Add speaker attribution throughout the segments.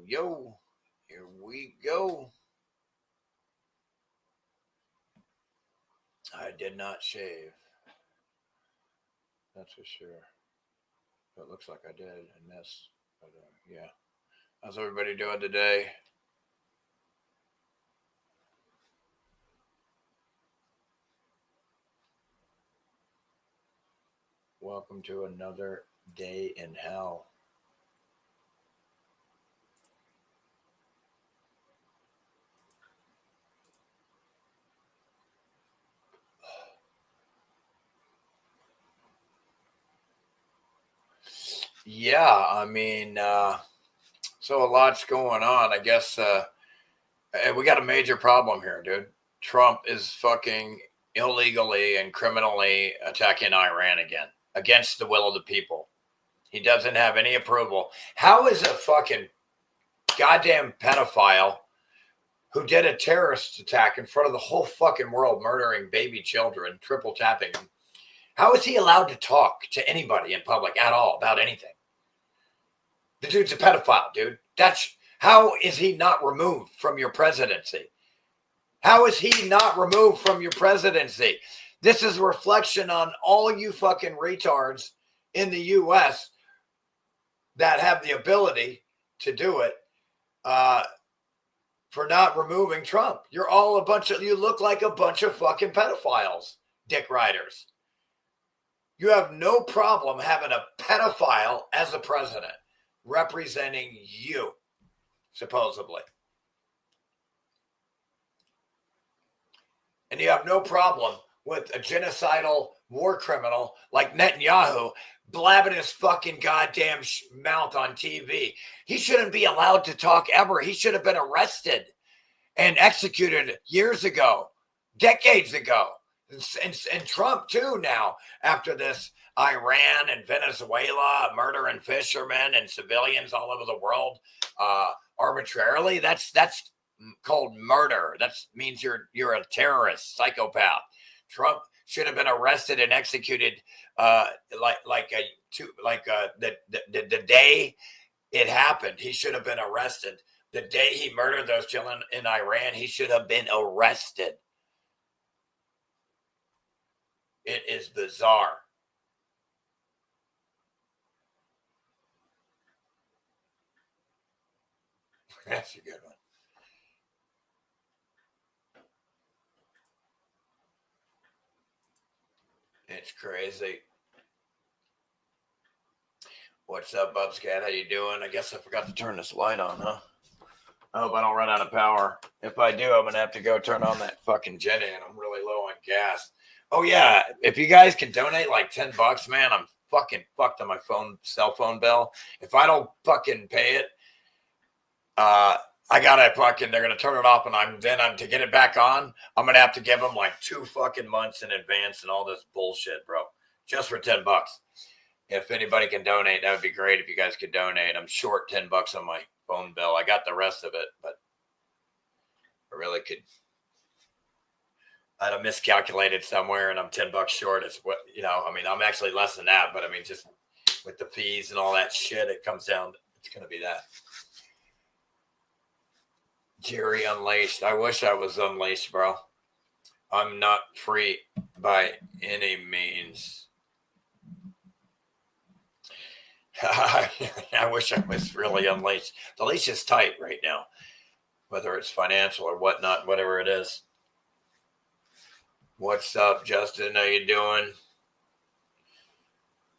Speaker 1: yo. Here we go. I did not shave. That's for sure. It looks like I did in this. But yeah. How's everybody doing today? Welcome to another day in hell. Yeah, I mean, so a lot's going on. I guess we got a major problem here, dude. Trump is fucking illegally and criminally attacking Iran again against the will of the people. He doesn't have any approval. How is a fucking goddamn pedophile who did a terrorist attack in front of the whole fucking world, murdering baby children, triple tapping them, how is he allowed to talk to anybody in public at all about anything? The dude's a pedophile, dude. How is he not removed from your presidency? How is he not removed from your presidency? This is a reflection on all you fucking retards in the U.S. that have the ability to do it for not removing Trump. You're all you look like a bunch of fucking pedophiles, dick riders. You have no problem having a pedophile as a president representing you, supposedly. And you have no problem with a genocidal war criminal like Netanyahu blabbing his fucking goddamn mouth on TV. He shouldn't be allowed to talk ever. He should have been arrested and executed years ago, decades ago. And Trump too now, after this Iran and Venezuela murdering fishermen and civilians all over the world arbitrarily. That's called murder. That means you're a terrorist, psychopath. Trump should have been arrested and executed the day it happened. He should have been arrested. The day he murdered those children in Iran, he should have been arrested. It is bizarre. That's a good one. It's crazy. What's up, Bubscat? How you doing? I guess I forgot to turn this light on, huh? I hope I don't run out of power. If I do, I'm going to have to go turn on that fucking Jenny, and I'm really low on gas. Oh, yeah. If you guys can donate like $10, man, I'm fucking fucked on my cell phone bill. If I don't fucking pay it, they're going to turn it off, and I'm to get it back on, I'm going to have to give them like 2 fucking months in advance and all this bullshit, bro, just for $10. If anybody can donate, that would be great. If you guys could donate, I'm short $10 on my phone bill. I got the rest of it, but I really could. I'd have miscalculated somewhere, and I'm $10 short. It's what, I mean, I'm actually less than that, but I mean, just with the fees and all that shit, it comes down. It's going to be that. Jerry Unleashed. I wish I was unleashed, bro. I'm not free by any means. I wish I was really unleashed. The leash is tight right now, whether it's financial or whatnot, whatever it is. What's up, Justin? How you doing?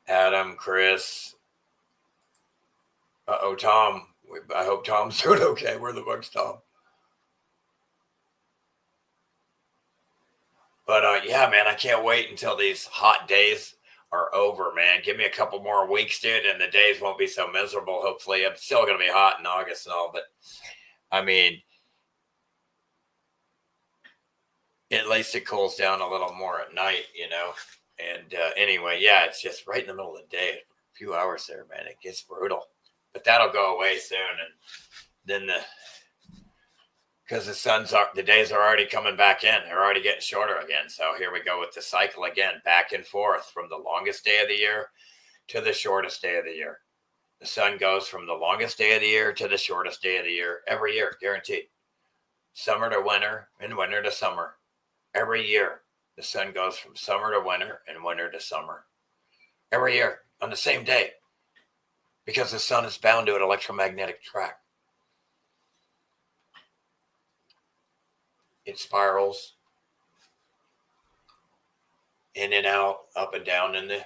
Speaker 1: Adam, Chris. Tom. I hope Tom's doing okay. Where the fuck's Tom? But yeah, man, I can't wait until these hot days are over, man. Give me a couple more weeks, dude, and the days won't be so miserable. Hopefully, I'm still going to be hot in August and all, but I mean, at least it cools down a little more at night, And anyway, yeah, it's just right in the middle of the day. A few hours there, man. It gets brutal, but that'll go away soon. And then because the days are already coming back in. They're already getting shorter again. So here we go with the cycle again, back and forth from the longest day of the year to the shortest day of the year. The sun goes from the longest day of the year to the shortest day of the year every year, guaranteed. Summer to winter and winter to summer. Every year, the sun goes from summer to winter and winter to summer. Every year on the same day, because the sun is bound to an electromagnetic track. It spirals in and out, up and down in the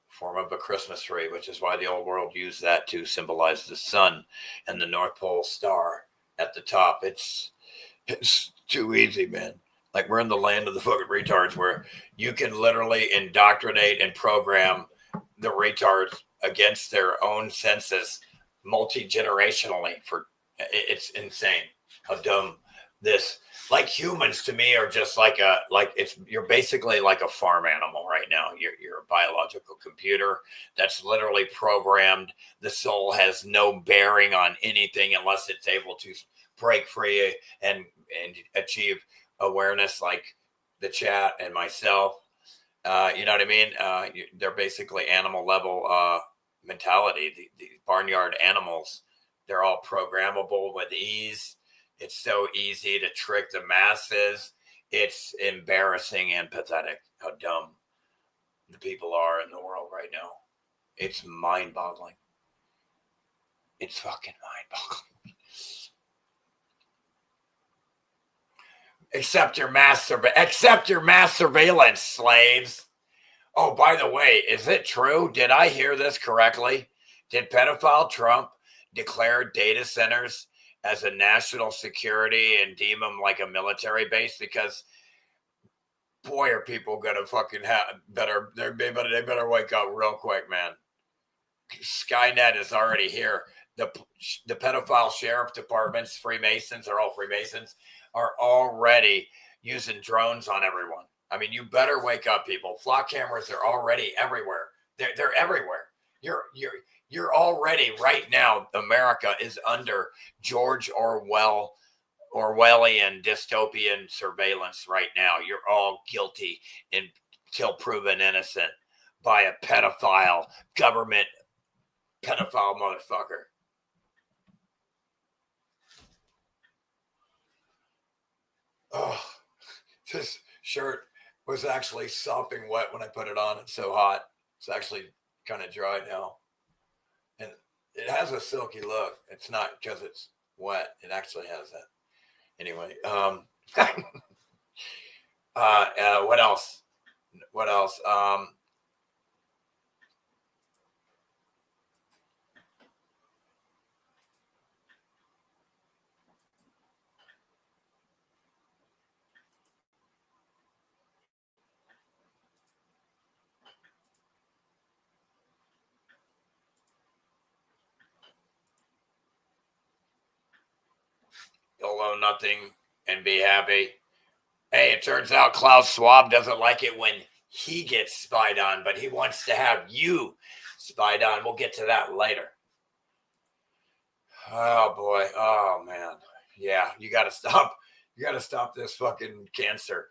Speaker 1: form of a Christmas tree, which is why the old world used that to symbolize the sun and the North Pole star at the top. It's too easy, man. Like, we're in the land of the fucking retards, where you can literally indoctrinate and program the retards against their own senses multi-generationally. It's insane how dumb this. Like, humans to me are just you're basically like a farm animal right now. You're a biological computer that's literally programmed. The soul has no bearing on anything unless it's able to break free and achieve awareness, like the chat and myself. You know what I mean? They're basically animal level mentality. The barnyard animals, they're all programmable with ease. It's so easy to trick the masses. It's embarrassing and pathetic how dumb the people are in the world right now. It's mind-boggling. It's fucking mind-boggling. Accept your mass surveillance, slaves. Oh, by the way, is it true? Did I hear this correctly? Did pedophile Trump declare data centers as a national security and deem them like a military base? Because, boy, are people gonna fucking they better wake up real quick, man. Skynet is already here. The pedophile sheriff departments, Freemasons, are all Freemasons, are already using drones on everyone. I mean, you better wake up, people. Flock cameras are already everywhere. They're everywhere. You're already, right now, America is under George Orwellian dystopian surveillance right now. You're all guilty until proven innocent by a pedophile government pedophile motherfucker. Oh, this shirt was actually sopping wet when I put it on. It's so hot. It's actually kind of dry now. And it has a silky look. It's not because it's wet. It actually has that. Anyway, what else? You'll own nothing and be happy. Hey, it turns out Klaus Schwab doesn't like it when he gets spied on, but he wants to have you spied on. We'll get to that later. Oh boy. Oh man. Yeah, you got to stop. You got to stop this fucking cancer.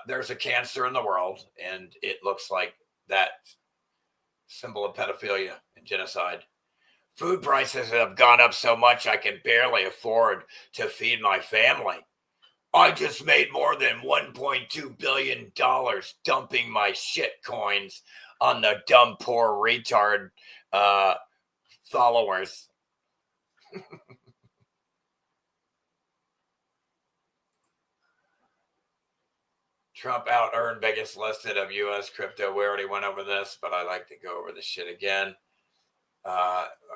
Speaker 1: There's a cancer in the world, and it looks like that symbol of pedophilia and genocide. Food prices have gone up so much I can barely afford to feed my family. I just made more than $1.2 billion dumping my shit coins on the dumb, poor retard followers. Trump out-earned biggest listed of U.S. crypto. We already went over this, but I like to go over this shit again.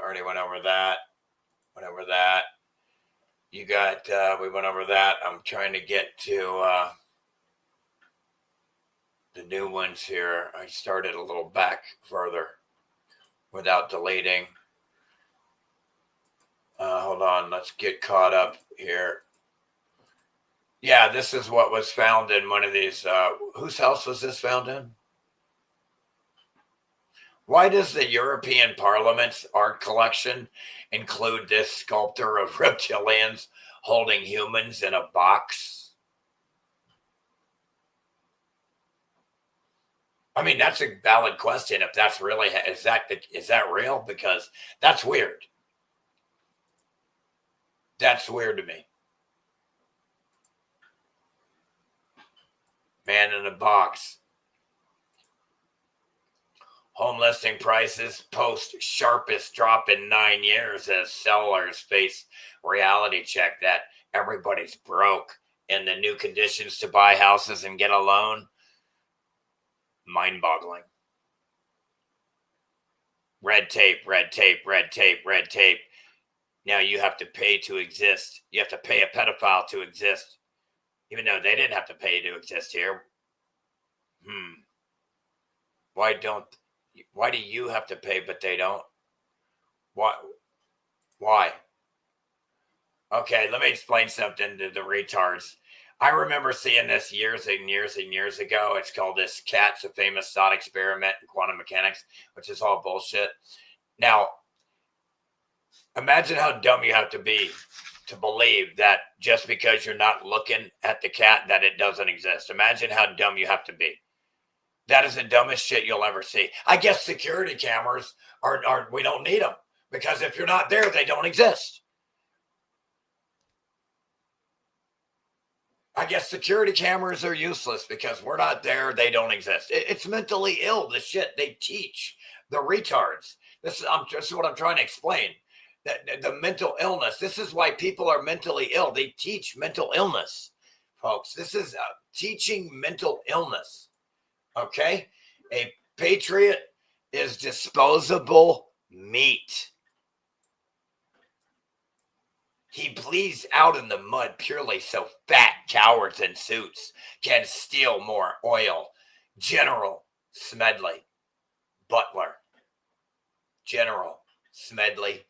Speaker 1: Already went over that. You got, we went over that. I'm trying to get to the new ones here. I started a little back further without deleting. Hold on. Let's get caught up here. Yeah, this is what was found in one of these. Whose house was this found in? Why does the European Parliament's art collection include this sculpture of reptilians holding humans in a box? I mean, that's a valid question. If that's really, is that real? Because that's weird. That's weird to me. Man in a box. Home listing prices post sharpest drop in 9 years as sellers face reality check that everybody's broke and the new conditions to buy houses and get a loan. Mind-boggling. Red tape, red tape, red tape, red tape. Now you have to pay to exist. You have to pay a pedophile to exist, even though they didn't have to pay to exist here. Why do you have to pay, but they don't? Why? Okay, let me explain something to the retards. I remember seeing this years and years and years ago. It's called this CATS, a famous thought experiment in quantum mechanics, which is all bullshit. Now, imagine how dumb you have to be to believe that just because you're not looking at the cat, that it doesn't exist. Imagine how dumb you have to be. That is the dumbest shit you'll ever see. I guess security cameras are we don't need them because if you're not there, they don't exist. I guess security cameras are useless because we're not there. They don't exist. It's mentally ill, the shit they teach the retards. This is what I'm trying to explain. The mental illness. This is why people are mentally ill. They teach mental illness, folks. This is teaching mental illness. Okay? A patriot is disposable meat. He bleeds out in the mud purely so fat cowards in suits can steal more oil. General Smedley Butler. General Smedley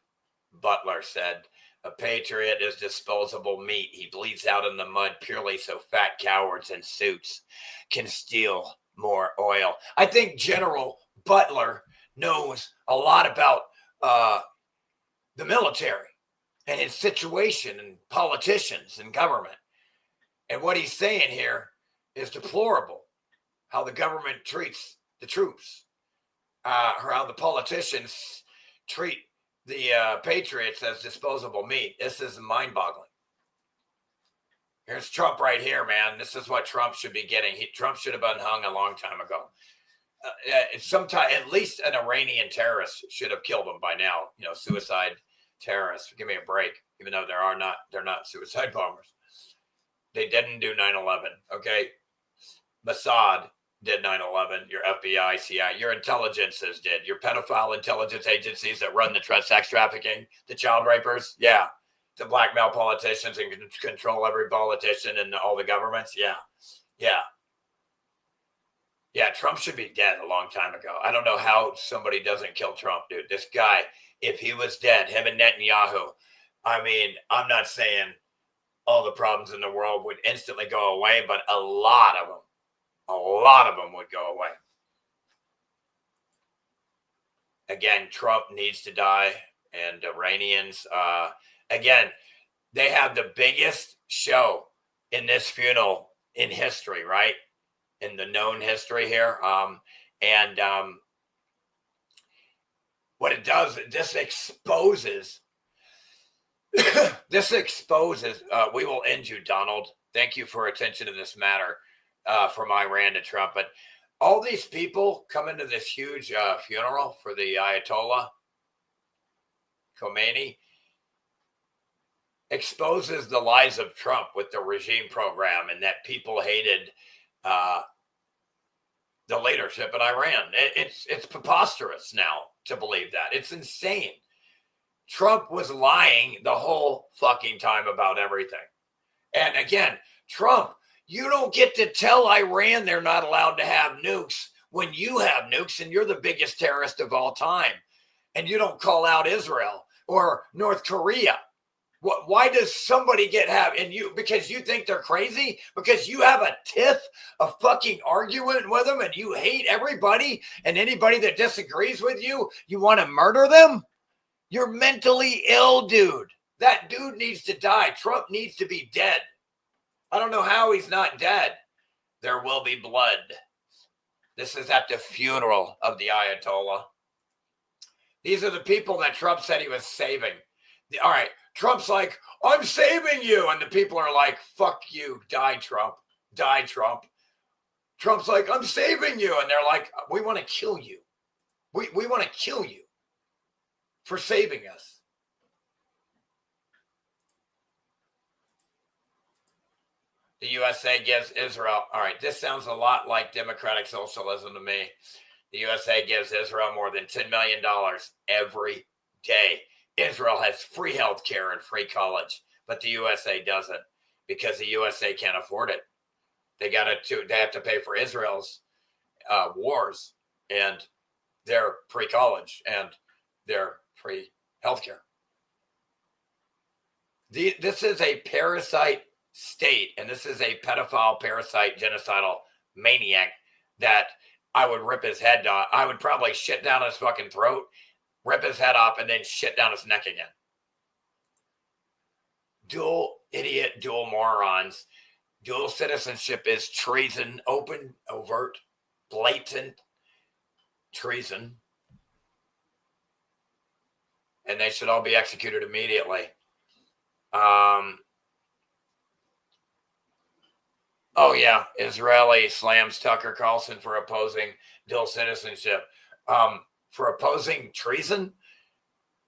Speaker 1: Butler said, a patriot is disposable meat. He bleeds out in the mud purely so fat cowards in suits can steal more oil. I think General Butler knows a lot about the military and his situation and politicians and government. And what he's saying here is deplorable, how the government treats the troops, or how the politicians treat the patriots as disposable meat. This is mind-boggling. Here's Trump right here, man. This is what Trump should be getting. Trump should have been hung a long time ago. Sometime, at least an Iranian terrorist should have killed him by now. You know, suicide terrorists. Give me a break. Even though they're not suicide bombers. They didn't do 9/11. Okay, Mossad did 9/11. Your FBI, CIA, your intelligences did. Your pedophile intelligence agencies that run the sex trafficking, the child rapers, yeah. To blackmail politicians and control every politician and all the governments, yeah. Trump should be dead a long time ago. I don't know how somebody doesn't kill Trump, dude. This guy, if he was dead, him and Netanyahu, I mean, I'm not saying all the problems in the world would instantly go away, but a lot of them would go away. Again, Trump needs to die, and Iranians, again, they have the biggest show in this funeral in history, right? In the known history here. What it does, this exposes, we will end you, Donald. Thank you for attention to this matter from Iran to Trump. But all these people coming to this huge funeral for the Ayatollah Khomeini exposes the lies of Trump with the regime program and that people hated the leadership in Iran. It's preposterous now to believe that. It's insane. Trump was lying the whole fucking time about everything. And again, Trump, you don't get to tell Iran they're not allowed to have nukes when you have nukes and you're the biggest terrorist of all time. And you don't call out Israel or North Korea. Why does somebody because you think they're crazy? Because you have a tiff, a fucking argument with them and you hate everybody and anybody that disagrees with you, you want to murder them? You're mentally ill, dude. That dude needs to die. Trump needs to be dead. I don't know how he's not dead. There will be blood. This is at the funeral of the Ayatollah. These are the people that Trump said he was saving. All right, Trump's like, I'm saving you. And the people are like, fuck you, die, Trump. Die, Trump. Trump's like, I'm saving you. And they're like, we want to kill you. We want to kill you for saving us. The USA gives Israel. All right, this sounds a lot like democratic socialism to me. The USA gives Israel more than $10 million every day. Israel has free health care and free college, but the USA doesn't because the USA can't afford it. They have to pay for Israel's wars and their free college and their free health care. This is a parasite state, and this is a pedophile, parasite, genocidal maniac that I would rip his head down. I would probably shit down his fucking throat, rip his head off, and then shit down his neck again. Dual idiot, dual morons. Dual citizenship is treason, open, overt, blatant treason. And they should all be executed immediately. Oh, yeah. Israeli slams Tucker Carlson for opposing dual citizenship. For opposing treason?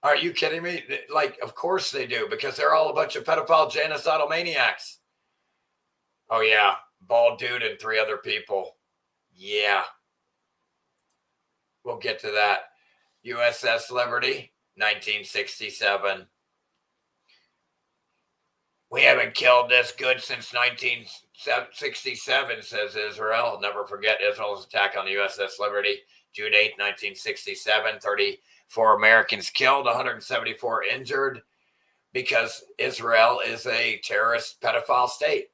Speaker 1: Are you kidding me? Like, of course they do, because they're all a bunch of pedophile, genocidal maniacs. Oh, yeah. Bald dude and 3 other people. Yeah. We'll get to that. USS Liberty, 1967. We haven't killed this good since 1967, says Israel. Never forget Israel's attack on the USS Liberty, June 8, 1967. 34 Americans killed, 174 injured, because Israel is a terrorist pedophile state,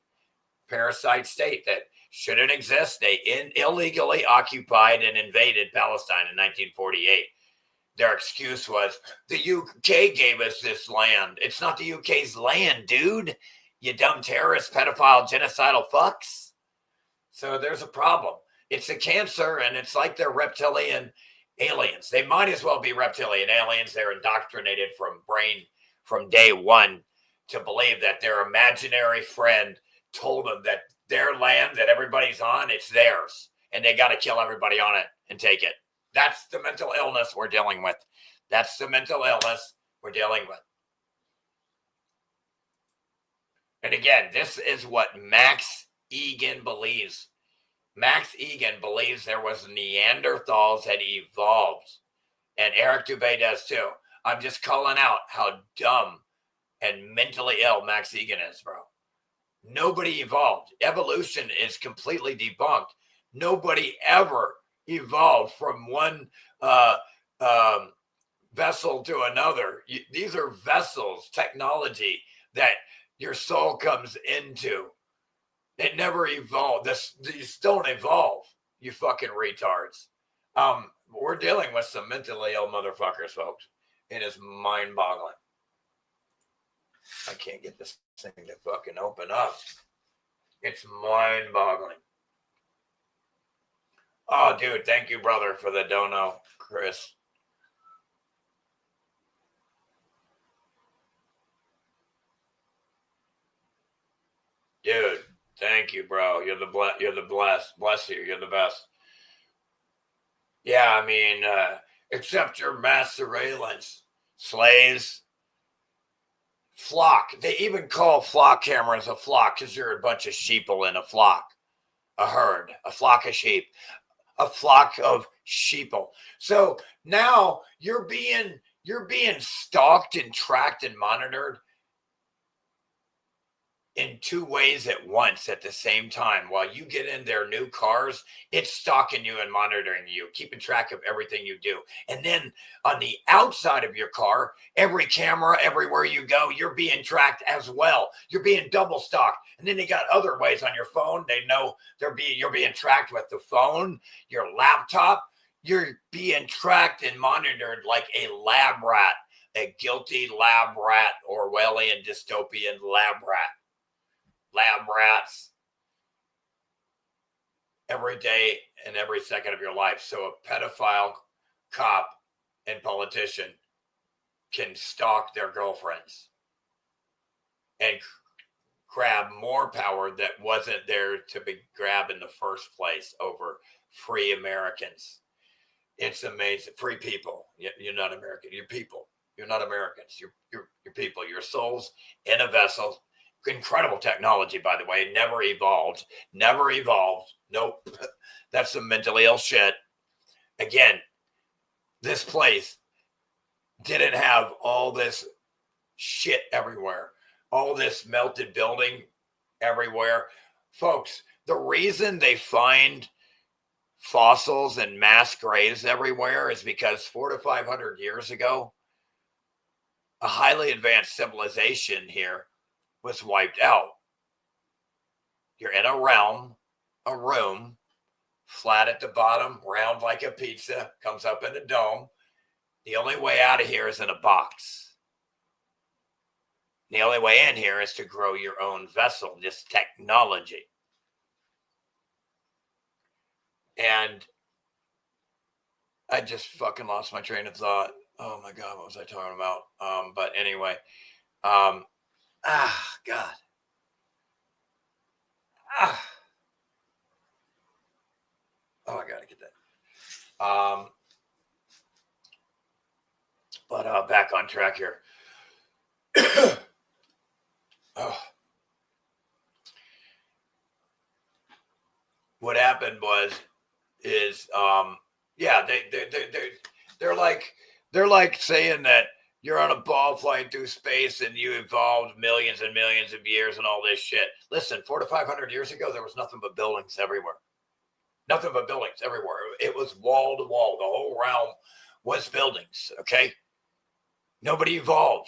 Speaker 1: parasite state that shouldn't exist. They illegally occupied and invaded Palestine in 1948. Their excuse was, the UK gave us this land. It's not the UK's land, dude. You dumb terrorist, pedophile, genocidal fucks. So there's a problem. It's a cancer, and it's like they're reptilian aliens. They might as well be reptilian aliens. They're indoctrinated from day one to believe that their imaginary friend told them that their land that everybody's on, it's theirs. And they got to kill everybody on it and take it. That's the mental illness we're dealing with. That's the mental illness we're dealing with. And again, this is what Max Egan believes. Max Egan believes there was Neanderthals had evolved. And Eric Dubé does too. I'm just calling out how dumb and mentally ill Max Egan is, bro. Nobody evolved. Evolution is completely debunked. Nobody ever evolved from one vessel to another. These are vessels, technology that your soul comes into. It never evolved. These don't evolve, you fucking retards. We're dealing with some mentally ill motherfuckers, folks. It is mind-boggling. I can't get this thing to fucking open up. It's mind-boggling. Oh, dude, thank you, brother, for the dono, Chris. Dude, thank you, bro. You're the blessed. Bless you. You're the best. Yeah, I mean, accept your mass surveillance. Slaves. Flock. They even call flock cameras a flock because you're a bunch of sheeple in a flock. A herd. A flock of sheep. A flock of sheeple. So now you're being stalked and tracked and monitored in 2 ways at once at the same time. While you get in their new cars, it's stalking you and monitoring you, keeping track of everything you do. And then on the outside of your car, every camera, everywhere you go, you're being tracked as well. You're being double stalked. And then they got other ways on your phone. They know you're being tracked with the phone, your laptop. You're being tracked and monitored like a lab rat, a guilty lab rat, Orwellian dystopian lab rat. Lab rats. every day and every second of your life. So a pedophile cop and politician can stalk their girlfriends and grab more power that wasn't there to be grabbed in the first place over free Americans. It's amazing. Free people. You're not American. You're people. You're not Americans. You're people. Your souls in a vessel. Incredible technology, by the way. Never evolved. Never evolved. Nope. That's some mentally ill shit. Again, this place didn't have all this shit everywhere. All this melted building everywhere. Folks, the reason they find fossils and mass graves everywhere is because 400 to 500 years ago, a highly advanced civilization here was wiped out. You're in a realm, a room, flat at the bottom, round like a pizza, comes up in a dome. The only way out of here is in a box. The only way in here is to grow your own vessel, this technology. And I just fucking lost my train of thought. Oh my God, what was I talking about? But anyway, God. Oh, I gotta get that. But back on track here. Oh. What happened is they're like saying that you're on a ball flying through space and you evolved millions and millions of years and all this shit. Listen, 400 to 500 years ago, there was nothing but buildings everywhere. Nothing but buildings everywhere. It was wall to wall. The whole realm was buildings, okay? Nobody evolved.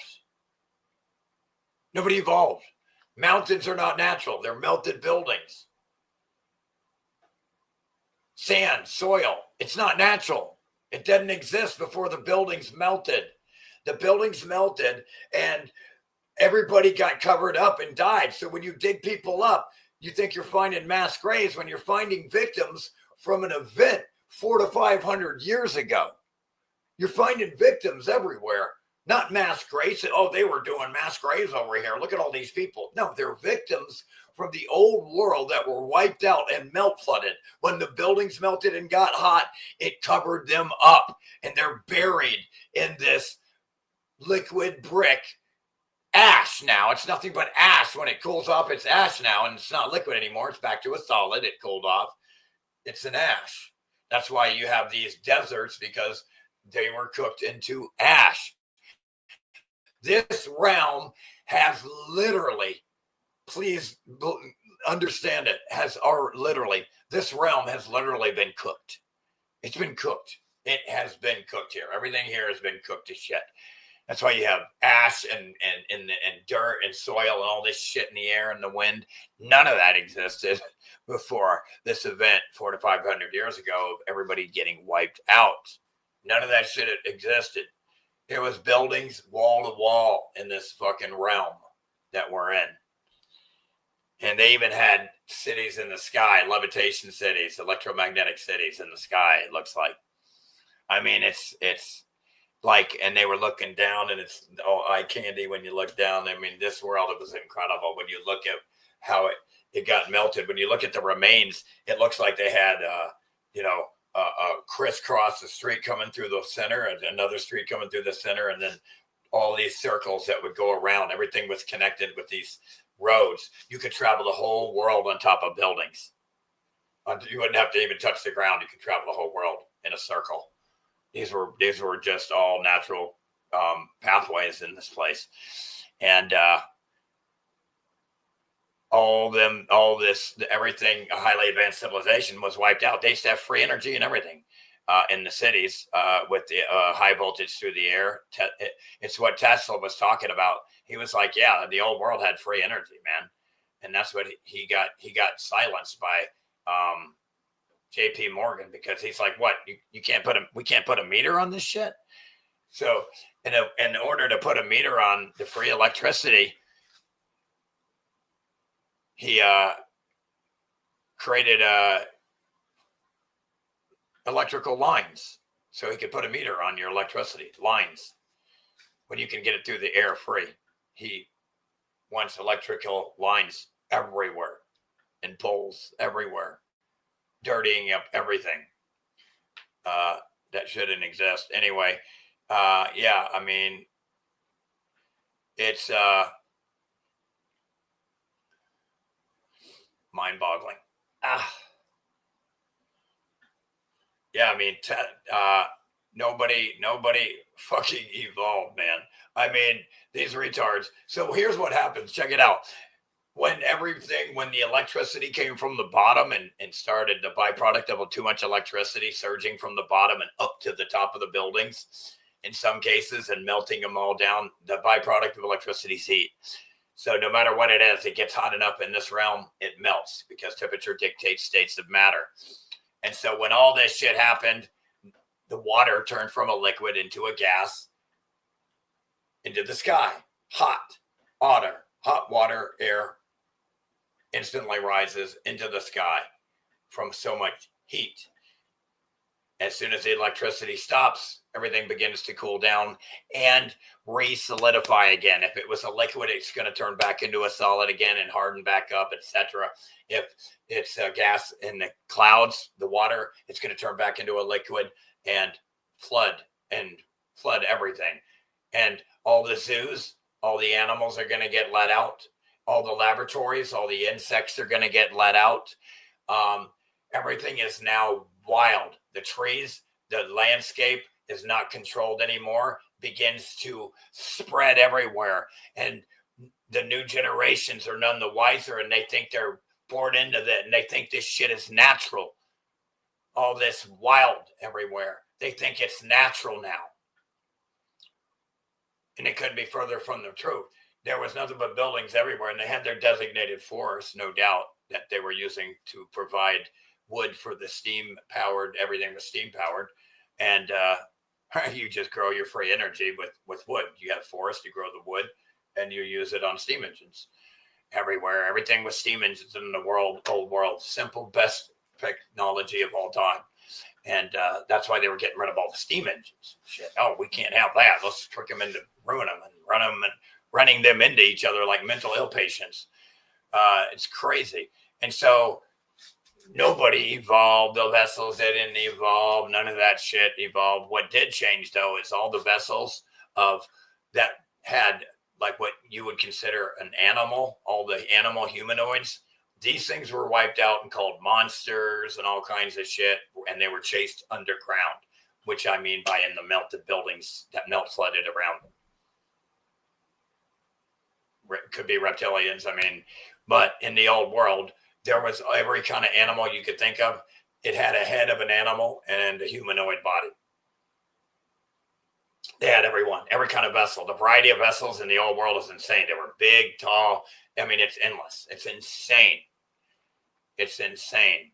Speaker 1: Nobody evolved. Mountains are not natural. They're melted buildings. Sand, soil, it's not natural. It didn't exist before the buildings melted. The buildings melted and everybody got covered up and died. So when you dig people up, you think you're finding mass graves when you're finding victims from an event 400 to 500 years ago. You're finding victims everywhere, not mass graves. Oh, they were doing mass graves over here. Look at all these people. No, they're victims from the old world that were wiped out and melt flooded. When the buildings melted and got hot, it covered them up and they're buried in this liquid brick ash now. It's nothing but ash. When it cools off, it's ash now, and it's not liquid anymore. It's back to a solid. It cooled off. It's an ash. That's why you have these deserts, because they were cooked into ash. This realm has literally, please understand it, this realm has literally been cooked. It's been cooked. It has been cooked here. Everything here has been cooked to shit. That's why you have ash and dirt and soil and all this shit in the air and the wind. None of that existed before this event 400 to 500 years ago of everybody getting wiped out. None of that shit existed. There was buildings wall to wall in this fucking realm that we're in. And they even had cities in the sky, levitation cities, electromagnetic cities in the sky, it looks like. I mean, it's like, and they were looking down, and it's all eye candy when you look down. I mean, this world, it was incredible. When you look at how it got melted, when you look at the remains, it looks like they had, crisscross the street coming through the center and another street coming through the center. And then all these circles that would go around. Everything was connected with these roads. You could travel the whole world on top of buildings. You wouldn't have to even touch the ground. You could travel the whole world in a circle. These were just all natural pathways in this place, and everything, a highly advanced civilization was wiped out. They used to have free energy and everything in the cities with the high voltage through the air. It's what Tesla was talking about. He was like, yeah, the old world had free energy, man. And that's what he got silenced by JP Morgan, because he's like, what, we can't put a meter on this shit. So in order to put a meter on the free electricity, he created electrical lines so he could put a meter on your electricity lines when you can get it through the air free. He wants electrical lines everywhere and poles everywhere, dirtying up everything that shouldn't exist. Anyway, yeah, I mean, it's mind-boggling. Yeah, I mean, nobody fucking evolved, man. I mean, these retards. So here's what happens. Check it out. When the electricity came from the bottom and started the byproduct of too much electricity surging from the bottom and up to the top of the buildings, in some cases, and melting them all down, the byproduct of electricity is heat. So no matter what it is, it gets hot enough in this realm, it melts because temperature dictates states of matter. And so when all this shit happened, the water turned from a liquid into a gas, into the sky. Hot water, air instantly rises into the sky from so much heat. As soon as the electricity stops, everything begins to cool down and re-solidify again. If it was a liquid, it's going to turn back into a solid again and harden back up, etc. If it's a gas in the clouds, the water, it's going to turn back into a liquid and flood everything. And all the zoos, all the animals are going to get let out. All the laboratories, all the insects are going to get let out. Everything is now wild. The trees, the landscape is not controlled anymore, begins to spread everywhere. And the new generations are none the wiser, and they think they're born into that, and they think this shit is natural. All this wild everywhere. They think it's natural now. And it couldn't be further from the truth. There was nothing but buildings everywhere, and they had their designated forests, no doubt, that they were using to provide wood for the steam powered. Everything was steam powered, and you just grow your free energy with wood. You have forest, you grow the wood, and you use it on steam engines everywhere. Everything was steam engines in the old world. Simple, best technology of all time. And that's why they were getting rid of all the steam engines. Shit. Oh, we can't have that. Let's trick them into ruin them and run them and running them into each other like mental ill patients. It's crazy. And so nobody evolved. The vessels, they didn't evolve. None of that shit evolved. What did change, though, is all the vessels of that had like what you would consider an animal, all the animal humanoids. These things were wiped out and called monsters and all kinds of shit, and they were chased underground, which I mean by in the melted buildings that melt flooded around them. Could be reptilians, I mean, but in the old world, there was every kind of animal you could think of. It had a head of an animal and a humanoid body. They had every kind of vessel. The variety of vessels in the old world is insane. They were big, tall. I mean, it's endless. It's insane. It's insane.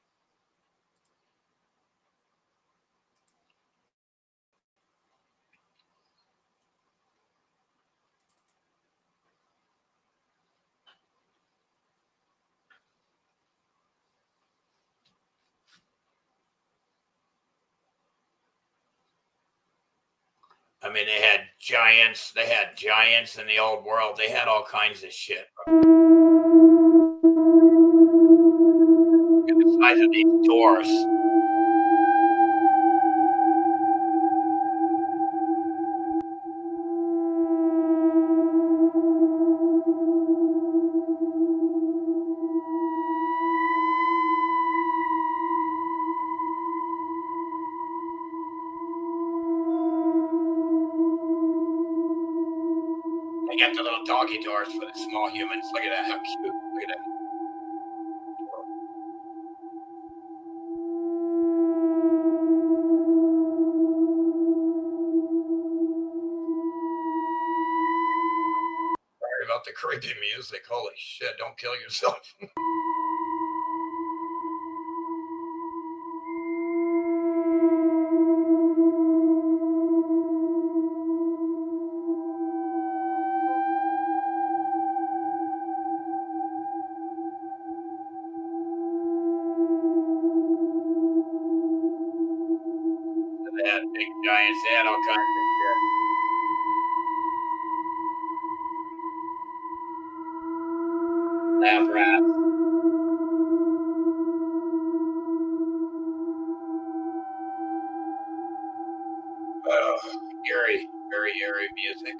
Speaker 1: I mean, they had giants. They had giants in the old world. They had all kinds of shit. Look at the size of these doors. They got the little doggy doors for the small humans. Look at that. How cute. Look at that. Sorry about the creepy music. Holy shit. Don't kill yourself. They had big giants. They had all kinds of shit. Lab rats. Eerie, very eerie music.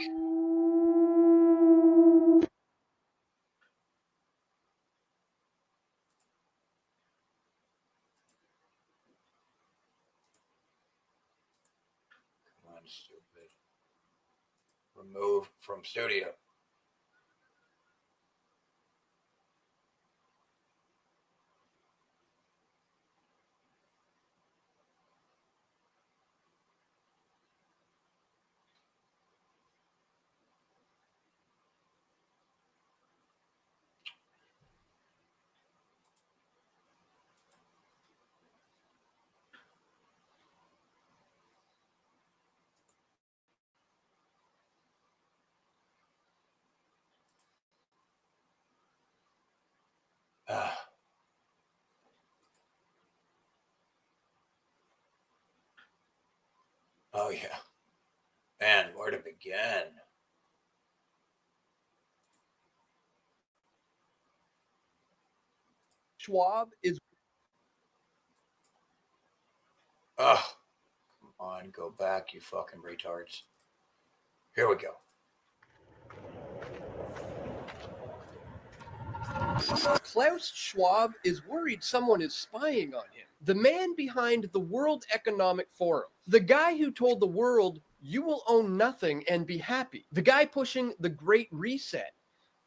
Speaker 1: Come on, stupid. Remove from studio. Oh, yeah. Man, where to begin?
Speaker 2: Schwab is.
Speaker 1: Oh, come on, go back, you fucking retards. Here we go.
Speaker 2: Klaus Schwab is worried someone is spying on him. The man behind the World Economic Forum. The guy who told the world, you will own nothing and be happy. The guy pushing the Great Reset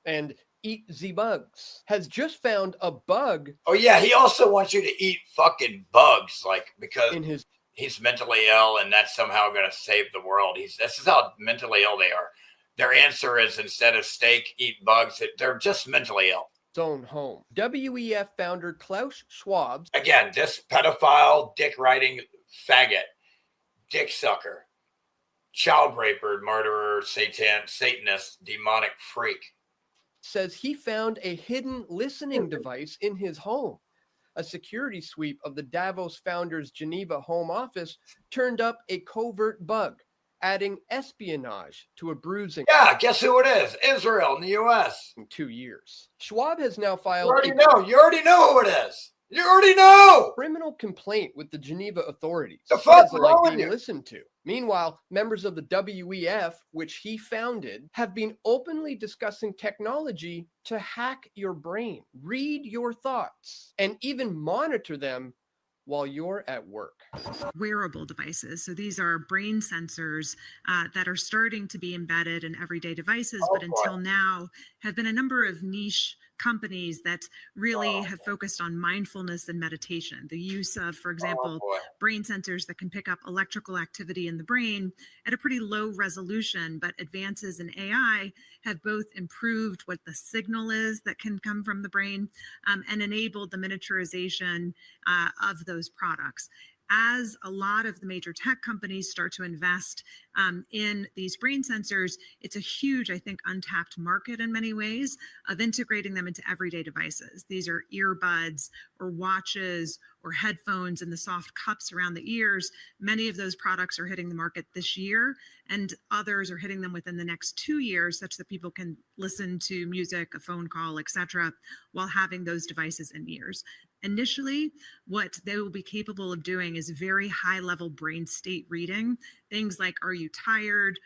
Speaker 2: and eat the bugs has just found a bug.
Speaker 1: Oh, yeah, he also wants you to eat fucking bugs, like, because
Speaker 2: in his
Speaker 1: he's mentally ill and that's somehow going to save the world. This is how mentally ill they are. Their answer is instead of steak, eat bugs. They're just mentally ill.
Speaker 2: Own home. WEF founder Klaus Schwab.
Speaker 1: Again, this pedophile, dick-riding faggot, dick sucker, child raper, murderer, satanist, demonic freak.
Speaker 2: Says he found a hidden listening device in his home. A security sweep of the Davos founder's Geneva home office turned up a covert bug, adding espionage to a bruising.
Speaker 1: Yeah, guess who it is? Israel in the U.S.
Speaker 2: In 2 years. Schwab has now filed.
Speaker 1: You already know who it is. You already know.
Speaker 2: Criminal complaint with the Geneva authorities.
Speaker 1: The fuck
Speaker 2: like being listened to. Meanwhile, members of the WEF, which he founded, have been openly discussing technology to hack your brain, read your thoughts, and even monitor them while you're at work.
Speaker 3: Wearable devices. So these are brain sensors that are starting to be embedded in everyday devices, but until now have been a number of niche companies that really have focused on mindfulness and meditation. The use of, for example, brain sensors that can pick up electrical activity in the brain at a pretty low resolution, but advances in AI have both improved what the signal is that can come from the brain and enabled the miniaturization of those products. As a lot of the major tech companies start to invest in these brain sensors, it's a huge, I think, untapped market in many ways of integrating them into everyday devices. These are earbuds or watches or headphones and the soft cups around the ears. Many of those products are hitting the market this year, and others are hitting them within the next 2 years, such that people can listen to music, a phone call, etc., while having those devices in ears. Initially, what they will be capable of doing is very high-level brain state reading. Things like, are you tired?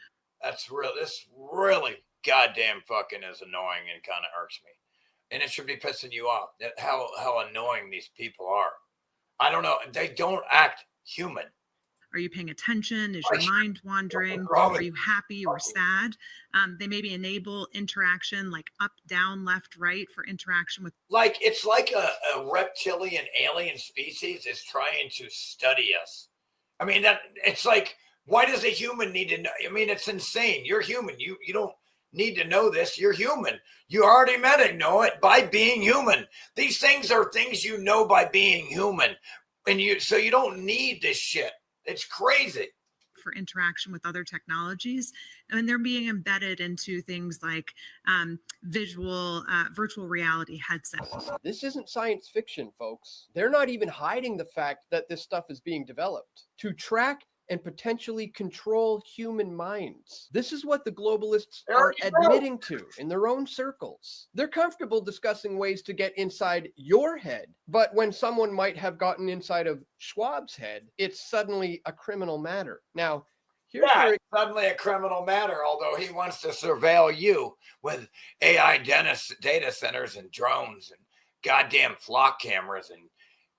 Speaker 1: This really goddamn fucking is annoying and kind of irks me. And it should be pissing you off how annoying these people are. I don't know. They don't act human.
Speaker 3: Are you paying attention? Is your mind wandering? Are you happy or sad? They maybe enable interaction like up, down, left, right for interaction with.
Speaker 1: Like it's like a reptilian alien species is trying to study us. I mean, that it's like, why does a human need to know? I mean, it's insane. You're human. You don't need to know this. You're human. You already know it by being human. These things are things you know by being human. And so you don't need this shit. It's crazy.
Speaker 3: For interaction with other technologies, and they're being embedded into things like virtual reality headsets.
Speaker 2: This isn't science fiction, folks. They're not even hiding the fact that this stuff is being developed to track and potentially control human minds. This is what the globalists
Speaker 1: There
Speaker 2: are
Speaker 1: you go.
Speaker 2: admitting to in their own circles. They're comfortable discussing ways to get inside your head, but when someone might have gotten inside of Schwab's head, it's suddenly a criminal matter. Now, here's
Speaker 1: Yeah,
Speaker 2: where
Speaker 1: it's suddenly a criminal matter, although he wants to surveil you with AI data centers and drones and goddamn flock cameras and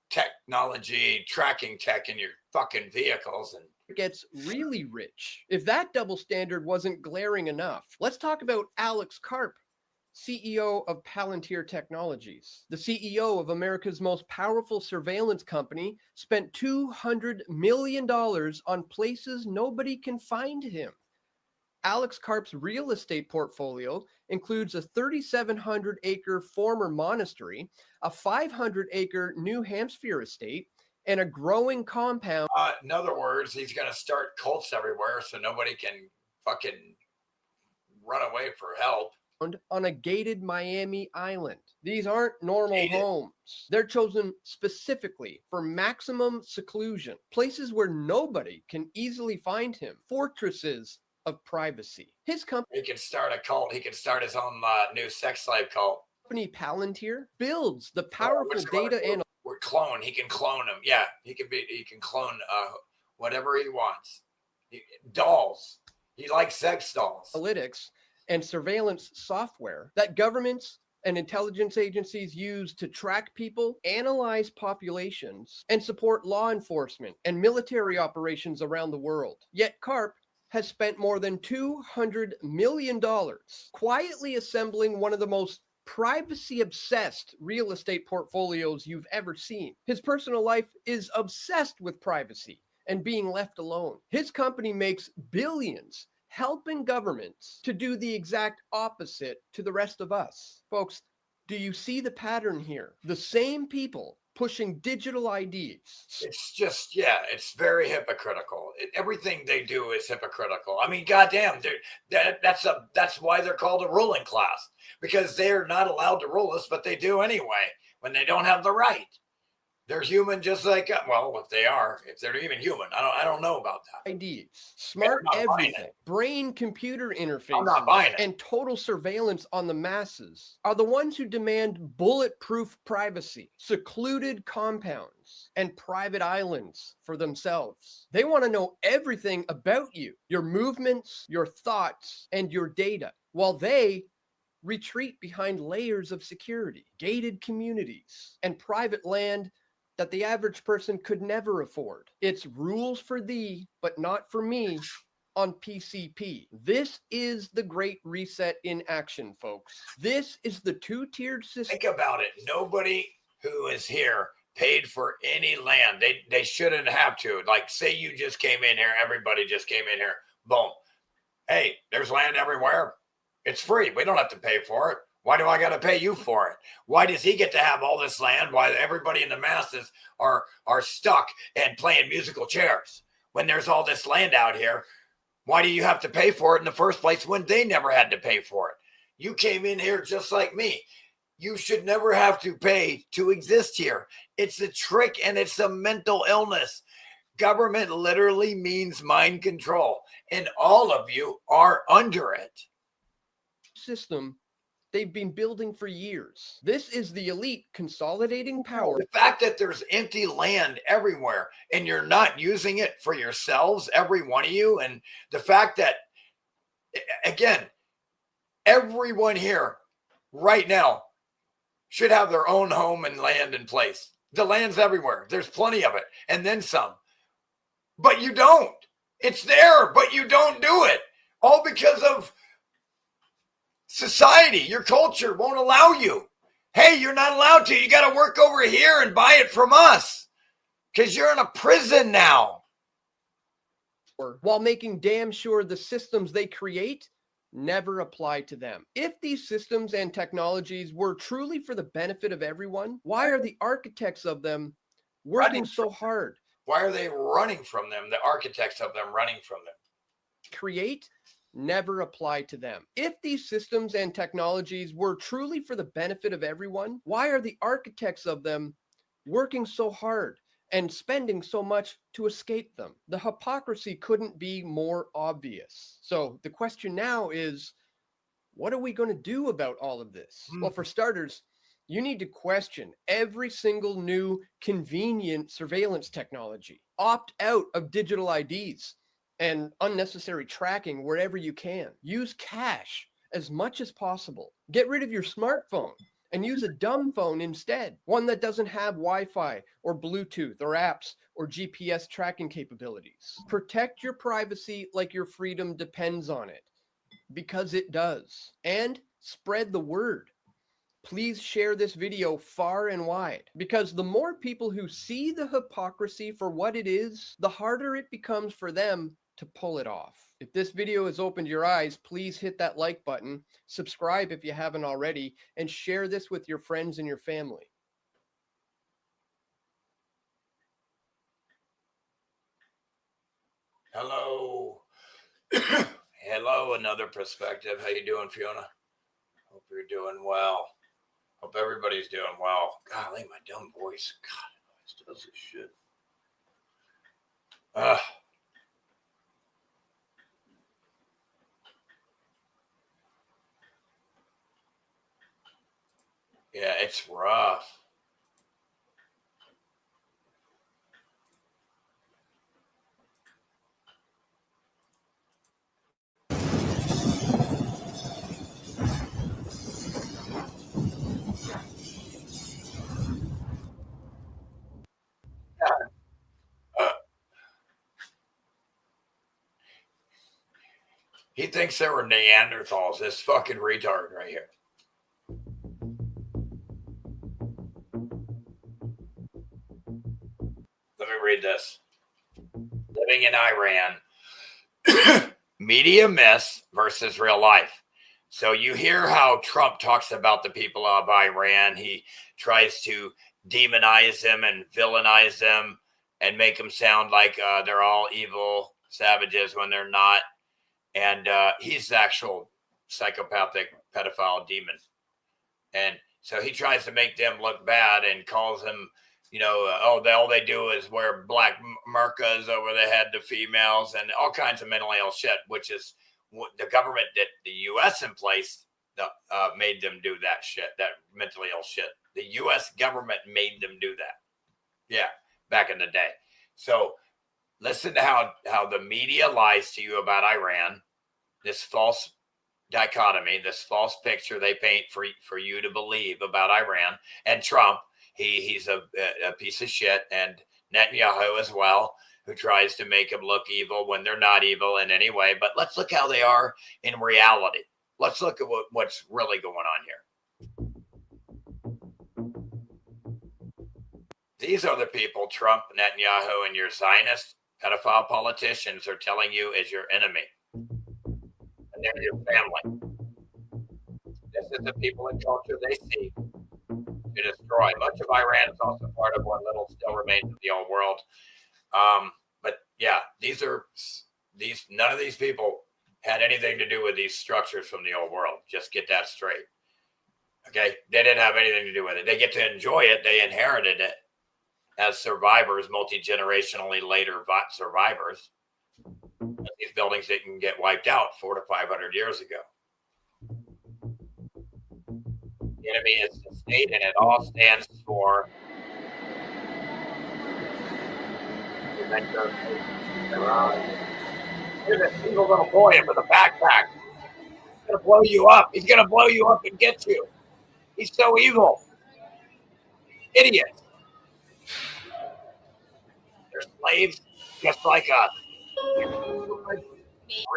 Speaker 1: technology tracking tech in your fucking vehicles. And
Speaker 2: it gets really rich. If that double standard wasn't glaring enough, let's talk about Alex Karp, CEO of Palantir Technologies. The CEO of America's most powerful surveillance company spent $200 million on places nobody can find him. Alex Karp's real estate portfolio includes a 3,700-acre former monastery, a 500-acre New Hampshire estate, and a growing compound.
Speaker 1: In other words, he's going to start cults everywhere so nobody can fucking run away for help.
Speaker 2: On a gated Miami island. These aren't normal homes. They're chosen specifically for maximum seclusion, places where nobody can easily find him, fortresses of privacy. His company,
Speaker 1: He can start a cult. He can start his own new sex slave cult.
Speaker 2: Company Palantir builds the powerful data and
Speaker 1: clone. He can clone him. Yeah, he can clone whatever he wants. Dolls. He likes sex dolls.
Speaker 2: Analytics and surveillance software that governments and intelligence agencies use to track people, analyze populations, and support law enforcement and military operations around the world. Yet Karp has spent more than $200 million quietly assembling one of the most privacy-obsessed real estate portfolios you've ever seen. His personal life is obsessed with privacy and being left alone. His company makes billions helping governments to do the exact opposite to the rest of us. Folks, do you see the pattern here? The same people pushing digital IDs.
Speaker 1: It's just, yeah, it's very hypocritical. Everything they do is hypocritical. I mean, goddamn, that's why they're called a ruling class, because they're not allowed to rule us, but they do anyway when they don't have the right. They're human just like, well, if they are, if they're even human, I don't know about that.
Speaker 2: IDs, smart everything, brain-computer interfaces, and total surveillance on the masses are the ones who demand bulletproof privacy, secluded compounds, and private islands for themselves. They want to know everything about you, your movements, your thoughts, and your data, while they retreat behind layers of security, gated communities, and private land that the average person could never afford. It's rules for thee, but not for me on PCP. This is the Great Reset in action, folks. This is the two-tiered system.
Speaker 1: Think about it. Nobody who is here paid for any land. They shouldn't have to. Like, say you just came in here, everybody just came in here, boom. Hey, there's land everywhere. It's free. We don't have to pay for it. Why do I got to pay you for it? Why does he get to have all this land while everybody in the masses are stuck and playing musical chairs? When there's all this land out here, why do you have to pay for it in the first place when they never had to pay for it? You came in here just like me. You should never have to pay to exist here. It's a trick and it's a mental illness. Government literally means mind control, and all of you are under it.
Speaker 2: System they've been building for years. This is the elite consolidating power.
Speaker 1: The fact that there's empty land everywhere and you're not using it for yourselves, every one of you, and the fact that, again, everyone here right now should have their own home and land in place. The land's everywhere. There's plenty of it, and then some. But you don't. It's there, but you don't do it. All because of society. Your culture won't allow you. Hey, you're not allowed to. You got to work over here and buy it from us because you're in a prison now.
Speaker 2: While making damn sure the systems they create never apply to them. If these systems and technologies were truly for the benefit of everyone, why are the architects of them working so hard?
Speaker 1: Why are they running from them? The architects of them running from them.
Speaker 2: Create never apply to them. If these systems and technologies were truly for the benefit of everyone, why are the architects of them working so hard and spending so much to escape them. The hypocrisy couldn't be more obvious. So the question now is, what are we going to do about all of this? Well, for starters, you need to question every single new convenient surveillance technology. Opt out of digital IDs and unnecessary tracking wherever you can. Use cash as much as possible. Get rid of your smartphone and use a dumb phone instead, one that doesn't have Wi-Fi or Bluetooth or apps or GPS tracking capabilities. Protect your privacy like your freedom depends on it, because it does. And spread the word. Please share this video far and wide, because the more people who see the hypocrisy for what it is, the harder it becomes for them to pull it off. If this video has opened your eyes, please hit that like button, subscribe if you haven't already, and share this with your friends and your family.
Speaker 1: Hello. Hello, another perspective. How you doing, Fiona? Hope you're doing well. Hope everybody's doing well. Golly, my dumb voice. God, it always does this shit. Yeah, it's rough. He thinks there were Neanderthals, this fucking retard right here. Let me read this. Living in Iran. Media myths versus real life. So you hear how Trump talks about the people of Iran. He tries to demonize them and villainize them and make them sound like they're all evil savages when they're not. And he's the actual psychopathic pedophile demon. And so he tries to make them look bad and calls them, all they do is wear black merkas over the head to females and all kinds of mentally ill shit, which is what the government that the U.S. in place made them do that shit, that mentally ill shit. The U.S. government made them do that. Yeah, back in the day. So listen to how the media lies to you about Iran, this false dichotomy, this false picture they paint for you to believe about Iran, and Trump. He's a piece of shit, and Netanyahu as well, who tries to make them look evil when they're not evil in any way. But let's look how they are in reality. Let's look at what's really going on here. These are the people Trump, Netanyahu, and your Zionist pedophile politicians are telling you is your enemy. And they're your family. This is the people and culture they seek to destroy. Much of Iran is also part of what little still remains of the old world. But yeah, none of these people had anything to do with these structures from the old world. Just get that straight. Okay? They didn't have anything to do with it. They get to enjoy it. They inherited it as survivors, multi-generationally later survivors. These buildings didn't get wiped out 400 to 500 years ago. The enemy is the state, and it all stands for There's a single little boy with a backpack. He's going to blow you up. He's going to blow you up and get you. He's so evil. Idiot. They're slaves just like us.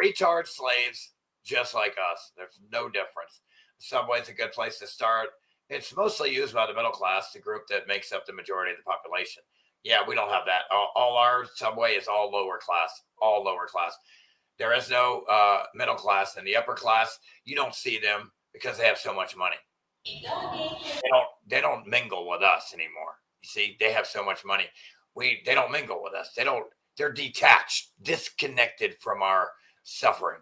Speaker 1: Retard slaves just like us. There's no difference. The subway's a good place to start. It's mostly used by the middle class, the group that makes up the majority of the population. Yeah, we don't have that. All our subway is all lower class. All lower class. There is no middle class and the upper class. You don't see them because they have so much money. They don't mingle with us anymore. You see, they have so much money. They don't mingle with us. They're detached, disconnected from our suffering.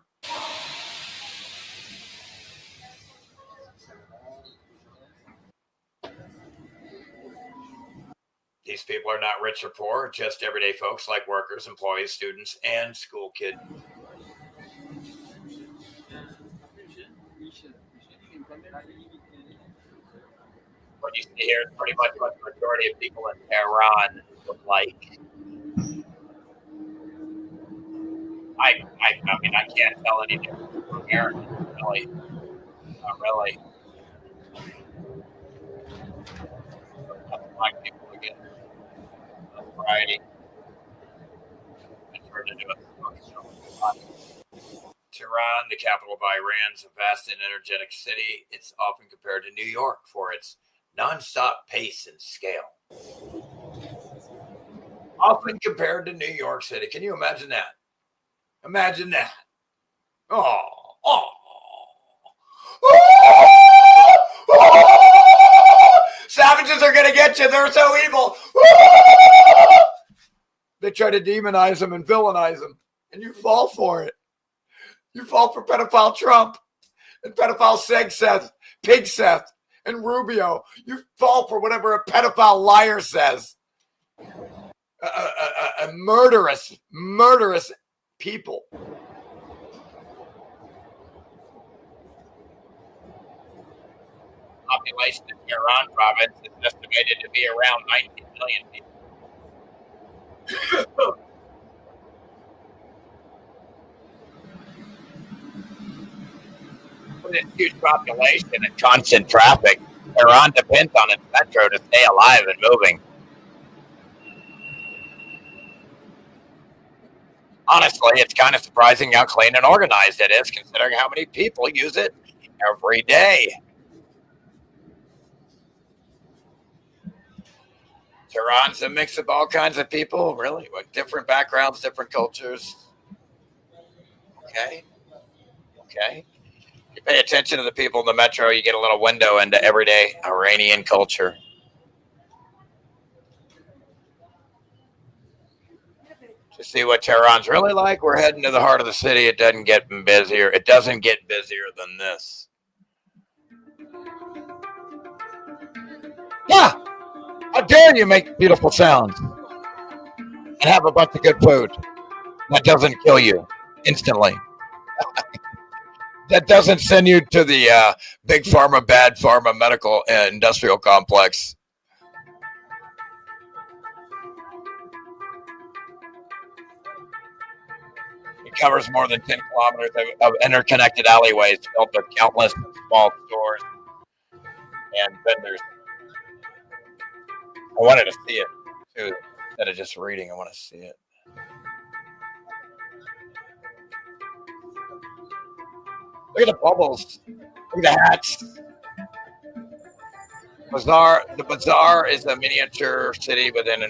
Speaker 1: These people are not rich or poor, just everyday folks like workers, employees, students, and school kids. What you see here is pretty much what the majority of people in Tehran look like. I mean, I can't tell any difference from Americans, really. Not really. Black people again. Variety. Turned into a Tehran, the capital of Iran, is a vast and energetic city. It's often compared to New York for its nonstop pace and scale. Often compared to New York City. Can you imagine that? Imagine that. Oh. Savages are going to get you. They're so evil. They try to demonize them and villainize them, and you fall for it. You fall for pedophile Trump and pedophile Seth, Pig Seth, and Rubio. You fall for whatever a pedophile liar says. A murderous people. Population in Tehran province is estimated to be around 19 million people. With its huge population and constant traffic, Tehran depends on its metro to stay alive and moving. Honestly, it's kind of surprising how clean and organized it is, considering how many people use it every day. Tehran's a mix of all kinds of people, really, with different backgrounds, different cultures. Okay. You pay attention to the people in the metro, you get a little window into everyday Iranian culture. To see what Tehran's really like, we're heading to the heart of the city. It doesn't get busier. It doesn't get busier than this. Yeah. How dare you make beautiful sounds and have a bunch of good food that doesn't kill you instantly. That doesn't send you to the big pharma, bad pharma, medical and industrial complex. It covers more than 10 kilometers of interconnected alleyways filled with countless small stores and vendors. I wanted to see it too. Instead of just reading, I want to see it. Look at the bubbles. Look at the hats. The bazaar is a miniature city within a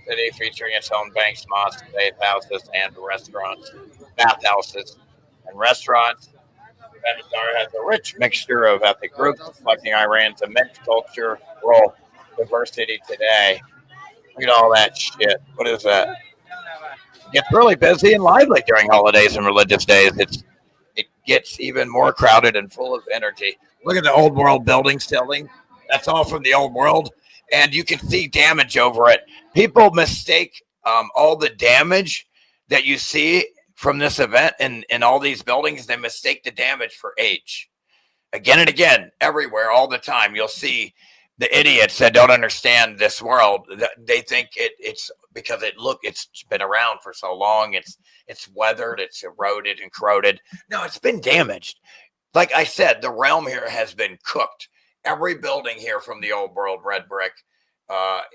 Speaker 1: city featuring its own banks, mosques, bathhouses, and restaurants. Bathhouses and restaurants. The bazaar has a rich mixture of ethnic groups, reflecting Iran's immense cultural diversity today. Look at all that shit. What is that? It gets really busy and lively during holidays and religious days. It gets even more crowded and full of energy. Look at the old world building still. That's all from the old world. And you can see damage over it. People mistake all the damage that you see from this event in all these buildings. They mistake the damage for age. Again and again, everywhere, all the time, you'll see the idiots that don't understand this world. They think it's because it's been around for so long. It's weathered, it's eroded and corroded. No, it's been damaged. Like I said, the realm here has been cooked. Every building here from the old world red brick,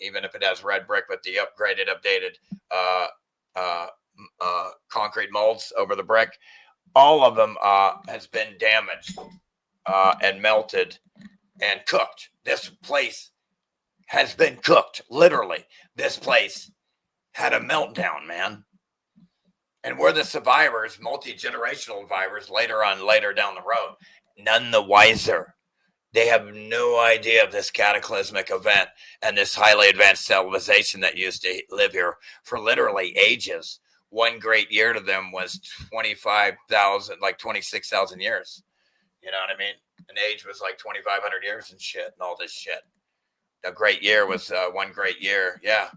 Speaker 1: even if it has red brick with the updated concrete molds over the brick, all of them has been damaged and melted and cooked. This place has been cooked. Literally, this place had a meltdown, man. And we're the survivors, multi-generational survivors later down the road. None the wiser. They have no idea of this cataclysmic event and this highly advanced civilization that used to live here for literally ages. One great year to them was 25,000, like 26,000 years. You know what I mean? An age was like 2,500 years and shit and all this shit. a great year was one great year. Yeah.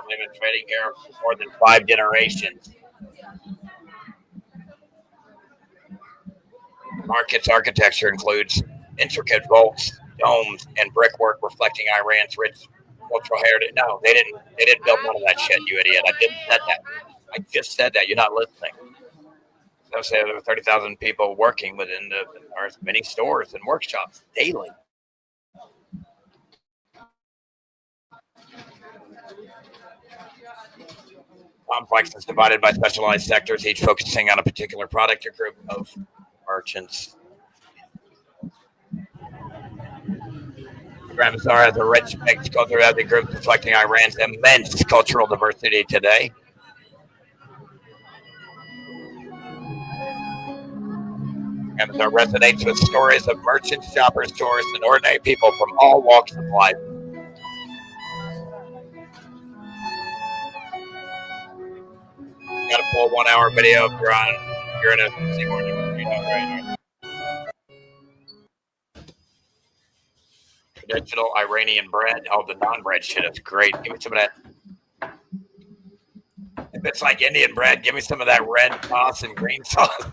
Speaker 1: We've been trading here for more than 5 generations. The market's architecture includes intricate vaults, domes, and brickwork reflecting Iran's rich cultural heritage. No, they didn't. They didn't build none of that shit, you idiot. I just said that. I just said that. You're not listening. So say there were 30,000 people working within the Earth's many stores and workshops daily. Complex is divided by specialized sectors, each focusing on a particular product or group of merchants. Ramazar has a rich mixed culture as a group reflecting Iran's immense cultural diversity today. Ramazar resonates with stories of merchants, shoppers, tourists, and ordinary people from all walks of life. Got a full 1 hour video if you're in a Seymour. Traditional Iranian bread. Oh, the non-bread shit is great. Give me some of that. If it's like Indian bread, give me some of that red sauce and green sauce.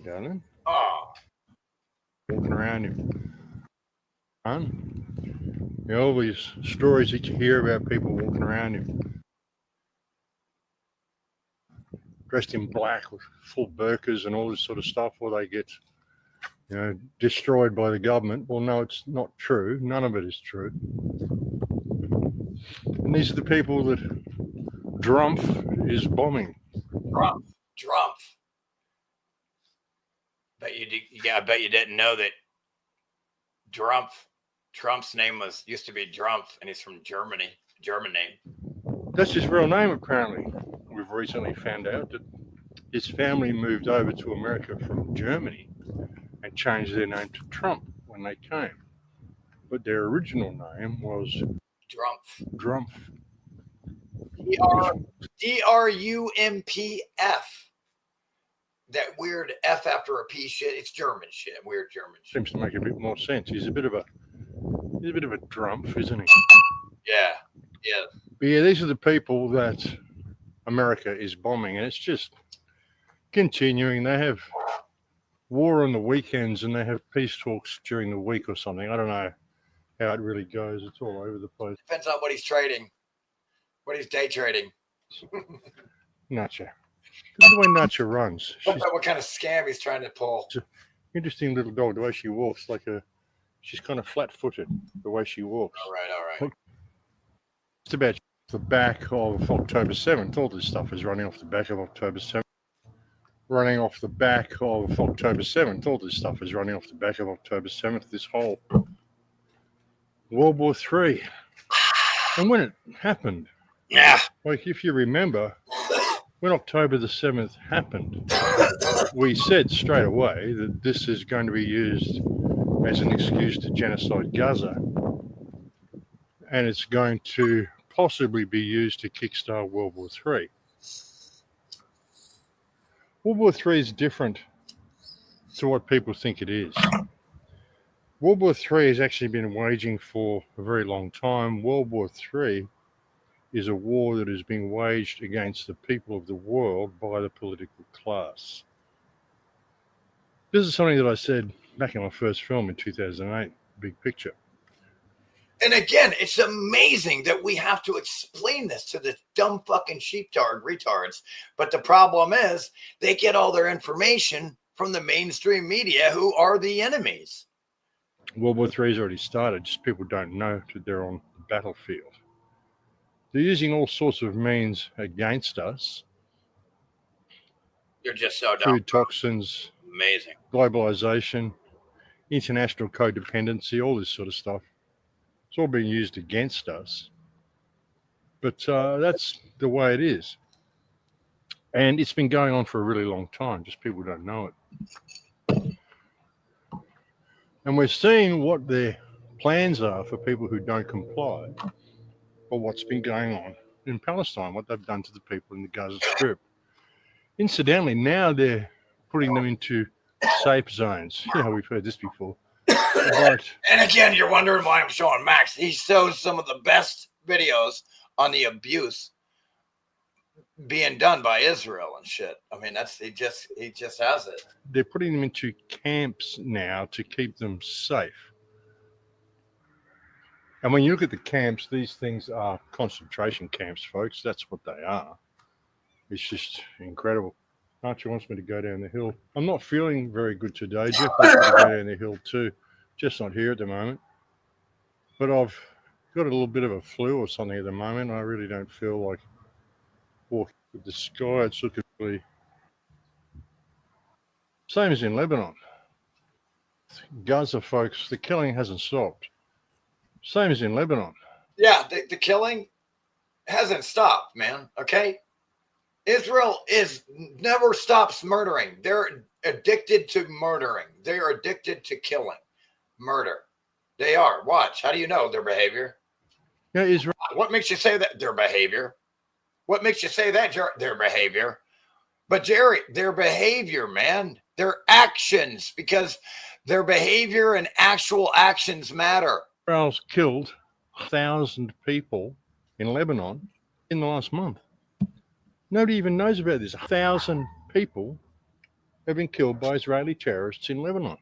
Speaker 4: Darling.
Speaker 1: Oh.
Speaker 4: Walking around all these stories that you hear about people walking around dressed in black with full burqas and all this sort of stuff, or they get destroyed by the government. Well, no, it's not true. None of it is true. And these are the people that Drumpf is bombing.
Speaker 1: Drumpf. I bet you didn't know that Trump's name used to be Drumpf, and he's from Germany. German name.
Speaker 4: That's his real name, apparently. We've recently found out that his family moved over to America from Germany and changed their name to Trump when they came. But their original name was Drumpf.
Speaker 1: Drumpf. That weird F after a P shit. It's German shit. Weird German shit.
Speaker 4: Seems to make a bit more sense. He's a bit of a Drumpf, isn't he?
Speaker 1: Yeah.
Speaker 4: But yeah, these are the people that America is bombing, and it's just continuing. They have war on the weekends and they have peace talks during the week or something. I don't know how it really goes. It's all over the place.
Speaker 1: Depends on what he's trading, what he's day trading.
Speaker 4: Nacha. Look at the way Nacha runs.
Speaker 1: What kind of scam he's trying to pull.
Speaker 4: It's an interesting little dog. The way she walks, she's kind of flat-footed. The way she walks.
Speaker 1: All right.
Speaker 4: Look, it's about the back of October 7th. All this stuff is running off the back of October 7th. Running off the back of October 7th. All this stuff is running off the back of October 7th. This whole World War III. And when it happened, like if you remember, when October the 7th happened, we said straight away that this is going to be used as an excuse to genocide Gaza. And it's going to possibly be used to kickstart World War III. World War III is different to what people think it is. World War III has actually been waging for a very long time. World War III is a war that is being waged against the people of the world by the political class. This is something that I said back in my first film in 2008, Big Picture.
Speaker 1: And again, it's amazing that we have to explain this to the dumb fucking sheepdog retards. But the problem is they get all their information from the mainstream media, who are the enemies.
Speaker 4: World War III has already started, just people don't know that they're on the battlefield. They're using all sorts of means against us.
Speaker 1: You're just so dumb.
Speaker 4: Food toxins.
Speaker 1: Amazing.
Speaker 4: Globalization, international codependency, all this sort of stuff. It's all being used against us. But that's the way it is. And it's been going on for a really long time. Just people don't know it. And we're seeing what their plans are for people who don't comply, or what's been going on in Palestine, what they've done to the people in the Gaza Strip. Incidentally, now they're putting them into safe zones. Yeah, we've heard this before. But,
Speaker 1: and again, you're wondering why I'm showing Max. He shows some of the best videos on the abuse being done by Israel and shit. I mean, he just has it.
Speaker 4: They're putting them into camps now to keep them safe. And when you look at the camps, these things are concentration camps, folks. That's what they are. It's just incredible. Archie wants me to go down the hill. I'm not feeling very good today. Jeff wants me to go down the hill too. Just not here at the moment. But I've got a little bit of a flu or something at the moment. I really don't feel like walking with the sky. It's looking really... Same as in Lebanon. Gaza, folks, the killing hasn't stopped. Same as in Lebanon.
Speaker 1: Yeah, the killing hasn't stopped, man. Okay? Israel never stops murdering. They're addicted to murdering. They are addicted to killing. Murder. They are. Watch. How do you know their behavior?
Speaker 4: Yeah, Israel.
Speaker 1: What makes you say that? Their behavior. What makes you say that? Their behavior. But Jerry, their behavior, man. Their actions, because their behavior and actual actions matter.
Speaker 4: Israel's killed 1,000 people in Lebanon in the last month. Nobody even knows about this. 1,000 people have been killed by Israeli terrorists in Lebanon.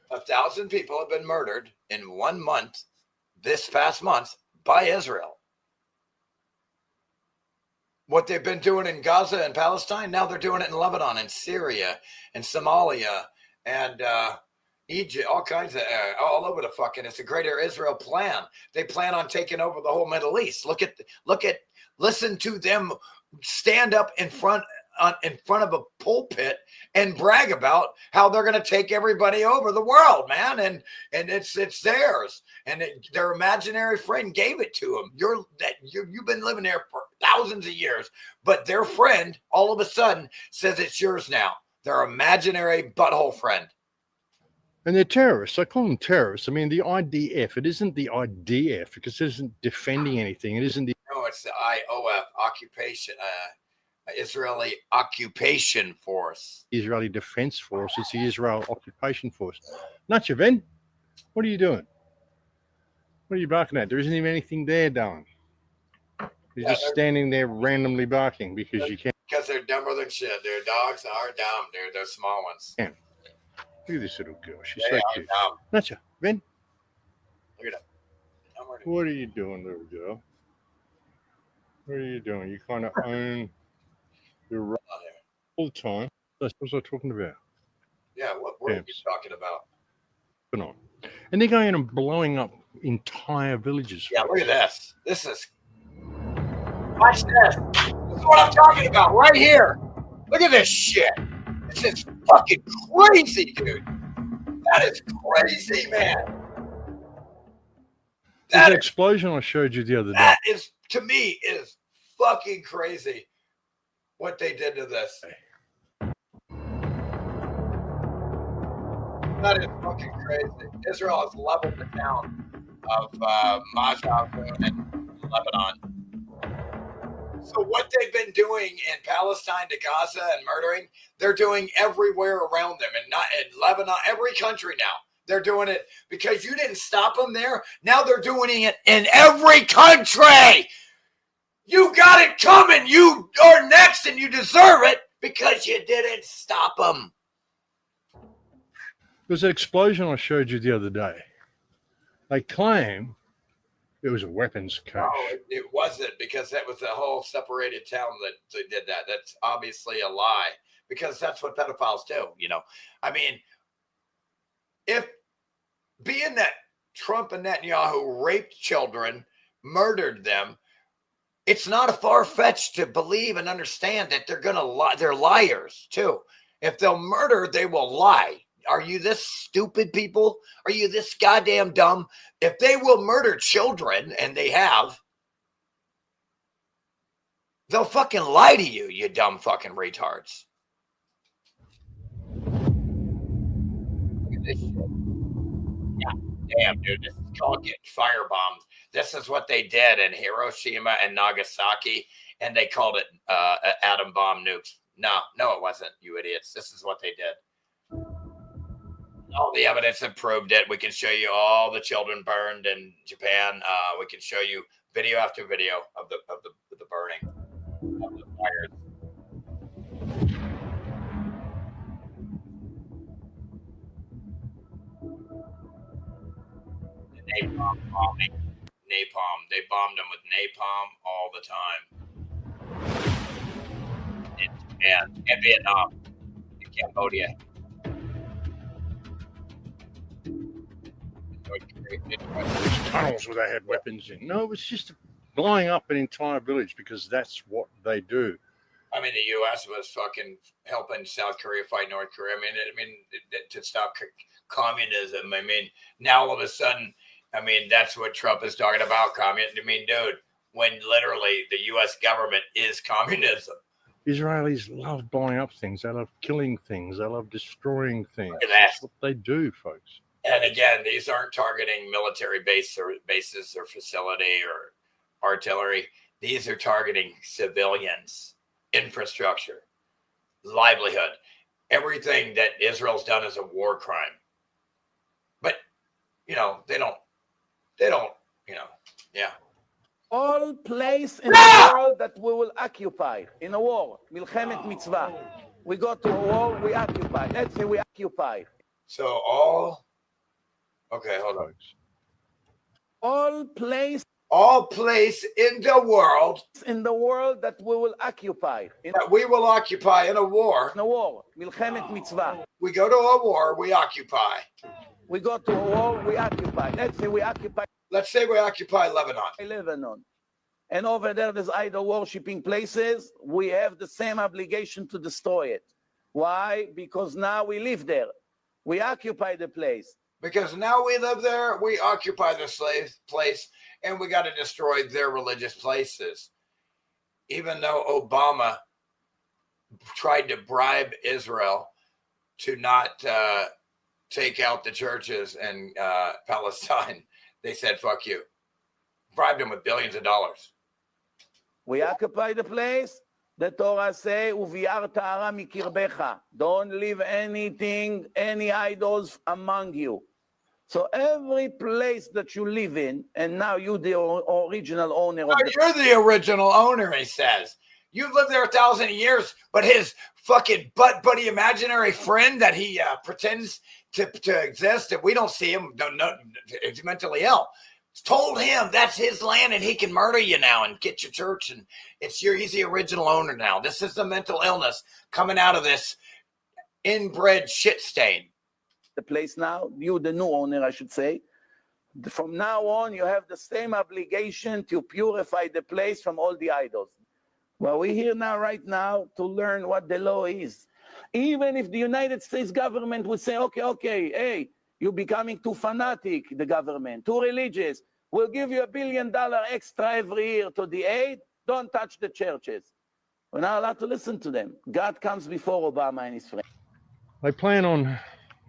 Speaker 1: 1,000 people have been murdered in 1 month, this past month, by Israel. What they've been doing in Gaza and Palestine, now they're doing it in Lebanon and Syria and Somalia and Egypt, all kinds of, all over the fucking, it's a greater Israel plan. They plan on taking over the whole Middle East. Listen to them stand up in front of a pulpit and brag about how they're going to take everybody over the world, man. And it's theirs. And their imaginary friend gave it to them. You've been living there for thousands of years, but their friend all of a sudden says it's yours now. Their imaginary butthole friend.
Speaker 4: And they're terrorists. I call them terrorists. I mean, the IDF, it isn't the IDF because it isn't defending anything. It isn't the...
Speaker 1: No, it's the IOF, occupation, Israeli Occupation Force.
Speaker 4: Israeli Defense Force. It's the Israel Occupation Force. Nachaven, what are you doing? What are you barking at? There isn't even anything there, darling. You're just standing there randomly barking because you can't.
Speaker 1: Because they're dumber than shit. Their dogs are dumb. They're small ones.
Speaker 4: Yeah. Look at this little girl. She's so cute. Nacha, Ben.
Speaker 1: Look at that.
Speaker 4: What are you doing, little girl? What are you doing? You kind of own the right all the time. That's what I was talking about.
Speaker 1: Yeah, what were you talking about?
Speaker 4: And they're going in and blowing up entire villages.
Speaker 1: Yeah, look at this. This is... Watch this. This is what I'm talking about right here. Look at this shit. This is fucking crazy, dude. That is crazy, man.
Speaker 4: That explosion I showed you the other day.
Speaker 1: That is, to me, is fucking crazy what they did to this. That is fucking crazy. Israel has leveled the town of Majavun in Lebanon. So what they've been doing in Palestine to Gaza and murdering, they're doing everywhere around them, and not in Lebanon, every country now. They're doing it because you didn't stop them there. Now they're doing it in every country. You got it coming. You are next, and you deserve it because you didn't stop them.
Speaker 4: There was an explosion I showed you the other day. They claim it was a weapons cache.
Speaker 1: No, it wasn't, because that was a whole separated town that they did that. That's obviously a lie, because that's what pedophiles do, you know. I mean, if being that Trump and Netanyahu raped children, murdered them, it's not a far-fetched to believe and understand that they're going to lie. They're liars, too. If they'll murder, they will lie. Are you this stupid, people? Are you this goddamn dumb? If they will murder children, and they have, They'll fucking lie to you, you dumb fucking retards. Look at this shit. Yeah, damn, dude, this is called getting firebombed. This is what they did in Hiroshima and Nagasaki, and they called it atom bomb nukes. No, it wasn't, you idiots. This is what they did. All the evidence that proved it. We can show you all the children burned in Japan. We can show you video after video of the burning of the fires. The napalm bombing. Napalm. They bombed them with napalm all the time. In Japan and Vietnam and Cambodia.
Speaker 4: Tunnels where they had weapons in. No, it was just blowing up an entire village because that's what they do.
Speaker 1: I mean, the U.S. was fucking helping South Korea fight North Korea. I mean, to stop communism. I mean, now all of a sudden, I mean, that's what Trump is talking about, communism. I mean, dude, when literally the U.S. government is communism.
Speaker 4: Israelis love blowing up things. They love killing things. They love destroying things.
Speaker 1: That's
Speaker 4: what they do, folks.
Speaker 1: And again, these aren't targeting military bases or facility or artillery. These are targeting civilians, infrastructure, livelihood. Everything that Israel's done is a war crime. But, you know, they don't, you know, yeah.
Speaker 5: All place in the world that we will occupy in a war, milchemet mitzvah. We go to a war, we occupy. Let's say we occupy.
Speaker 1: So okay, hold on.
Speaker 5: All place
Speaker 1: in the world
Speaker 5: that we will occupy.
Speaker 1: We will occupy in a war.
Speaker 5: In a war, milchemet mitzvah.
Speaker 1: We go to a war, we occupy.
Speaker 5: We go to a war, we occupy. Let's say we occupy Lebanon. And over there, there's idol worshipping places. We have the same obligation to destroy it. Why? Because now we live there. We occupy the place.
Speaker 1: Because now we live there, we occupy the slave place, and we got to destroy their religious places. Even though Obama tried to bribe Israel to not take out the churches in Palestine, they said, fuck you. Bribed him with billions of dollars.
Speaker 5: We occupy the place. The Torah say, "Uviar ta'ara mikirbecha." Don't leave anything, any idols among you. So every place that you live in, and now you're the original owner of
Speaker 1: you're the original owner, he says. You've lived there 1,000 years, but his fucking butt-buddy imaginary friend that he pretends to exist, if we don't see him, he's mentally ill. Told him that's his land and he can murder you now and get your church, and he's the original owner now. This is the mental illness coming out of this inbred shit stain.
Speaker 5: The place now, you the new owner, I should say. From now on, you have the same obligation to purify the place from all the idols. Well, we're here now, right now, to learn what the law is. Even if the United States government would say, okay, hey, you're becoming too fanatic, the government, too religious. We'll give you $1 billion extra every year to the aid. Don't touch the churches. We're not allowed to listen to them. God comes before Obama and his friend.
Speaker 4: They plan on...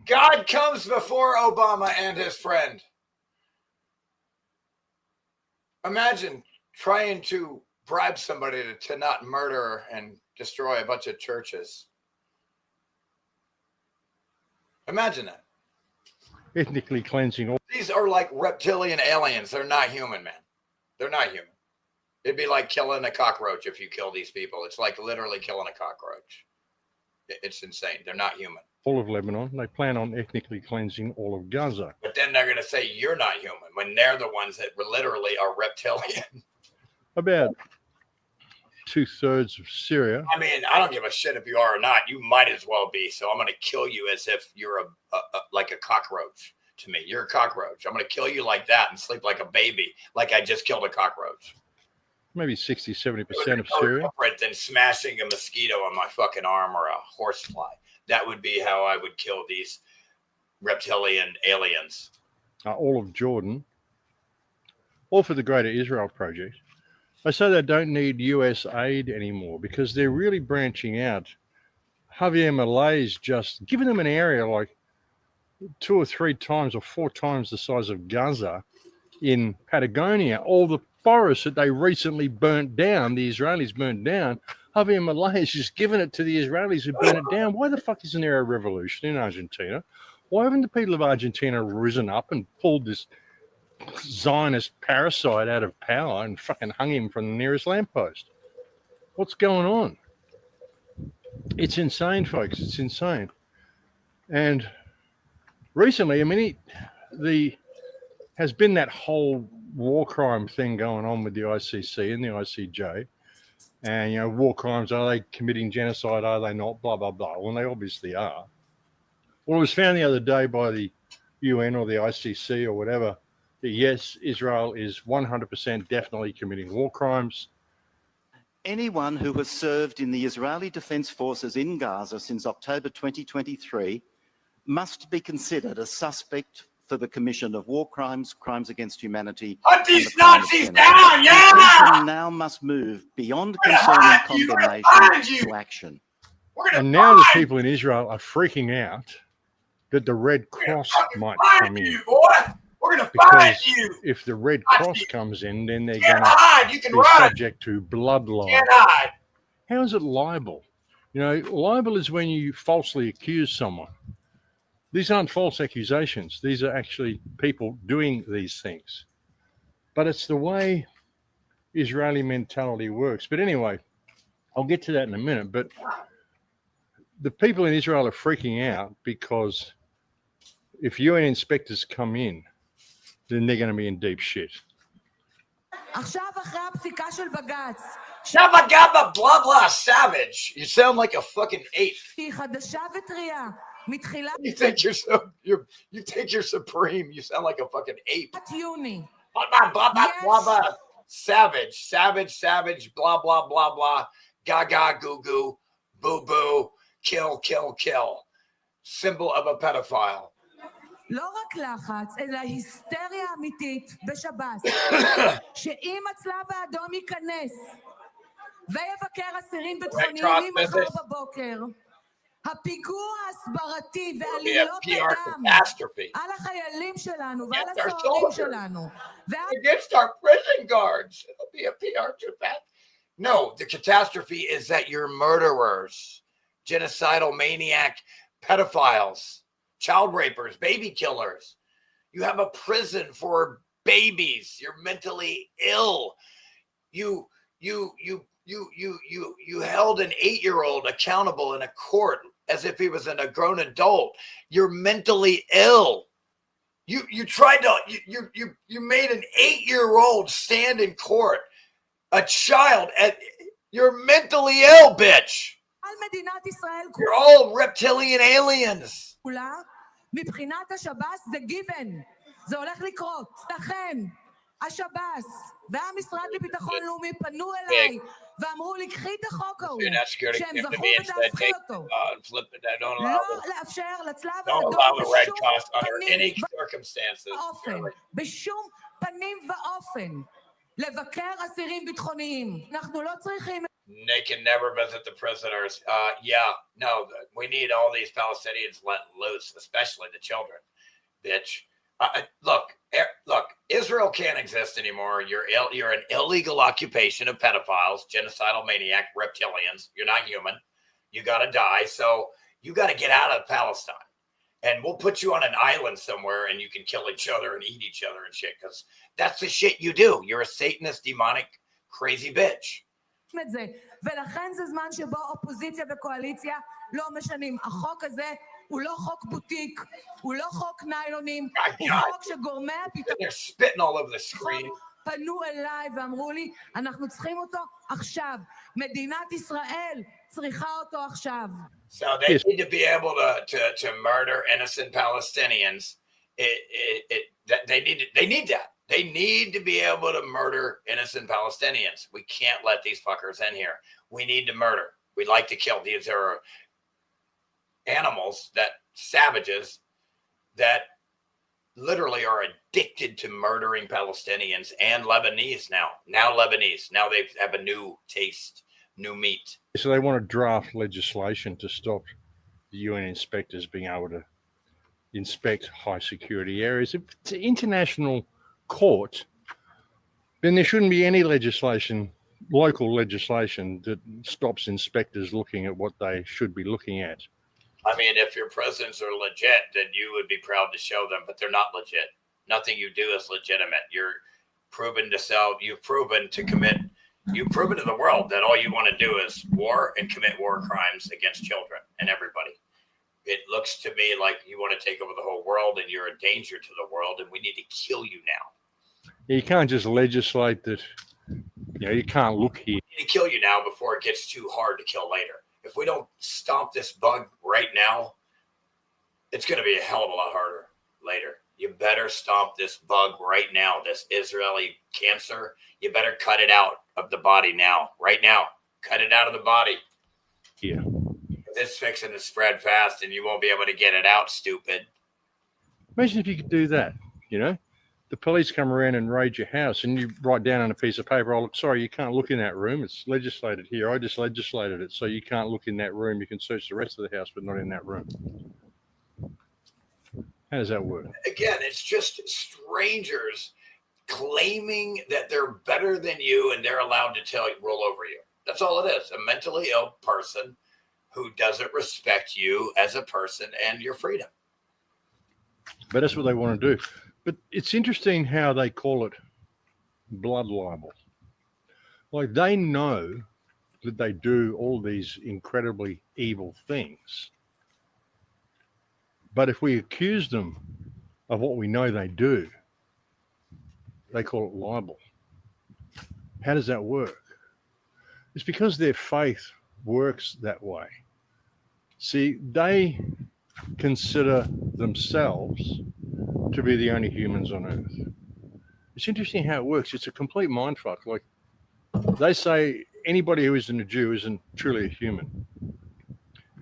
Speaker 1: God comes before Obama and his friend. Imagine trying to bribe somebody to not murder and destroy a bunch of churches. Imagine that.
Speaker 4: Ethnically cleansing all.
Speaker 1: These are like reptilian aliens. They're not human, man. They're not human. It'd be like killing a cockroach if you kill these people. It's like literally killing a cockroach. It's insane. They're not human.
Speaker 4: All of Lebanon. They plan on ethnically cleansing all of Gaza.
Speaker 1: But then they're going to say you're not human when they're the ones that literally are reptilian.
Speaker 4: About 2/3 of Syria.
Speaker 1: I mean, I don't give a shit if you are or not. You might as well be. So I'm going to kill you as if you're like a cockroach to me. You're a cockroach. I'm going to kill you like that and sleep like a baby, like I just killed a cockroach.
Speaker 4: Maybe 60-70% of Syria.
Speaker 1: Different than smashing a mosquito on my fucking arm or a horsefly. That would be how I would kill these reptilian aliens.
Speaker 4: All of Jordan. All for the Greater Israel Project. They say they don't need US aid anymore because they're really branching out. Javier Milei's just given them an area like 2 or 3 times or 4 times the size of Gaza in Patagonia. All the forests that they recently burnt down, the Israelis burnt down, Javier Milei has just given it to the Israelis who burnt it down. Why the fuck isn't there a revolution in Argentina? Why haven't the people of Argentina risen up and pulled this Zionist parasite out of power and fucking hung him from the nearest lamppost? What's going on? It's insane, folks. It's insane. And recently, I mean, has been that whole war crime thing going on with the ICC and the ICJ. And, you know, war crimes, are they committing genocide? Are they not? Blah, blah, blah. Well, they obviously are. Well, it was found the other day by the UN or the ICC or whatever that, yes, Israel is 100% definitely committing war crimes.
Speaker 6: Anyone who has served in the Israeli Defense Forces in Gaza since October 2023 must be considered a suspect for the commission of war crimes, crimes against humanity.
Speaker 1: Hunt these Nazis down, yeah!
Speaker 6: Now must move beyond concerning condemnation to action.
Speaker 4: And now the people in Israel are freaking out that the Red Cross might come in.
Speaker 1: We're going to find
Speaker 4: Because
Speaker 1: you.
Speaker 4: if the Red Cross comes in, then they're going to be subject to blood libel. How is it libel? You know, libel is when you falsely accuse someone. These aren't false accusations. These are actually people doing these things. But it's the way Israeli mentality works. But anyway, I'll get to that in a minute. But the people in Israel are freaking out because if UN inspectors come in, then they're going to be in deep shit.
Speaker 1: Shabba gabba blah blah savage. You sound like a fucking ape. You think you're supreme. You sound like a fucking ape. Blah blah blah blah blah blah. Savage, blah blah blah blah. Gaga goo goo, boo boo, kill. Symbol of a pedophile.
Speaker 7: לא רק לחץ, אלא היסטריה אמיתית בשב"ס, שאם הצלב האדום ייכנס ויבקר אסירים ביטחוניים מחר בבוקר, הפיגוע ההסברתי ועלילות הדם על החיילים שלנו ועל הסוהרים שלנו.
Speaker 1: Against our prison guards. It'll be a PR trip. No, the catastrophe is that you're murderers, genocidal maniac, pedophiles, child rapers, baby killers. You have a prison for babies. You're mentally ill. You held an 8-year-old accountable in a court as if he was a grown adult. You're mentally ill. You tried to you made an 8-year-old stand in court. A child. You're mentally ill, bitch. You're all reptilian aliens.
Speaker 7: מבחינת השב"ס זה גיוון, זה הולך לקרות. לכן השב"ס והמשרד לביטחון לאומי פנו אליי ואמרו לי, קחי את החוק ההוא שהם זכו ותהפכי אותו. לא לאפשר לצלב האדום בשום פנים ואופן לבקר אסירים ביטחוניים. אנחנו לא צריכים...
Speaker 1: They can never visit the prisoners. No, we need all these Palestinians let loose, especially the children, bitch. Look, Israel can't exist anymore. You're an illegal occupation of pedophiles, genocidal maniac, reptilians. You're not human. You got to die. So you got to get out of Palestine. And we'll put you on an island somewhere and you can kill each other and eat each other and shit, because that's the shit you do. You're a Satanist, demonic, crazy bitch.
Speaker 7: את זה, ולכן זה זמן שבו אופוזיציה וקואליציה לא משנים. החוק הזה הוא לא חוק בוטיק, הוא לא חוק ניילונים, הוא חוק שגורמי הביטחון פנו אליי ואמרו לי, אנחנו צריכים אותו עכשיו. מדינת ישראל צריכה אותו עכשיו.
Speaker 1: So they need to be able to murder innocent Palestinians. They need that. They need to be able to murder innocent Palestinians. We can't let these fuckers in here. We need to murder. We like to kill. These are animals, savages that literally are addicted to murdering Palestinians and Lebanese now. Now Lebanese. Now they have a new taste, new meat.
Speaker 4: So they want to draft legislation to stop the UN inspectors being able to inspect high security areas. If it's an international court, then there shouldn't be any legislation, local legislation, that stops inspectors looking at what they should be looking at.
Speaker 1: I mean, if your presidents are legit, then you would be proud to show them, but they're not legit. Nothing you do is legitimate. You've proven to the world that all you want to do is war and commit war crimes against children and everybody. It looks to me like you want to take over the whole world and you're a danger to the world and we need to kill you now.
Speaker 4: You can't just legislate that, you can't look here.
Speaker 1: We need to kill you now before it gets too hard to kill later. If we don't stomp this bug right now, it's going to be a hell of a lot harder later. You better stomp this bug right now, this Israeli cancer. You better cut it out of the body now, right now. Cut it out of the body.
Speaker 4: Yeah.
Speaker 1: This fixing to spread fast and you won't be able to get it out, stupid.
Speaker 4: Imagine if you could do that, The police come around and raid your house and you write down on a piece of paper, look, sorry, you can't look in that room. It's legislated here. I just legislated it. So you can't look in that room. You can search the rest of the house, but not in that room. How does that work?
Speaker 1: Again, it's just strangers claiming that they're better than you and they're allowed to roll over you. That's all it is. A mentally ill person who doesn't respect you as a person and your freedom.
Speaker 4: But that's what they want to do. But it's interesting how they call it blood libel. Like they know that they do all these incredibly evil things. But if we accuse them of what we know they do, they call it libel. How does that work? It's because their faith works that way. See, they consider themselves to be the only humans on earth. It's interesting how it works. It's a complete mindfuck. Like they say anybody who isn't a Jew isn't truly a human.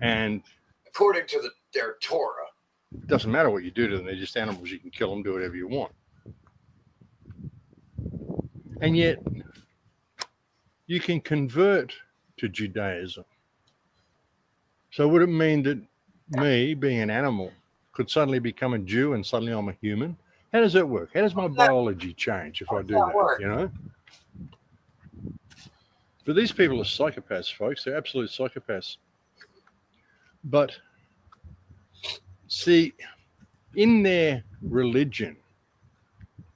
Speaker 4: And
Speaker 1: according to their Torah,
Speaker 4: it doesn't matter what you do to them. They're just animals. You can kill them, do whatever you want. And yet you can convert to Judaism. So would it mean that me, being an animal, could suddenly become a Jew and suddenly I'm a human? How does that work? How does my biology change if I do that, But these people are psychopaths, folks. They're absolute psychopaths. But see, in their religion,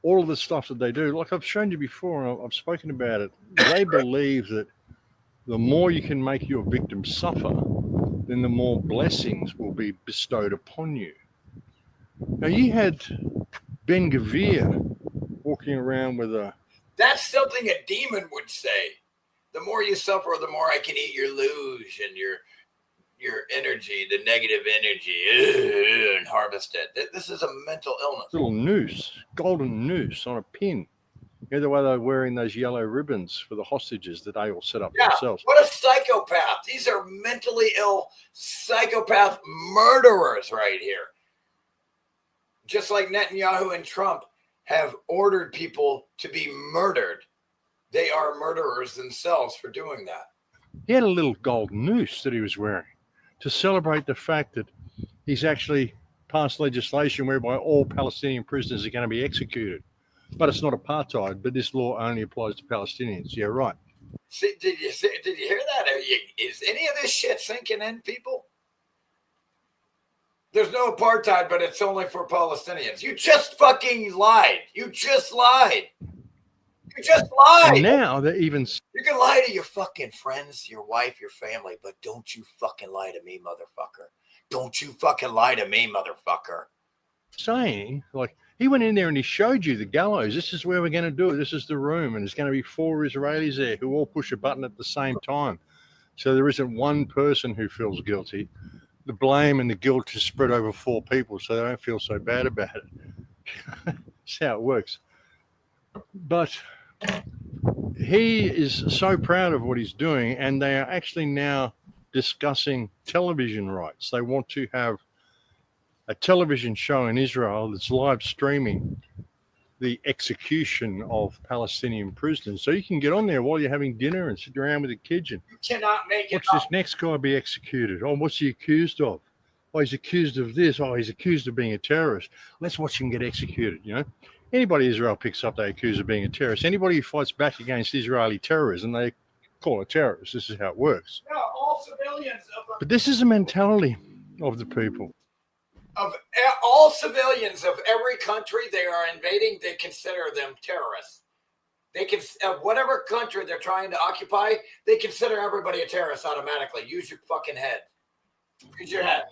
Speaker 4: all of the stuff that they do, like I've shown you before, and I've spoken about it, they believe that the more you can make your victim suffer, then the more blessings will be bestowed upon you. Now, you had Ben Gvir walking around with a...
Speaker 1: That's something a demon would say. The more you suffer, the more I can eat your luge and your energy, the negative energy, and harvest it. This is a mental illness.
Speaker 4: Little noose, golden noose on a pin. The way they're wearing those yellow ribbons for the hostages that they all set up themselves.
Speaker 1: What a psychopath. These are mentally ill psychopath murderers right here. Just like Netanyahu and Trump have ordered people to be murdered. They are murderers themselves for doing that.
Speaker 4: He had a little gold noose that he was wearing to celebrate the fact that he's actually passed legislation whereby all Palestinian prisoners are going to be executed. But it's not apartheid, but this law only applies to Palestinians. Yeah, right.
Speaker 1: See, did you hear that? Is any of this shit sinking in, people? There's no apartheid, but it's only for Palestinians. You just fucking lied. You just lied. You just lied.
Speaker 4: And now they're even...
Speaker 1: You can lie to your fucking friends, your wife, your family, but don't you fucking lie to me, motherfucker. Don't you fucking lie to me, motherfucker.
Speaker 4: Saying, like, he went in there and he showed you the gallows. This is where we're going to do it. This is the room. And there's going to be 4 Israelis there who all push a button at the same time. So there isn't one person who feels guilty. The blame and the guilt is spread over 4 people, so they don't feel so bad about it. That's how it works. But he is so proud of what he's doing, and they are actually now discussing television rights. They want to have a television show in Israel that's live streaming the execution of Palestinian prisoners. So you can get on there while you're having dinner and sit around with the kids and
Speaker 1: You cannot make it
Speaker 4: watch this next guy be executed. Oh, what's he accused of? Oh, he's accused of this. Oh, he's accused of being a terrorist. Let's watch him get executed, you know. Anybody Israel picks up, they accuse of being a terrorist. Anybody who fights back against Israeli terrorism, they call a terrorist. This is how it works.
Speaker 1: No, all civilians
Speaker 4: But this is the mentality of the people.
Speaker 1: of all civilians of every country they are invading, they consider them terrorists. They can, whatever country they're trying to occupy, they consider everybody a terrorist automatically. Use your fucking head. Use your head.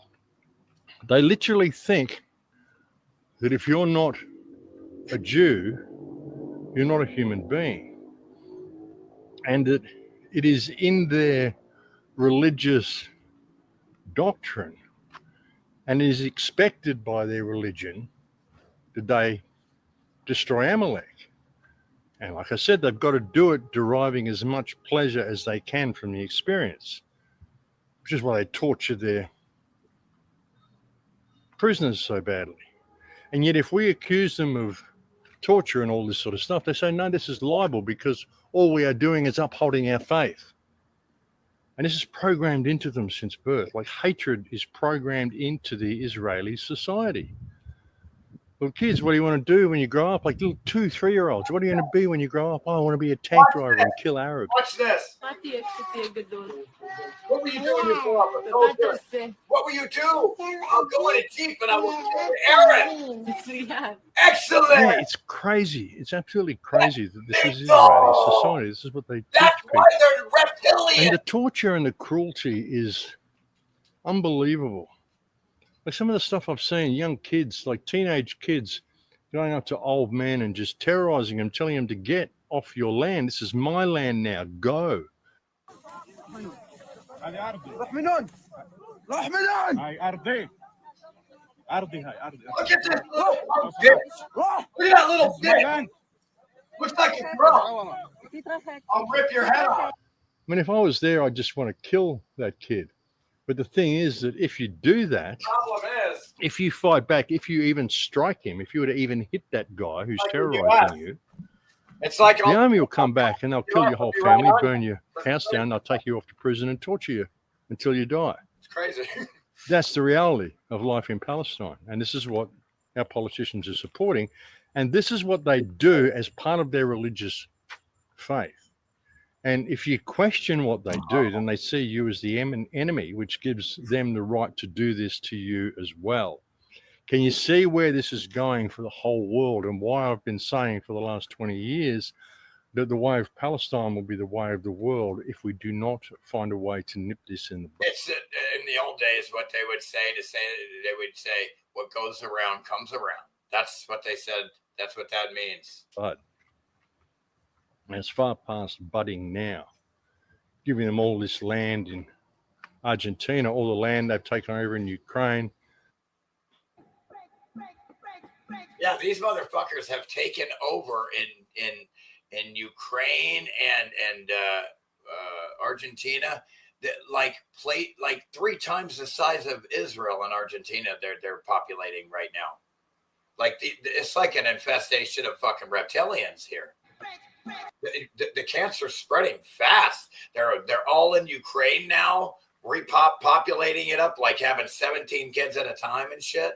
Speaker 4: They literally think that if you're not a Jew, you're not a human being. And that it is in their religious doctrine and is expected by their religion that they destroy Amalek. And like I said, they've got to do it deriving as much pleasure as they can from the experience, which is why they torture their prisoners so badly. And yet if we accuse them of torture and all this sort of stuff, they say, no, this is libel because all we are doing is upholding our faith. And this is programmed into them since birth. Like hatred is programmed into the Israeli society. Well, kids, what do you want to do when you grow up? Like little 2-, 3-year-olds, what are you going to be when you grow up? Oh, I want to be a tank driver and kill Arabs.
Speaker 1: Watch this. What were you doing before? What will you do? I'll go in deep and I will kill Aaron. Excellent.
Speaker 4: Yeah, it's crazy. It's absolutely crazy that this is Israeli society. This is what they teach
Speaker 1: That's
Speaker 4: people.
Speaker 1: why they're reptilian.
Speaker 4: And the torture and the cruelty is unbelievable. Like some of the stuff I've seen, young kids, like teenage kids, going up to old men and just terrorizing them, telling them to get off your land. This is my land now. Go.
Speaker 1: Look at this little bitch. Look at that little bitch. Looks like a girl. I'll rip your head off.
Speaker 4: I mean, if I was there, I'd just want to kill that kid. But the thing is that if you do that,
Speaker 1: Problem is,
Speaker 4: if you fight back, if you even strike him, if you were to even hit that guy who's terrorizing you,
Speaker 1: it's like
Speaker 4: the army will come back and they'll kill your whole family, burn your house down, they'll take you off to prison and torture you until you die.
Speaker 1: it's crazy.
Speaker 4: That's the reality of life in Palestine. And this is what our politicians are supporting. And this is what they do as part of their religious faith. And if you question what they do, then they see you as the enemy, which gives them the right to do this to you as well. Can you see where this is going for the whole world, and why I've been saying for the last 20 years that the way of Palestine will be the way of the world if we do not find a way to nip this in the bud?
Speaker 1: It's in the old days what they would say they would say, what goes around comes around. That's what they said. That's what that means.
Speaker 4: But it's far past budding now, giving them all this land in Argentina, all the land they've taken over in Ukraine.
Speaker 1: Yeah, these motherfuckers have taken over in Ukraine and Argentina. Like 3 times the size of Israel and Argentina. They're populating right now. Like it's like an infestation of fucking reptilians here. The cancer's spreading fast. They're all in Ukraine now, repopulating it up, like having 17 kids at a time and shit.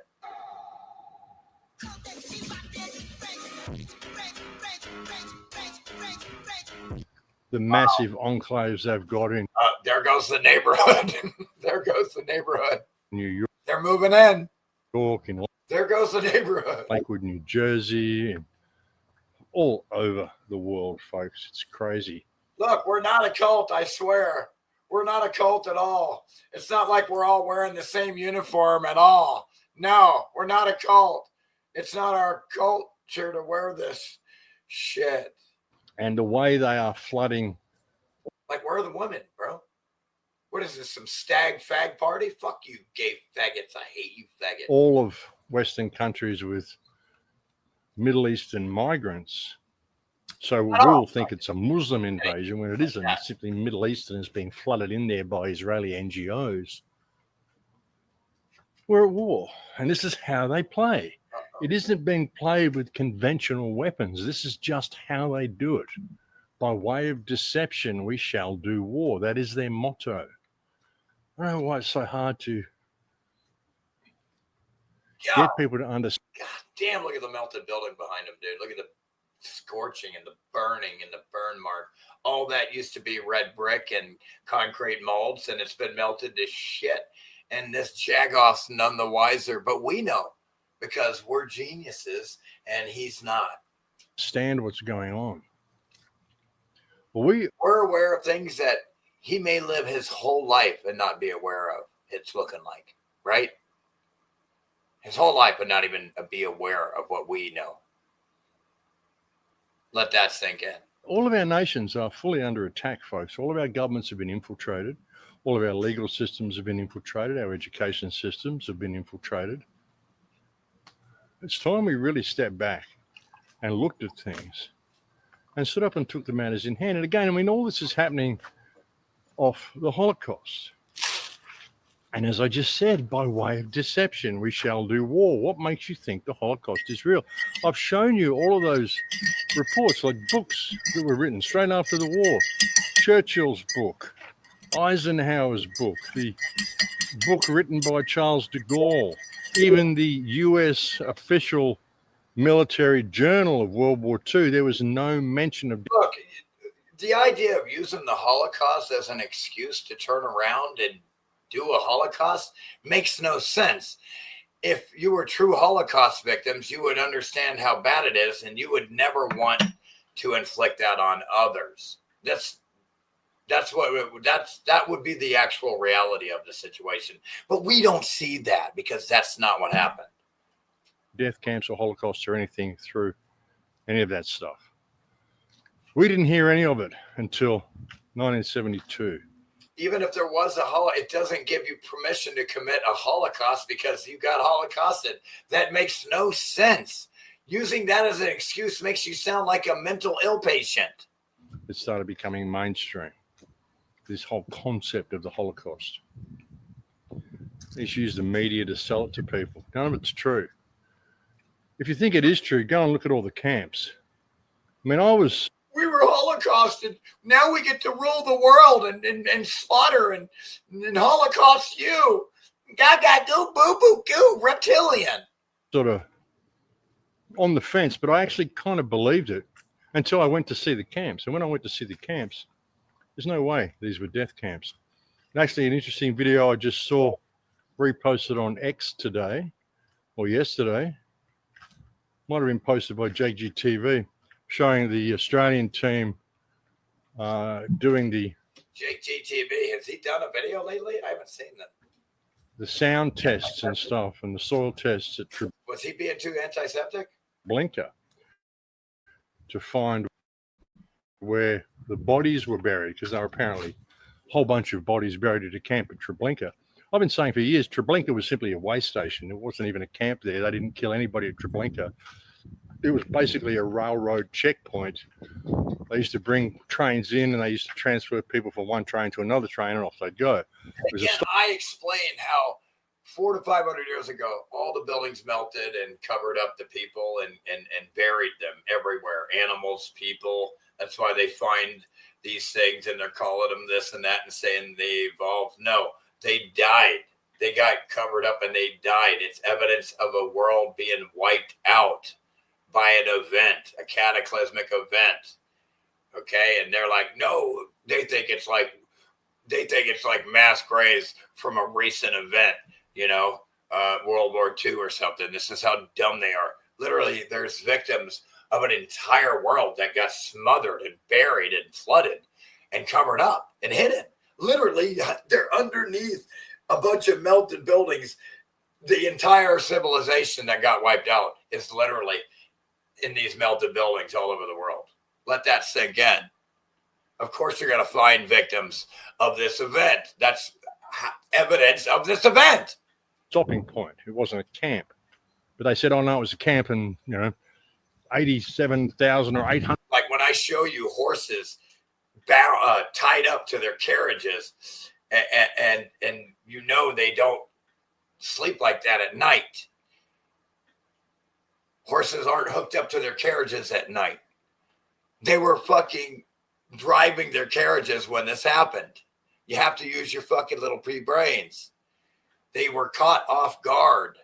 Speaker 4: The massive enclaves they've got in
Speaker 1: There goes the neighborhood. There goes the neighborhood.
Speaker 4: New York,
Speaker 1: They're moving in.
Speaker 4: in
Speaker 1: There goes the neighborhood.
Speaker 4: Lakewood, New Jersey, and all over the world, folks. It's crazy.
Speaker 1: Look, we're not a cult, I swear. We're not a cult at all. It's not like we're all wearing the same uniform at all. No, we're not a cult. It's not our culture to wear this shit.
Speaker 4: And the way they are flooding.
Speaker 1: Like, where are the women, bro? What is this, some stag fag party? Fuck you, gay faggots. I hate you, faggot.
Speaker 4: All of Western countries with Middle Eastern migrants. So we all think it's a Muslim invasion when it isn't. It's simply Middle Easterners being flooded in there by Israeli NGOs. We're at war, and this is how they play. It isn't being played with conventional weapons. This is just how they do it. By way of deception, we shall do war. That is their motto. I don't know why it's so hard to get people to understand.
Speaker 1: God damn, look at the melted building behind him, dude. Look at the scorching and the burning and the burn mark. All that used to be red brick and concrete molds, and it's been melted to shit. And this Jagoff's none the wiser, but we know because we're geniuses and he's not.
Speaker 4: Understand what's going on. Well,
Speaker 1: we're aware of things that he may live his whole life and not be aware of. It's looking like, right? His whole life, but not even be aware of what we know. Let that sink in.
Speaker 4: All of our nations are fully under attack, folks. All of our governments have been infiltrated. All of our legal systems have been infiltrated. Our education systems have been infiltrated. It's time we really stepped back and looked at things and stood up and took the matters in hand. And again, I mean, all this is happening off the Holocaust. And as I just said, by way of deception, we shall do war. What makes you think the Holocaust is real? I've shown you all of those reports, like books that were written straight after the war. Churchill's book, Eisenhower's book, the book written by Charles de Gaulle, even the US official military journal of World War II, there was no mention of...
Speaker 1: Look, the idea of using the Holocaust as an excuse to turn around and do a Holocaust makes no sense. If you were true Holocaust victims, you would understand how bad it is, and you would never want to inflict that on others. That would be the actual reality of the situation. But we don't see that because that's not what happened.
Speaker 4: Death camps or Holocausts or anything through any of that stuff. We didn't hear any of it until 1972.
Speaker 1: Even if there was it doesn't give you permission to commit a Holocaust because you got Holocausted. That makes no sense. Using that as an excuse makes you sound like a mental ill patient.
Speaker 4: It started becoming mainstream. This whole concept of the Holocaust. They use the media to sell it to people. None of it's true. If you think it is true, go and look at all the camps. I mean, we were
Speaker 1: Holocausted. Now we get to rule the world and slaughter and Holocaust you. Gaga goo boo boo goo reptilian.
Speaker 4: Sort of on the fence, but I actually kind of believed it until I went to see the camps. And when I went to see the camps, there's no way these were death camps. And actually, an interesting video I just saw reposted on X today or yesterday, might have been posted by JGTV, showing the Australian team doing the...
Speaker 1: JGTV, has he done a video lately? I haven't seen that.
Speaker 4: The sound tests and stuff and the soil tests at
Speaker 1: Was he being too antiseptic?
Speaker 4: Treblinka to find where the bodies were buried, because there were apparently a whole bunch of bodies buried at a camp at Treblinka. I've been saying for years, Treblinka was simply a way station. It wasn't even a camp there. They didn't kill anybody at Treblinka. It was basically a railroad checkpoint. They used to bring trains in and they used to transfer people from one train to another train and off they'd go.
Speaker 1: Again, I explained how 400 to 500 years ago, all the buildings melted and covered up the people and buried them everywhere. Animals, people. That's why they find these things and they're calling them this and that and saying they evolved. No, they died. They got covered up and they died. It's evidence of a world being wiped out by an event, a cataclysmic event. Okay. And they're like, no, they think it's like mass graves from a recent event, World War II or something. This is how dumb they are. Literally, there's victims of an entire world that got smothered and buried and flooded and covered up and hidden. Literally, they're underneath a bunch of melted buildings. The entire civilization that got wiped out is literally in these melted buildings all over the world. Let that sink in. Of course, you're going to find victims of this event. That's evidence of this event.
Speaker 4: Stopping point. It wasn't a camp. But they said, oh, no, it was a camp and, 87,000 or 800.
Speaker 1: Like when I show you horses tied up to their carriages and they don't sleep like that at night. Horses aren't hooked up to their carriages at night. They were fucking driving their carriages when this happened. You have to use your fucking little pea-brains. They were caught off guard.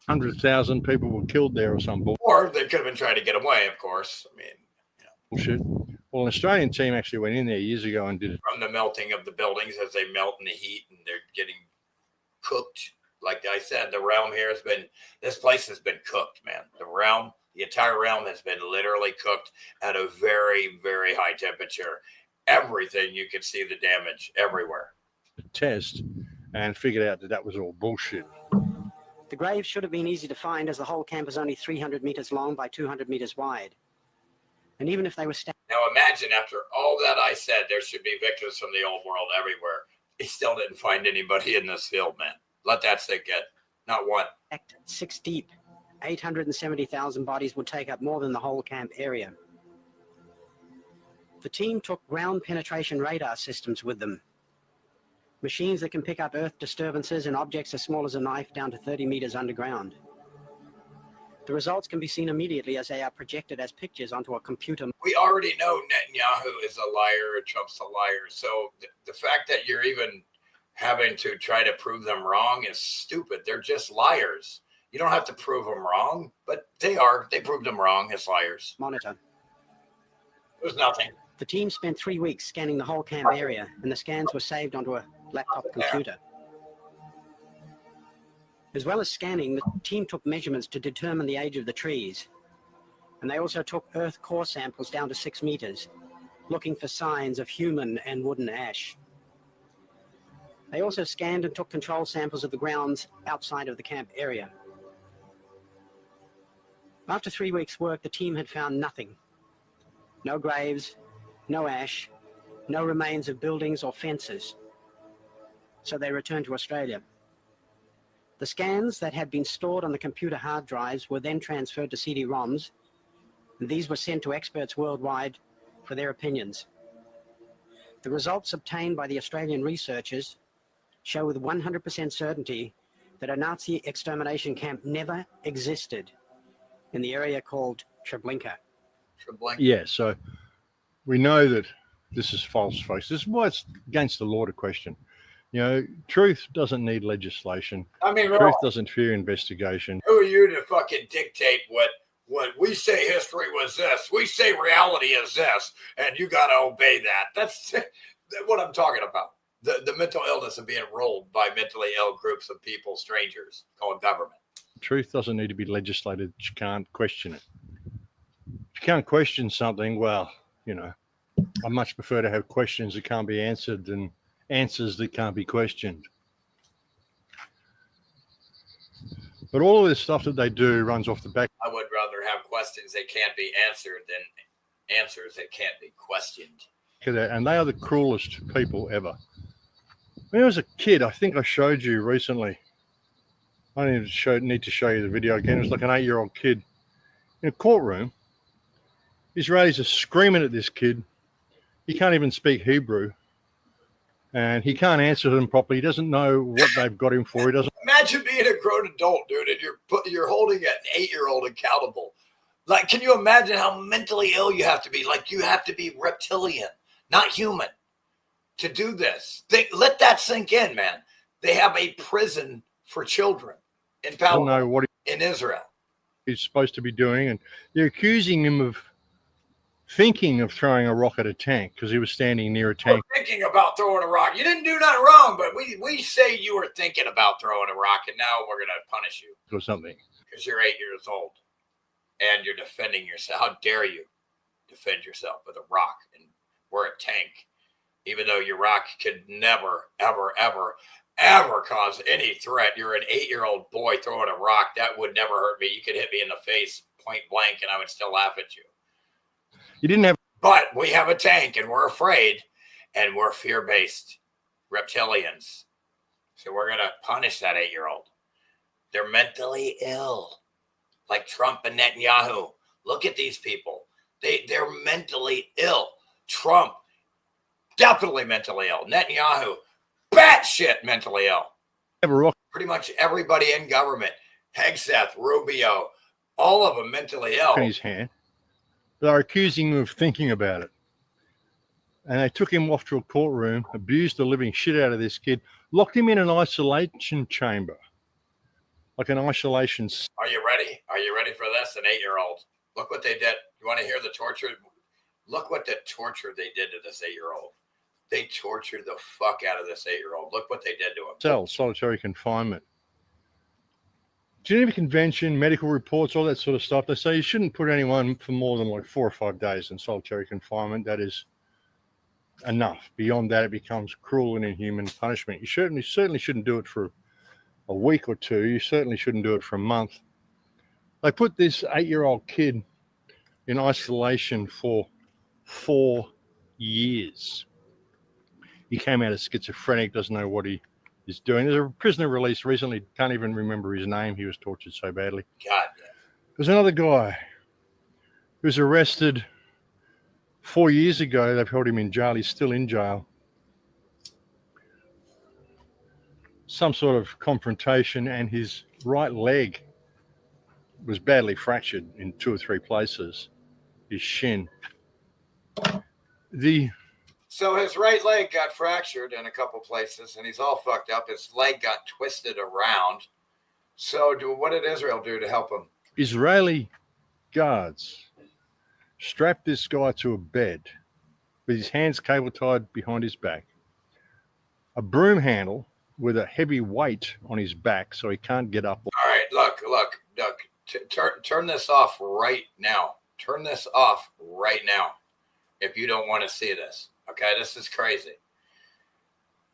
Speaker 4: 100,000 people were killed there or some bullshit.
Speaker 1: Or they could have been trying to get away, of course. I mean,
Speaker 4: Bullshit. Well, an Australian team actually went in there years ago and did it.
Speaker 1: from the melting of the buildings as they melt in the heat and they're getting cooked. Like I said, the realm here has been, this place has been cooked, man. The entire realm has been literally cooked at a very, very high temperature. Everything, you can see the damage everywhere.
Speaker 4: Test and figured out that that was all bullshit.
Speaker 8: The graves should have been easy to find, as the whole camp is only 300 meters long by 200 meters wide. And even if they were
Speaker 1: Now imagine, after all that I said, there should be victims from the old world everywhere. He still didn't find anybody in this field, man. Let that sink in. Not one.
Speaker 8: stacked 6 deep, 870,000 bodies would take up more than the whole camp area. The team took ground penetration radar systems with them. Machines that can pick up earth disturbances and objects as small as a knife down to 30 meters underground. The results can be seen immediately as they are projected as pictures onto a computer.
Speaker 1: We already know Netanyahu is a liar and Trump's a liar. So the fact that you're even having to try to prove them wrong is stupid. They're just liars. You don't have to prove them wrong, but they proved them wrong as liars.
Speaker 8: Monitor.
Speaker 1: There's nothing.
Speaker 8: The team spent 3 weeks scanning the whole camp area, and the scans were saved onto a laptop computer. As well as scanning, the team took measurements to determine the age of the trees. And they also took earth core samples down to 6 meters, looking for signs of human and wooden ash. They also scanned and took control samples of the grounds outside of the camp area. After 3 weeks' work, the team had found nothing. No graves, no ash, no remains of buildings or fences. So they returned to Australia. The scans that had been stored on the computer hard drives were then transferred to CD-ROMs, and these were sent to experts worldwide for their opinions. The results obtained by the Australian researchers show with 100% certainty that a Nazi extermination camp never existed in the area called Treblinka.
Speaker 4: Yeah, so we know that this is false, folks. This is why it's against the law to question. You know, truth doesn't need legislation.
Speaker 1: I mean,
Speaker 4: truth doesn't fear investigation.
Speaker 1: Who are you to fucking dictate what we say history was this? We say reality is this, and you got to obey that. That's what I'm talking about. The mental illness of being ruled by mentally ill groups of people, strangers, called government.
Speaker 4: Truth doesn't need to be legislated. You can't question it. If you can't question something, well, you know, I much prefer to have questions that can't be answered than answers that can't be questioned. But all of this stuff that they do runs off the back.
Speaker 1: I would rather have questions that can't be answered than answers that can't be questioned.
Speaker 4: And they are the cruelest people ever. When I was a kid, I think I showed you recently. I need to show you the video again. It was like an 8-year-old kid in a courtroom. Israelis are screaming at this kid. He can't even speak Hebrew. And he can't answer them properly. He doesn't know what they've got him for. He doesn't.
Speaker 1: Imagine being a grown adult, dude, and you're holding an 8-year-old accountable. Like, can you imagine how mentally ill you have to be? Like, you have to be reptilian, not human, to do this. Let that sink in, man. They have a prison for children in Palestine,
Speaker 4: know what
Speaker 1: in Israel.
Speaker 4: He's supposed to be doing, and they're accusing him of thinking of throwing a rock at a tank because he was standing near a tank.
Speaker 1: Thinking about throwing a rock. You didn't do nothing wrong, but we say you were thinking about throwing a rock, and now we're going to punish you.
Speaker 4: Or something.
Speaker 1: Because you're 8 years old, and you're defending yourself. How dare you defend yourself with a rock? And we're a tank. Even though your rock could never, ever, ever, ever cause any threat. You're an 8-year-old boy throwing a rock. That would never hurt me. You could hit me in the face point blank, and I would still laugh at you.
Speaker 4: You didn't have.
Speaker 1: But we have a tank, and we're afraid, and we're fear-based reptilians. So we're going to punish that 8-year-old. They're mentally ill, like Trump and Netanyahu. Look at these people. They're mentally ill. Trump, definitely mentally ill. Netanyahu, batshit mentally ill.
Speaker 4: have a rock.
Speaker 1: Pretty much everybody in government, Hegseth, Rubio, all of them mentally ill.
Speaker 4: In his hand. They're accusing him of thinking about it. And they took him off to a courtroom, abused the living shit out of this kid, locked him in an isolation chamber. Like an isolation.
Speaker 1: Are you ready? Are you ready for this? An 8-year-old. Look what they did. You want to hear the torture? Look what the torture they did to this 8-year-old. They tortured the fuck out of this 8-year-old. Look what they did to him.
Speaker 4: Cell, solitary confinement. Geneva Convention, medical reports, all that sort of stuff. They say you shouldn't put anyone for more than like 4 or 5 days in solitary confinement. That is enough. Beyond that, it becomes cruel and inhuman punishment. You certainly shouldn't do it for a week or 2. You certainly shouldn't do it for a month. They put this 8-year-old kid in isolation for 4 years. He came out as schizophrenic, doesn't know what he is doing. There's a prisoner released recently, can't even remember his name. He was tortured so badly.
Speaker 1: God.
Speaker 4: There's another guy who was arrested 4 years ago. They've held him in jail. He's still in jail. Some sort of confrontation, and his right leg was badly fractured in 2 or 3 places. His shin.
Speaker 1: So his right leg got fractured in a couple places, and he's all fucked up. His leg got twisted around. So what did Israel do to help him?
Speaker 4: Israeli guards strapped this guy to a bed with his hands cable tied behind his back, a broom handle with a heavy weight on his back so he can't get up.
Speaker 1: All right, look, turn this off right now. Turn this off right now if you don't want to see this. Okay, this is crazy.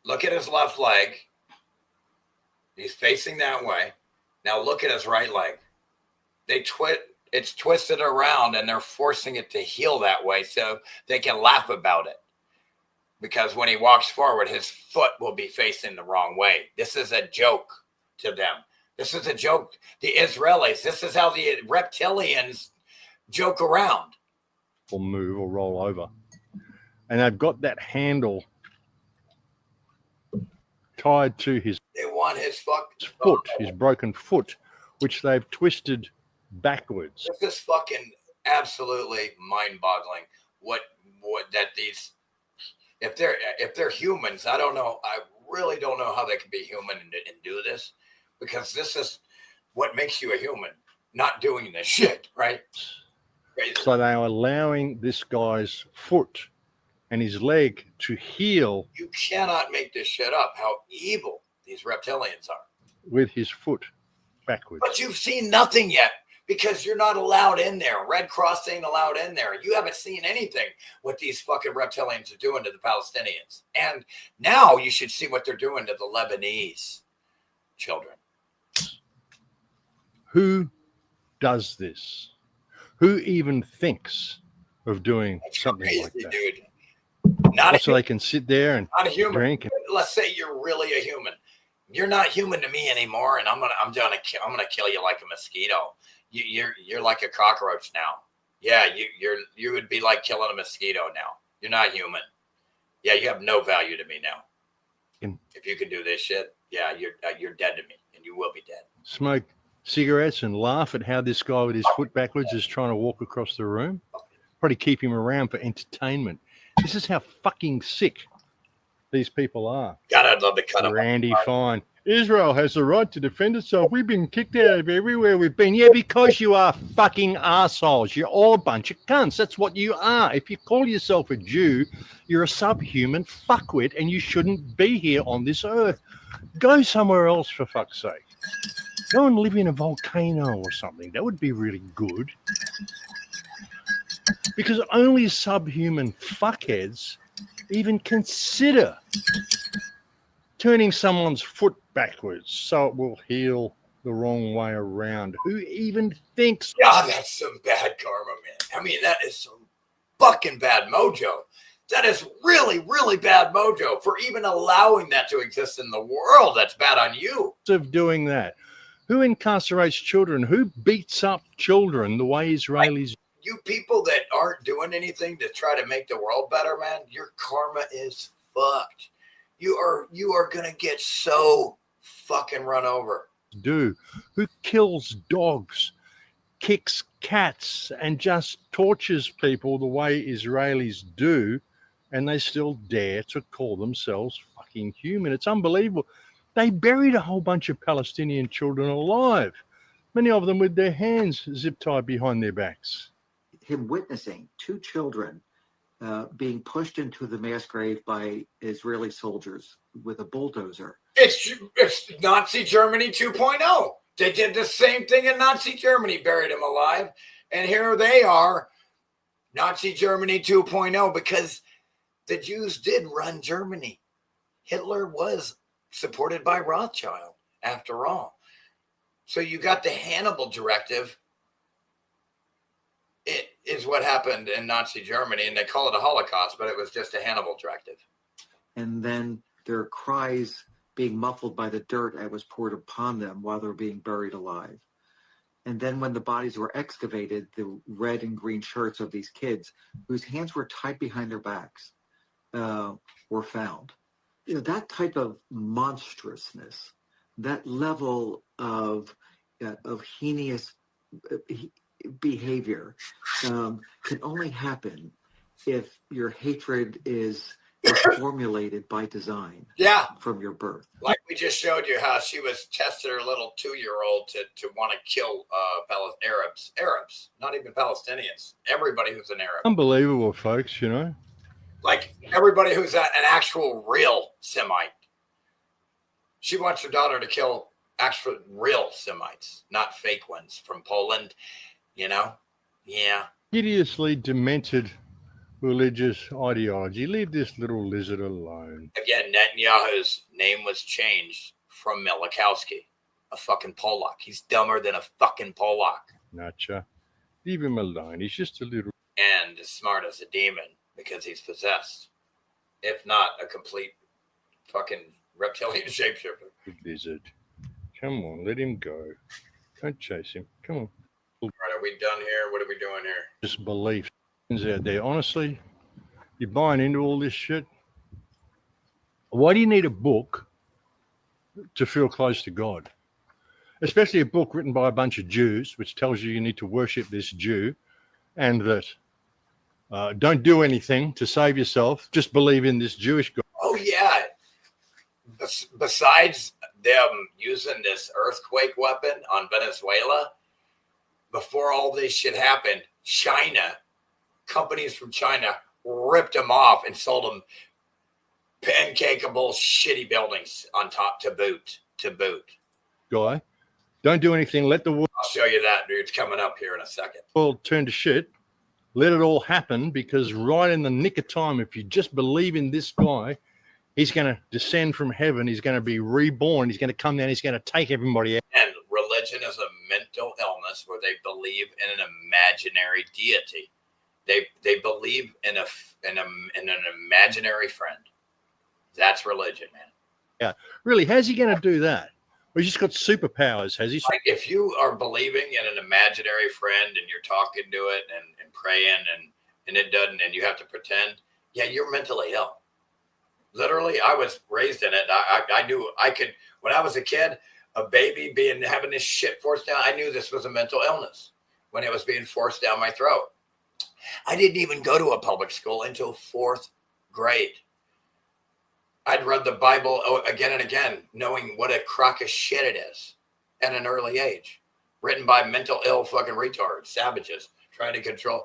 Speaker 1: Look at his left leg. He's facing that way. Now look at his right leg. It's twisted around, and they're forcing it to heal that way so they can laugh about it. Because when he walks forward, his foot will be facing the wrong way. This is a joke to them. This is a joke. The Israelis, this is how the reptilians joke around.
Speaker 4: Will move or roll over. And they've got that handle tied to his
Speaker 1: They want his
Speaker 4: foot, his broken foot, which they've twisted backwards.
Speaker 1: This is fucking absolutely mind-boggling. What that these, if they're humans, I don't know. I really don't know how they can be human and do this, because this is what makes you a human, not doing this shit, right?
Speaker 4: So they are allowing this guy's foot and his leg to heal.
Speaker 1: You cannot make this shit up, how evil these reptilians are.
Speaker 4: With his foot backwards.
Speaker 1: But you've seen nothing yet, because you're not allowed in there. Red Cross ain't allowed in there. You haven't seen anything what these fucking reptilians are doing to the Palestinians. And now you should see what they're doing to the Lebanese children.
Speaker 4: Who does this? Who even thinks of doing something
Speaker 1: crazy,
Speaker 4: like that?
Speaker 1: Dude. Not
Speaker 4: so they can sit there and
Speaker 1: not a human.
Speaker 4: Drink.
Speaker 1: Let's say you're really a human. You're not human to me anymore, and I'm gonna kill you like a mosquito. You're like a cockroach now. Yeah, you would be like killing a mosquito now. You're not human. Yeah, you have no value to me now. If you can do this shit, yeah, you're dead to me, and you will be dead.
Speaker 4: Smoke cigarettes and laugh at how this guy with his foot backwards is trying to walk across the room. Probably keep him around for entertainment. This is how fucking sick these people are.
Speaker 1: God, I'd love to cut him.
Speaker 4: Randy Fine. Israel has the right to defend itself. We've been kicked out of everywhere we've been. Yeah, because you are fucking assholes. You're all a bunch of cunts. That's what you are. If you call yourself a Jew, you're a subhuman fuckwit, and you shouldn't be here on this earth. Go somewhere else, for fuck's sake. Go and live in a volcano or something. That would be really good. Because only subhuman fuckheads even consider turning someone's foot backwards so it will heal the wrong way around. Who even thinks?
Speaker 1: Yeah, that's some bad karma, man. I mean, that is some fucking bad mojo. That is really, really bad mojo for even allowing that to exist in the world. That's bad on you.
Speaker 4: Of doing that. Who incarcerates children? Who beats up children the way Israelis?
Speaker 1: You people that aren't doing anything to try to make the world better, man, your karma is fucked. You are gonna get so fucking run over.
Speaker 4: Do who kills dogs, kicks cats, and just tortures people the way Israelis do, and they still dare to call themselves fucking human. It's unbelievable. They buried a whole bunch of Palestinian children alive, many of them with their hands zip tied behind their backs.
Speaker 9: Him witnessing two children being pushed into the mass grave by Israeli soldiers with a bulldozer.
Speaker 1: It's Nazi Germany 2.0. They did the same thing in Nazi Germany, buried him alive. And here they are, Nazi Germany 2.0, because the Jews did run Germany. Hitler was supported by Rothschild, after all. So you got the Hannibal Directive. It is what happened in Nazi Germany, and they call it a Holocaust, but it was just a Hannibal Directive.
Speaker 9: And then their cries being muffled by the dirt that was poured upon them while they were being buried alive. And then when the bodies were excavated, the red and green shirts of these kids, whose hands were tied behind their backs, were found. You know, that type of monstrousness, that level of heinous behavior can only happen if your hatred is formulated by design.
Speaker 1: Yeah.
Speaker 9: From your birth.
Speaker 1: Like we just showed you how she was testing her little 2-year-old to want to kill Arabs, not even Palestinians, everybody who's an Arab.
Speaker 4: Unbelievable, folks, you know.
Speaker 1: Like everybody who's an actual real Semite. She wants her daughter to kill actual real Semites, not fake ones from Poland, you know? Yeah.
Speaker 4: Hideously demented religious ideology. Leave this little lizard alone.
Speaker 1: Again, Netanyahu's name was changed from Milikowski, a fucking Polak. He's dumber than a fucking Polak.
Speaker 4: Nacha. Leave him alone. He's just a little...
Speaker 1: And as smart as a demon because he's possessed. If not a complete fucking reptilian shapeshifter.
Speaker 4: Lizard. Come on, let him go. Don't chase him. Come on.
Speaker 1: All right, are we done here? What are we doing here?
Speaker 4: Just belief out there. Honestly, you're buying into all this shit. Why do you need a book to feel close to God? Especially a book written by a bunch of Jews, which tells you need to worship this Jew and that don't do anything to save yourself. Just believe in this Jewish God.
Speaker 1: Oh, yeah. Besides them using this earthquake weapon on Venezuela, before all this shit happened, companies from China ripped them off and sold them pancakeable shitty buildings on top to boot.
Speaker 4: Guy, don't do anything. Let the world...
Speaker 1: I'll show you that, dude. It's coming up here in a second.
Speaker 4: World turn to shit. Let it all happen, because right in the nick of time, if you just believe in this guy, he's going to descend from heaven. He's going to be reborn. He's going to come down. He's going to take everybody out.
Speaker 1: And religion is a mental illness where they believe in an imaginary deity. They believe in an imaginary friend. That's religion, man.
Speaker 4: Yeah, really. How's he going to do that? Well, he's just got superpowers, has he?
Speaker 1: Like if you are believing in an imaginary friend and you're talking to it and praying and it doesn't, and you have to pretend, yeah, you're mentally ill. Literally, I was raised in it. I knew I could, when I was a kid, a baby having this shit forced down, I knew this was a mental illness when it was being forced down my throat. I didn't even go to a public school until 4th grade. I'd read the Bible again and again, knowing what a crock of shit it is at an early age. Written by mental ill fucking retards, savages, trying to control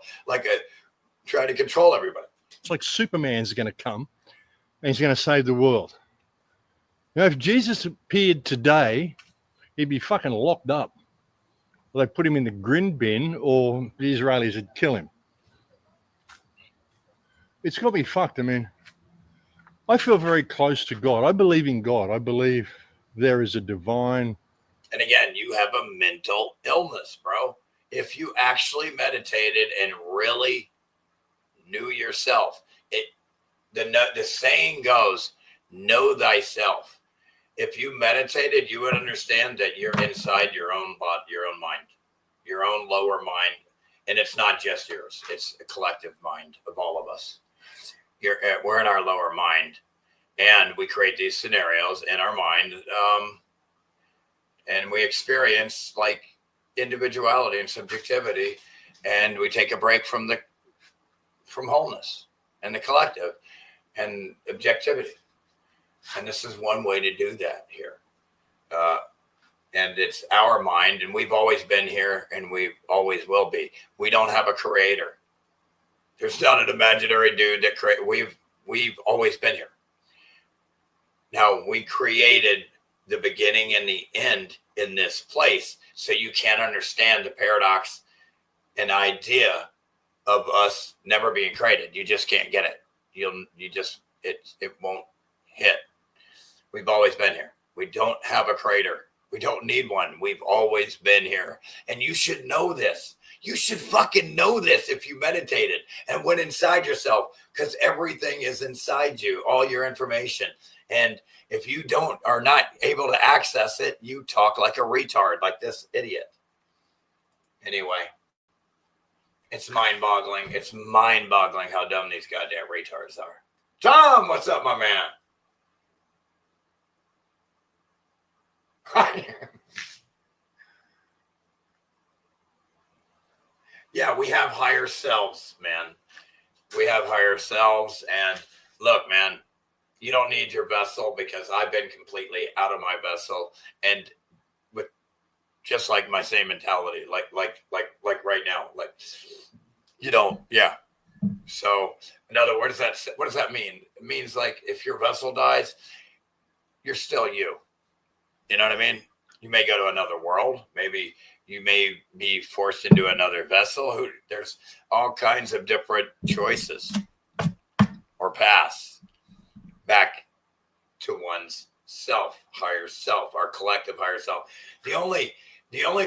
Speaker 1: everybody.
Speaker 4: It's like Superman's going to come and he's going to save the world. You know, if Jesus appeared today, he'd be fucking locked up. Well, they put him in the grin bin, or the Israelis would kill him. It's got to be fucked. I mean, I feel very close to God. I believe in God. I believe there is a divine.
Speaker 1: And again, you have a mental illness, bro. If you actually meditated and really knew yourself, the saying goes, know thyself. If you meditated, you would understand that you're inside your own body, your own mind, your own lower mind. And it's not just yours. It's a collective mind of all of us. We're in our lower mind, and we create these scenarios in our mind and we experience like individuality and subjectivity, and we take a break from wholeness and the collective and objectivity. And this is one way to do that here. And it's our mind, and we've always been here, and we always will be. We don't have a creator. There's not an imaginary dude that we've always been here. Now, we created the beginning and the end in this place, so you can't understand the paradox and idea of us never being created. You just can't get it. It won't hit. We've always been here. We don't have a creator. We don't need one. We've always been here. And you should know this. You should fucking know this if you meditated and went inside yourself, because everything is inside you, all your information. And if you are not able to access it, you talk like a retard, like this idiot. Anyway, it's mind-boggling. It's mind-boggling how dumb these goddamn retards are. Tom, what's up, my man? Yeah, we have higher selves, man. We have higher selves. And look, man, you don't need your vessel, because I've been completely out of my vessel, and with just like my same mentality, like right now, like, you don't. Yeah. So in other words, what does that mean? It means like if your vessel dies, you're still you. You know what I mean? You may go to another world. Maybe you may be forced into another vessel. There's all kinds of different choices, or paths back to one's self, higher self, our collective higher self. The only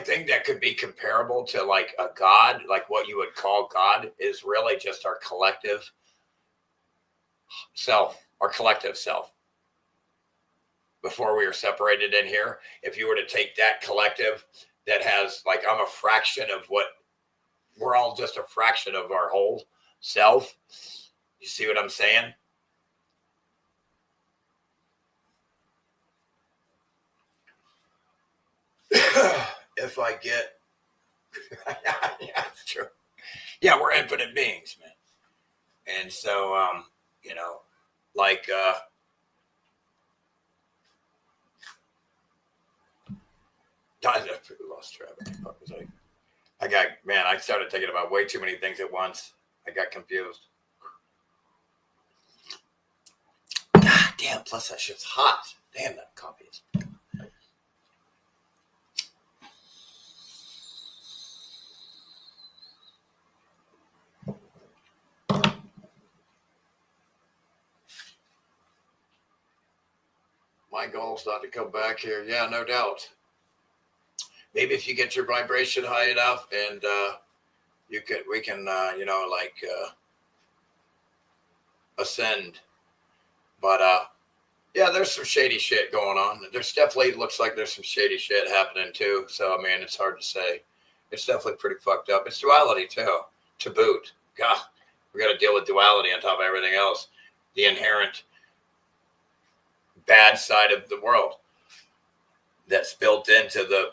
Speaker 1: thing that could be comparable to like a God, like what you would call God, is really just our collective self, our collective self. Before we were separated in here, if you were to take that collective that has, like, I'm a fraction of what, we're all just a fraction of our whole self. You see what I'm saying? If I get, yeah, it's true. Yeah, we're infinite beings, man. And so, like, I lost track. I started thinking about way too many things at once. I got confused. God damn, plus that shit's hot. Damn, that coffee is. My goal is not to come back here. Yeah, no doubt. Maybe if you get your vibration high enough, and we can ascend. But yeah, there's some shady shit going on. There's definitely looks like there's some shady shit happening too. So I mean, it's hard to say. It's definitely pretty fucked up. It's duality too, to boot. God, we got to deal with duality on top of everything else. The inherent bad side of the world that's built into the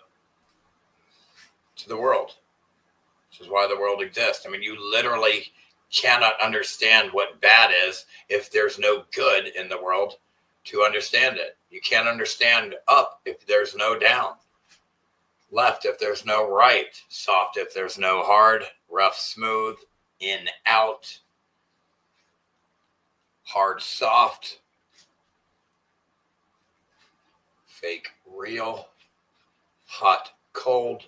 Speaker 1: world, which is why the world exists. I mean, you literally cannot understand what bad is if there's no good in the world to understand it. You can't understand up if there's no down, left if there's no right, soft if there's no hard, rough, smooth, in, out, hard, soft, fake, real, hot, cold,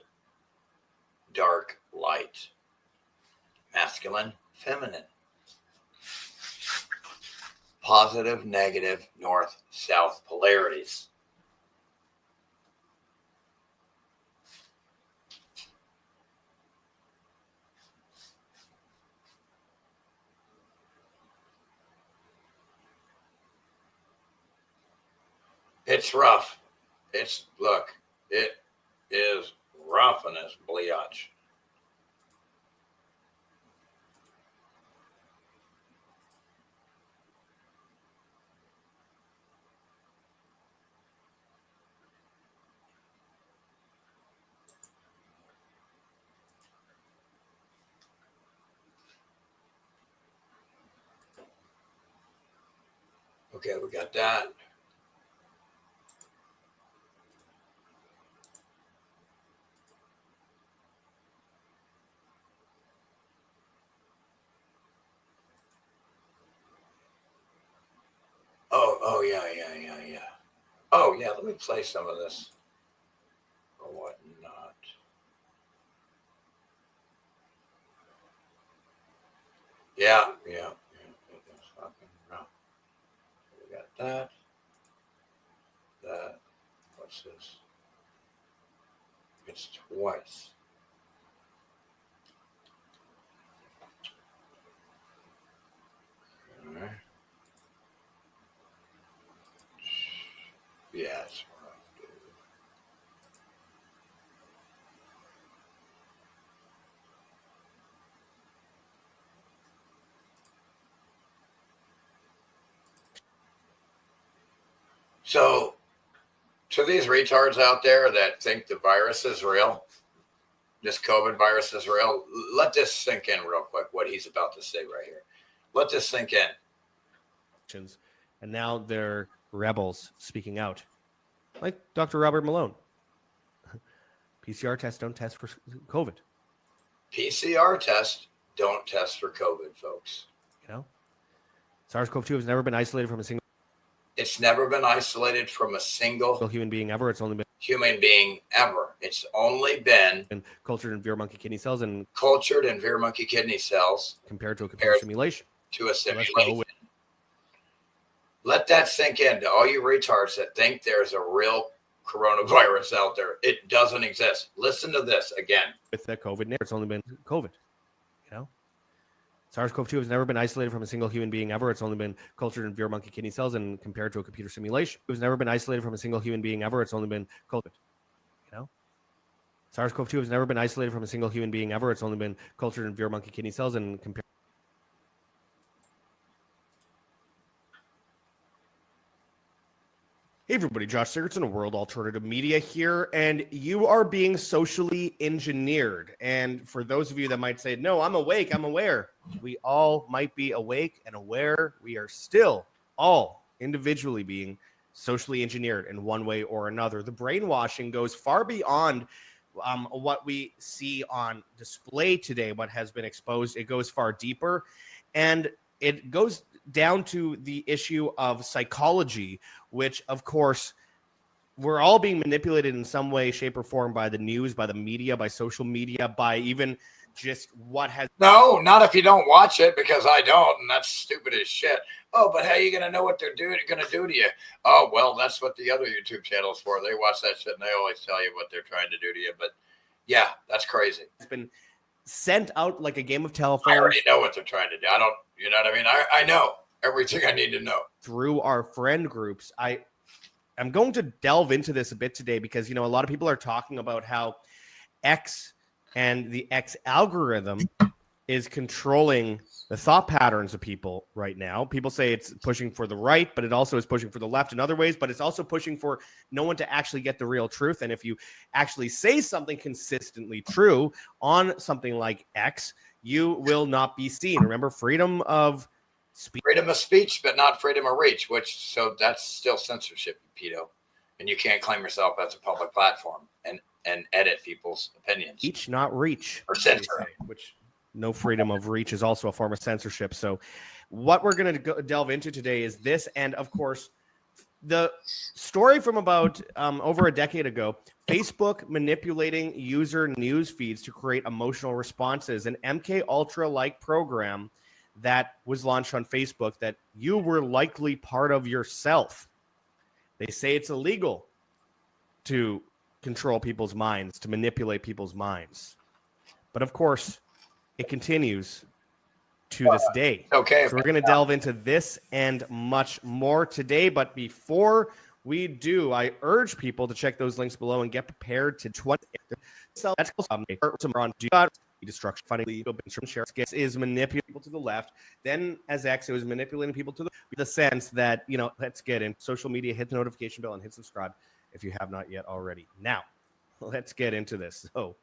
Speaker 1: dark, light, masculine, feminine, positive, negative, north, south polarities. It's rough. It is rough in this bleach. Okay, we got that. Oh, yeah. Oh, yeah, let me play some of this. Or whatnot. Yeah. We got that. What's this? It's twice. All right. Yeah, it's rough, dude. So, to these retards out there that think the virus is real, this COVID virus is real, let this sink in real quick, what he's about to say right here. Let this sink in.
Speaker 10: And now they're rebels speaking out, like Dr. Robert Malone. PCR tests don't test for COVID.
Speaker 1: PCR tests don't test for COVID, folks.
Speaker 10: You know, SARS-CoV-2 has never been isolated from a single.
Speaker 1: It's never been isolated from a single
Speaker 10: human being ever. It's only been
Speaker 1: human being ever. It's only been
Speaker 10: cultured in monkey kidney cells and
Speaker 1: monkey kidney cells
Speaker 10: compared to a computer simulation.
Speaker 1: To a simulation. Let that sink in to all you retards that think there's a real coronavirus out there. It doesn't exist. Listen to this again.
Speaker 10: With the COVID, it's only been COVID. You know, SARS-CoV-2 has never been isolated from a single human being ever. It's only been cultured in monkey kidney cells and compared to a computer simulation. It has never been isolated from a single human being ever. It's only been COVID. You know, SARS-CoV-2 has never been isolated from a single human being ever. It's only been cultured in monkey kidney cells and compared. Hey everybody, Josh Sigurdsson of World Alternative Media here, and you are being socially engineered. And for those of you that might say, no, I'm awake, I'm aware. We all might be awake and aware. We are still all individually being socially engineered in one way or another. The brainwashing goes far beyond what we see on display today, what has been exposed. It goes far deeper, and it goes down to the issue of psychology, which, of course, we're all being manipulated in some way, shape, or form by the news, by the media, by social media, by even just what has...
Speaker 1: No, not if you don't watch it, because I don't, and that's stupid as shit. Oh, but how are you going to know what they're going to do to you? Oh, well, that's what the other YouTube channels for. They watch that shit, and they always tell you what they're trying to do to you. But, yeah, that's crazy.
Speaker 10: It's been sent out like a game of telephone.
Speaker 1: I already know what they're trying to do. I don't, you know what I mean? I know everything I need to know.
Speaker 10: Through our friend groups, I'm going to delve into this a bit today because, you know, a lot of people are talking about how X and the X algorithm is controlling the thought patterns of people right now. People say it's pushing for the right, but it also is pushing for the left in other ways, but it's also pushing for no one to actually get the real truth. And if you actually say something consistently true on something like X, you will not be seen. Remember, freedom of speech.
Speaker 1: Freedom of speech, but not freedom of reach, so that's still censorship, pedo. And you can't claim yourself as a public platform and edit people's opinions.
Speaker 10: Speech, not reach.
Speaker 1: Or censor.
Speaker 10: Which no freedom of reach is also a form of censorship. So what we're going to delve into today is this. And of course, the story from about over a decade ago, Facebook manipulating user news feeds to create emotional responses, an MK Ultra-like program that was launched on Facebook that you were likely part of yourself. They say it's illegal to control people's minds, to manipulate people's minds. But of course, it continues to this day.
Speaker 1: Okay.
Speaker 10: So we're going to delve into this and much more today. But before we do, I urge people to check those links below and get prepared to 20. So that's destruction funding legal is manipulating people to the left. Then as X, it was manipulating people to the sense that, you know, let's get in social media, hit the notification bell and hit subscribe if you have not yet already. Now, let's get into this. So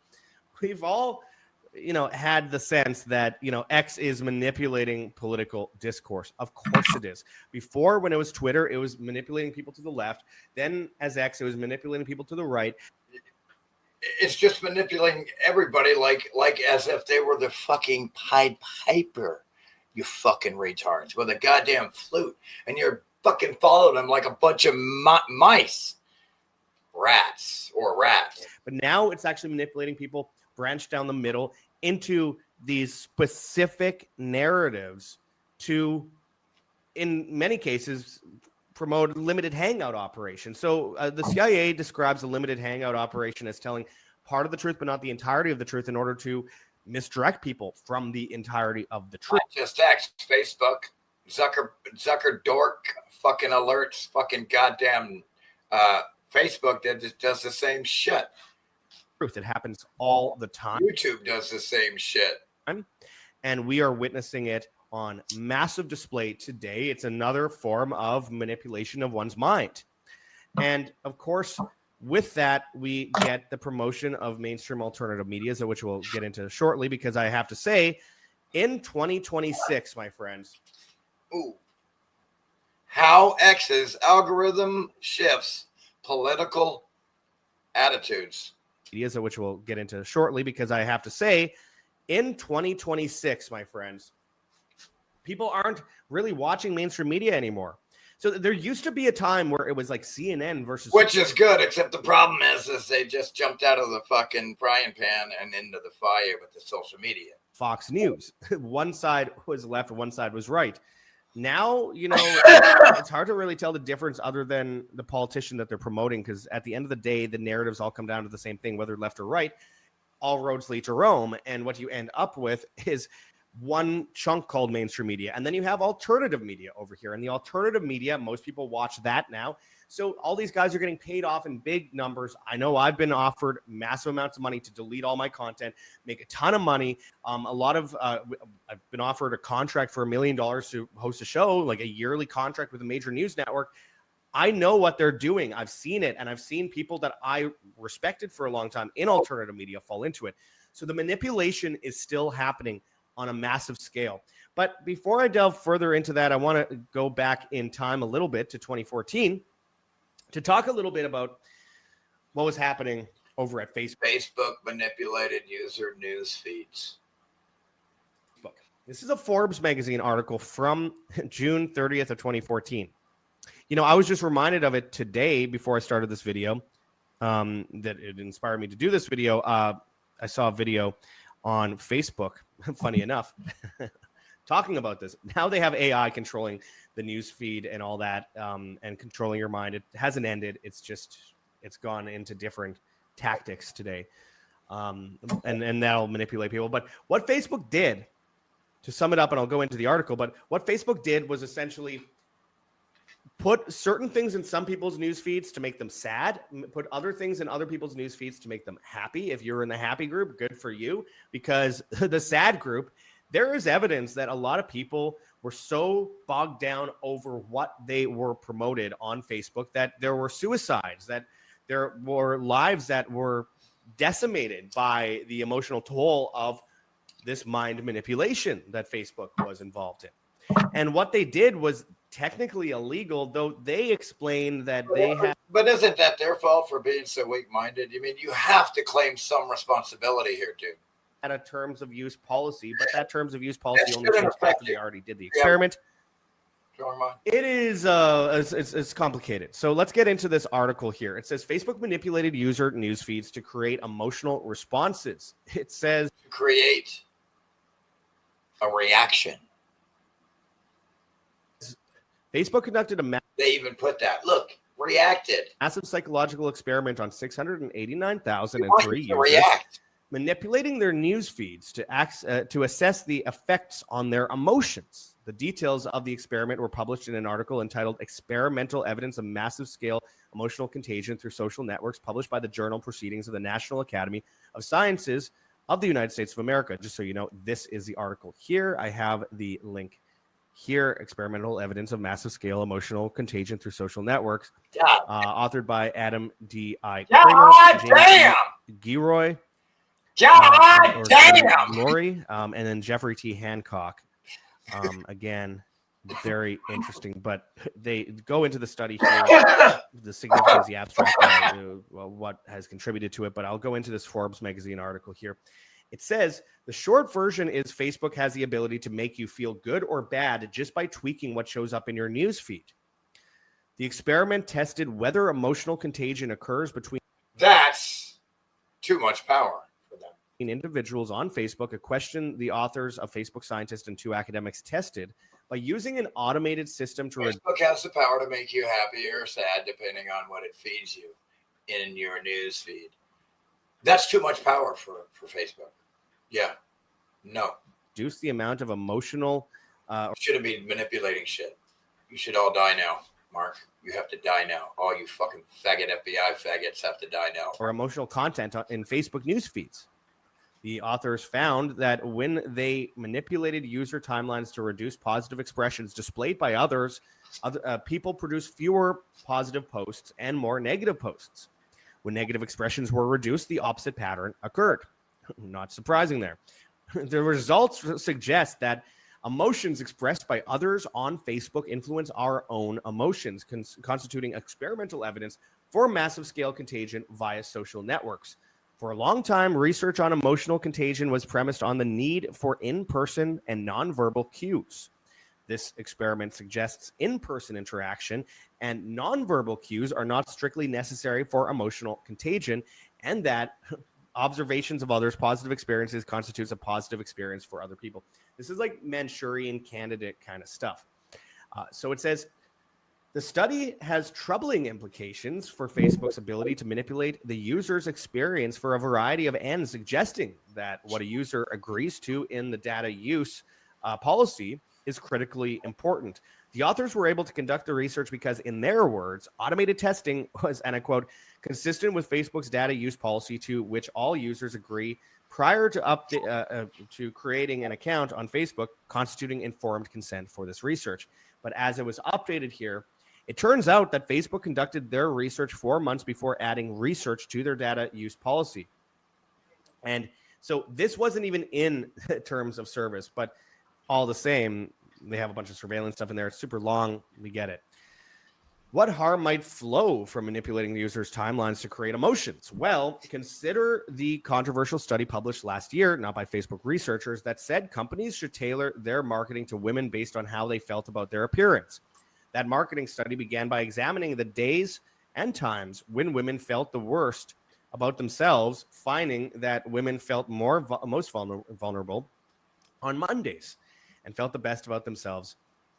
Speaker 10: we've all had the sense that, X is manipulating political discourse. Of course it is. Before, when it was Twitter, it was manipulating people to the left. Then as X, it was manipulating people to the right.
Speaker 1: It's just manipulating everybody like as if they were the fucking Pied Piper, you fucking retards, with a goddamn flute. And you're fucking following them like a bunch of mice. Rats.
Speaker 10: But now it's actually manipulating people branched down the middle into these specific narratives to, in many cases, promote limited hangout operations. So the CIA describes a limited hangout operation as telling part of the truth, but not the entirety of the truth, in order to misdirect people from the entirety of the truth.
Speaker 1: Not just X, Facebook, Zucker dork, fucking alerts, fucking goddamn Facebook that does the same shit.
Speaker 10: Truth. It happens all the time.
Speaker 1: YouTube does the same shit.
Speaker 10: And we are witnessing it on massive display today. It's another form of manipulation of one's mind. And of course, with that, we get the promotion of mainstream alternative media, which we'll get into shortly, because I have to say, in 2026, my friends.
Speaker 1: Ooh. How X's algorithm shifts political attitudes.
Speaker 10: Which we'll get into shortly, because I have to say, in 2026, my friends, people aren't really watching mainstream media anymore. So there used to be a time where it was like CNN versus...
Speaker 1: Which is good, except the problem is they just jumped out of the fucking frying pan and into the fire with the social media.
Speaker 10: Fox News. One side was left, one side was right. Now, it's hard to really tell the difference other than the politician that they're promoting, because at the end of the day, the narratives all come down to the same thing, whether left or right. All roads lead to Rome. And what you end up with is one chunk called mainstream media. And then you have alternative media over here. And the alternative media, most people watch that now. So all these guys are getting paid off in big numbers. I know I've been offered massive amounts of money to delete all my content, make a ton of money. I've been offered a contract for $1 million to host a show, like a yearly contract with a major news network. I know what they're doing. I've seen it, and I've seen people that I respected for a long time in alternative media fall into it. So the manipulation is still happening on a massive scale. But before I delve further into that, I want to go back in time a little bit to 2014 to talk a little bit about what was happening over at Facebook.
Speaker 1: Facebook manipulated user news feeds.
Speaker 10: This is a Forbes magazine article from June 30th of 2014. I was just reminded of it today before I started this video, that it inspired me to do this video. I saw a video on Facebook, funny enough, talking about this. Now they have AI controlling the news feed and all that, and controlling your mind. It hasn't ended. It's gone into different tactics today. And that'll manipulate people. But what Facebook did, to sum it up, and I'll go into the article, but what Facebook did was essentially put certain things in some people's news feeds to make them sad, put other things in other people's news feeds to make them happy. If you're in the happy group, good for you, because the sad group, there is evidence that a lot of people were so bogged down over what they were promoted on Facebook that there were suicides, that there were lives that were decimated by the emotional toll of this mind manipulation that Facebook was involved in. And what they did was technically illegal, though they explained that they had...
Speaker 1: But isn't that their fault for being so weak-minded? I mean, you have to claim some responsibility here, dude.
Speaker 10: At a terms of use policy, but that terms of use policy only changed after they already did the experiment. It is it's complicated. So let's get into this article here. It says Facebook manipulated user news feeds to create emotional responses. It says
Speaker 1: create a reaction.
Speaker 10: Facebook conducted a
Speaker 1: they even put that. Look, reacted.
Speaker 10: Massive psychological experiment on 689,003 users. Manipulating their news feeds to assess the effects on their emotions. The details of the experiment were published in an article entitled Experimental Evidence of Massive Scale Emotional Contagion Through Social Networks, published by the Journal Proceedings of the National Academy of Sciences of the United States of America. Just so you know, this is the article here. I have the link here. Experimental Evidence of Massive Scale Emotional Contagion Through Social Networks. Authored by Adam D. I. Kramer, James Giroy,
Speaker 1: God damn!
Speaker 10: Lori, and then Jeffrey T. Hancock. Again, very interesting. But they go into the study here, the significance, the abstract, what has contributed to it. But I'll go into this Forbes magazine article here. It says the short version is Facebook has the ability to make you feel good or bad just by tweaking what shows up in your news feed. The experiment tested whether emotional contagion occurs between.
Speaker 1: That's too much power for them.
Speaker 10: Individuals on Facebook, a question the authors of Facebook Scientist and 2 academics tested by using an automated system to.
Speaker 1: Facebook has the power to make you happy or sad depending on what it feeds you in your news feed. That's too much power for Facebook. Yeah. No.
Speaker 10: Reduce the amount of emotional.
Speaker 1: Shouldn't be manipulating shit. You should all die now, Mark. You have to die now. All you fucking faggot FBI faggots have to die now.
Speaker 10: Or emotional content in Facebook news feeds. The authors found that when they manipulated user timelines to reduce positive expressions displayed by others, people produce fewer positive posts and more negative posts. When negative expressions were reduced, the opposite pattern occurred. Not surprising there. The results suggest that emotions expressed by others on Facebook influence our own emotions, constituting experimental evidence for massive scale contagion via social networks. For a long time, research on emotional contagion was premised on the need for in-person and nonverbal cues. This experiment suggests in-person interaction and nonverbal cues are not strictly necessary for emotional contagion, and that observations of others' positive experiences constitutes a positive experience for other people. This is like Manchurian candidate kind of stuff. So it says, the study has troubling implications for Facebook's ability to manipulate the user's experience for a variety of ends, suggesting that what a user agrees to in the data use policy is critically important. The authors were able to conduct the research because, in their words, automated testing was, and I quote, consistent with Facebook's data use policy to which all users agree prior to to creating an account on Facebook, constituting informed consent for this research. But as it was updated here, it turns out that Facebook conducted their research 4 months before adding research to their data use policy. And so this wasn't even in terms of service, but all the same, they have a bunch of surveillance stuff in there. It's super long. We get it. What harm might flow from manipulating the user's timelines to create emotions? Well, consider the controversial study published last year, not by Facebook researchers, that said companies should tailor their marketing to women based on how they felt about their appearance. That marketing study began by examining the days and times when women felt the worst about themselves, finding that women felt most vulnerable on Mondays and felt the best about themselves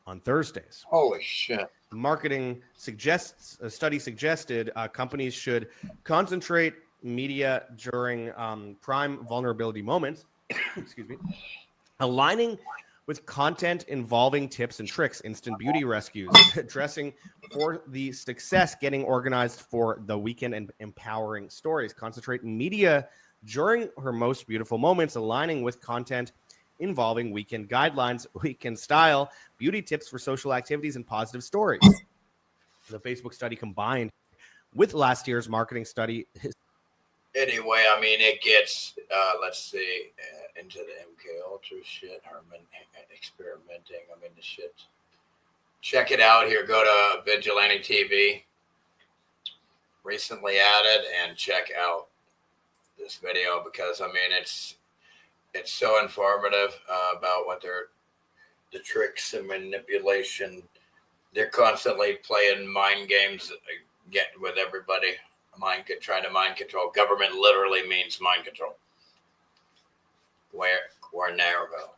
Speaker 10: on Thursdays.
Speaker 1: Holy shit.
Speaker 10: The marketing study suggested companies should concentrate media during prime vulnerability moments, excuse me, aligning with content involving tips and tricks, instant beauty rescues, dressing for the success, getting organized for the weekend, and empowering stories. Concentrate media during her most beautiful moments, aligning with content involving weekend guidelines, weekend style, beauty tips for social activities, and positive stories. The Facebook study combined with last year's marketing study.
Speaker 1: Anyway, I mean, it gets, let's see, into the MK Ultra shit, Herman experimenting. I mean, the shit. Check it out here. Go to Vigilante TV. Recently added, and check out this video because, I mean, it's so informative about what the tricks and manipulation. They're constantly playing mind games, getting with everybody. Trying to mind control. Government literally means mind control. Guantanamo.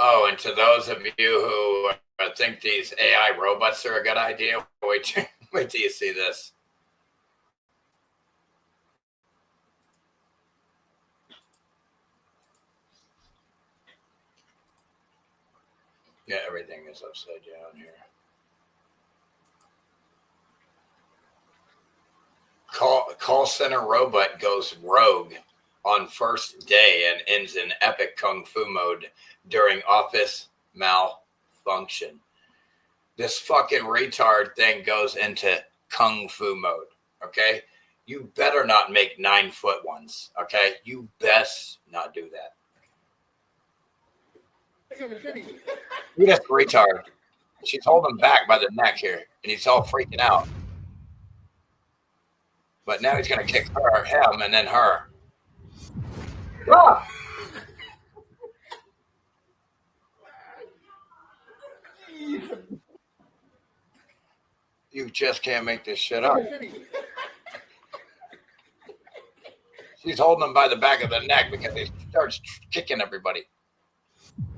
Speaker 1: Oh, and to those of you who think these AI robots are a good idea, wait till you see this. Yeah, everything is upside down here. Call center robot goes rogue on first day and ends in epic kung fu mode during office malfunction. This fucking retard thing goes into kung fu mode, okay? You better not make 9-foot ones, okay? You best not do that. You just retard. She's holding back by the neck here, and he's all freaking out. But now he's going to kick her, him, and then her. Ah! You just can't make this shit up. She's holding him by the back of the neck because he starts kicking everybody.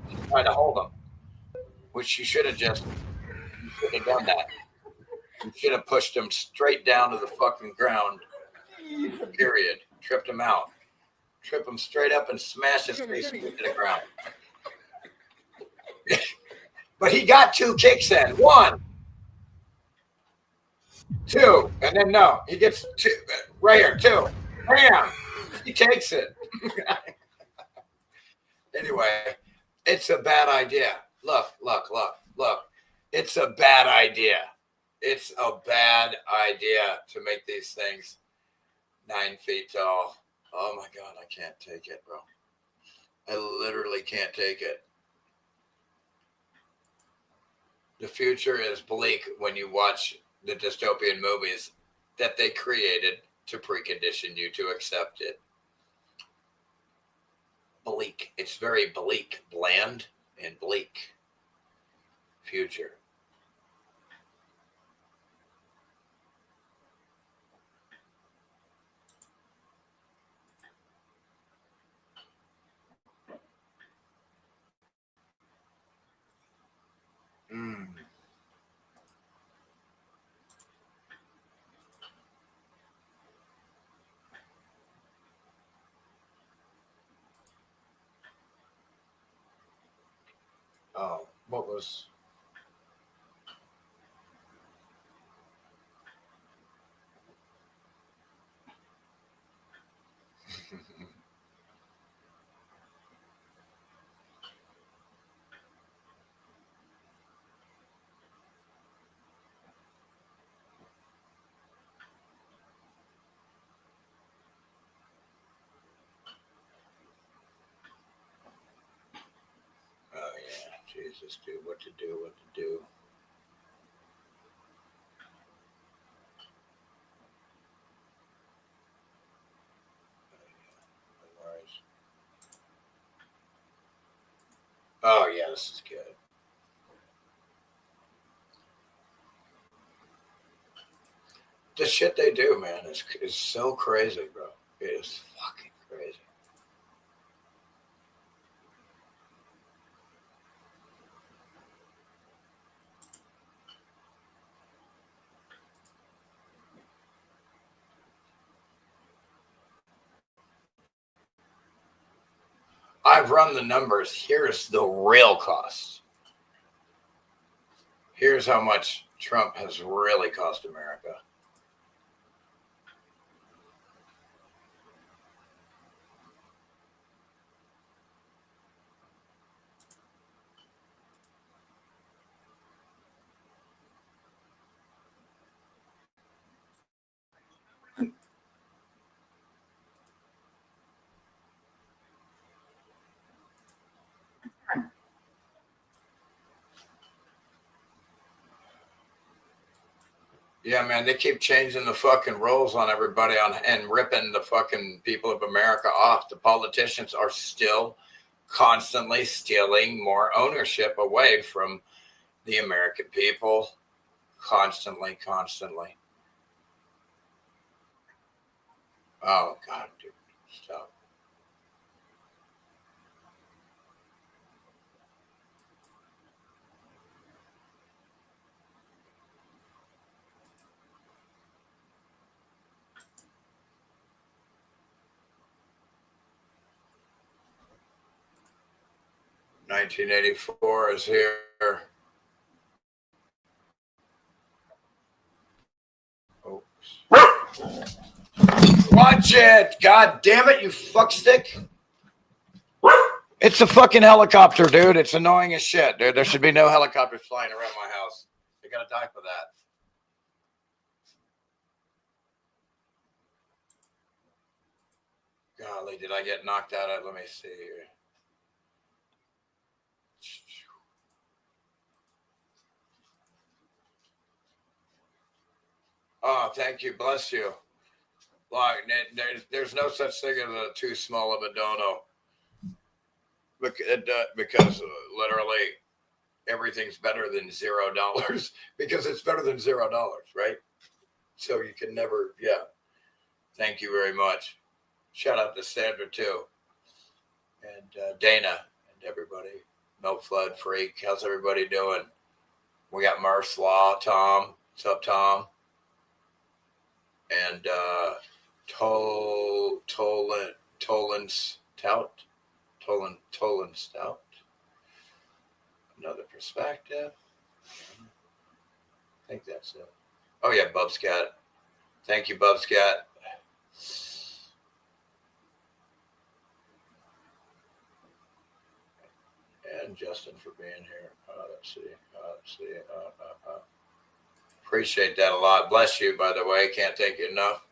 Speaker 1: She's trying to hold him, which you should have done that. You should have pushed him straight down to the fucking ground. Period. Tripped him out. Trip him straight up and smash his face into the ground. But he got 2 kicks in. 1, 2, and then no, he gets 2 right here. 2, bam, he takes it. Anyway, it's a bad idea. Look. It's a bad idea. It's a bad idea to make these things 9 feet tall. Oh my God, I can't take it, bro. I literally can't take it. The future is bleak when you watch the dystopian movies that they created to precondition you to accept it. Bleak. It's very bleak, bland, and bleak. Future. Oh, what was... Oh, yeah. Jesus, dude. What to do. Oh, yeah, this is good. The shit they do, man, is so crazy, bro. It is fucking crazy. I've run the numbers. Here's the real cost. Here's how much Trump has really cost America. Yeah, man, they keep changing the fucking rules on everybody and ripping the fucking people of America off. The politicians are still constantly stealing more ownership away from the American people. Constantly. Oh, God, dude. Stop. $1984 is here. Oops. Watch it. God damn it, you fuckstick. It's a fucking helicopter, dude. It's annoying as shit, dude. There should be no helicopters flying around my house. You're gonna die for that. Golly, did I get knocked out? Let me see here. Oh, thank you. Bless you. Like, there's no such thing as a too small of a dono. Because literally everything's better than $0 because it's better than $0, right? So you can never, yeah. Thank you very much. Shout out to Sandra too. And Dana and everybody. No Flood Freak. How's everybody doing? We got Murph Law, Tom. What's up, Tom? And Tolan Stout. Another perspective. I think that's it. Oh yeah, Bubscat. Thank you, Bubscat. And Justin for being here. Let's see. Appreciate that a lot. Bless you, by the way. Can't thank you enough.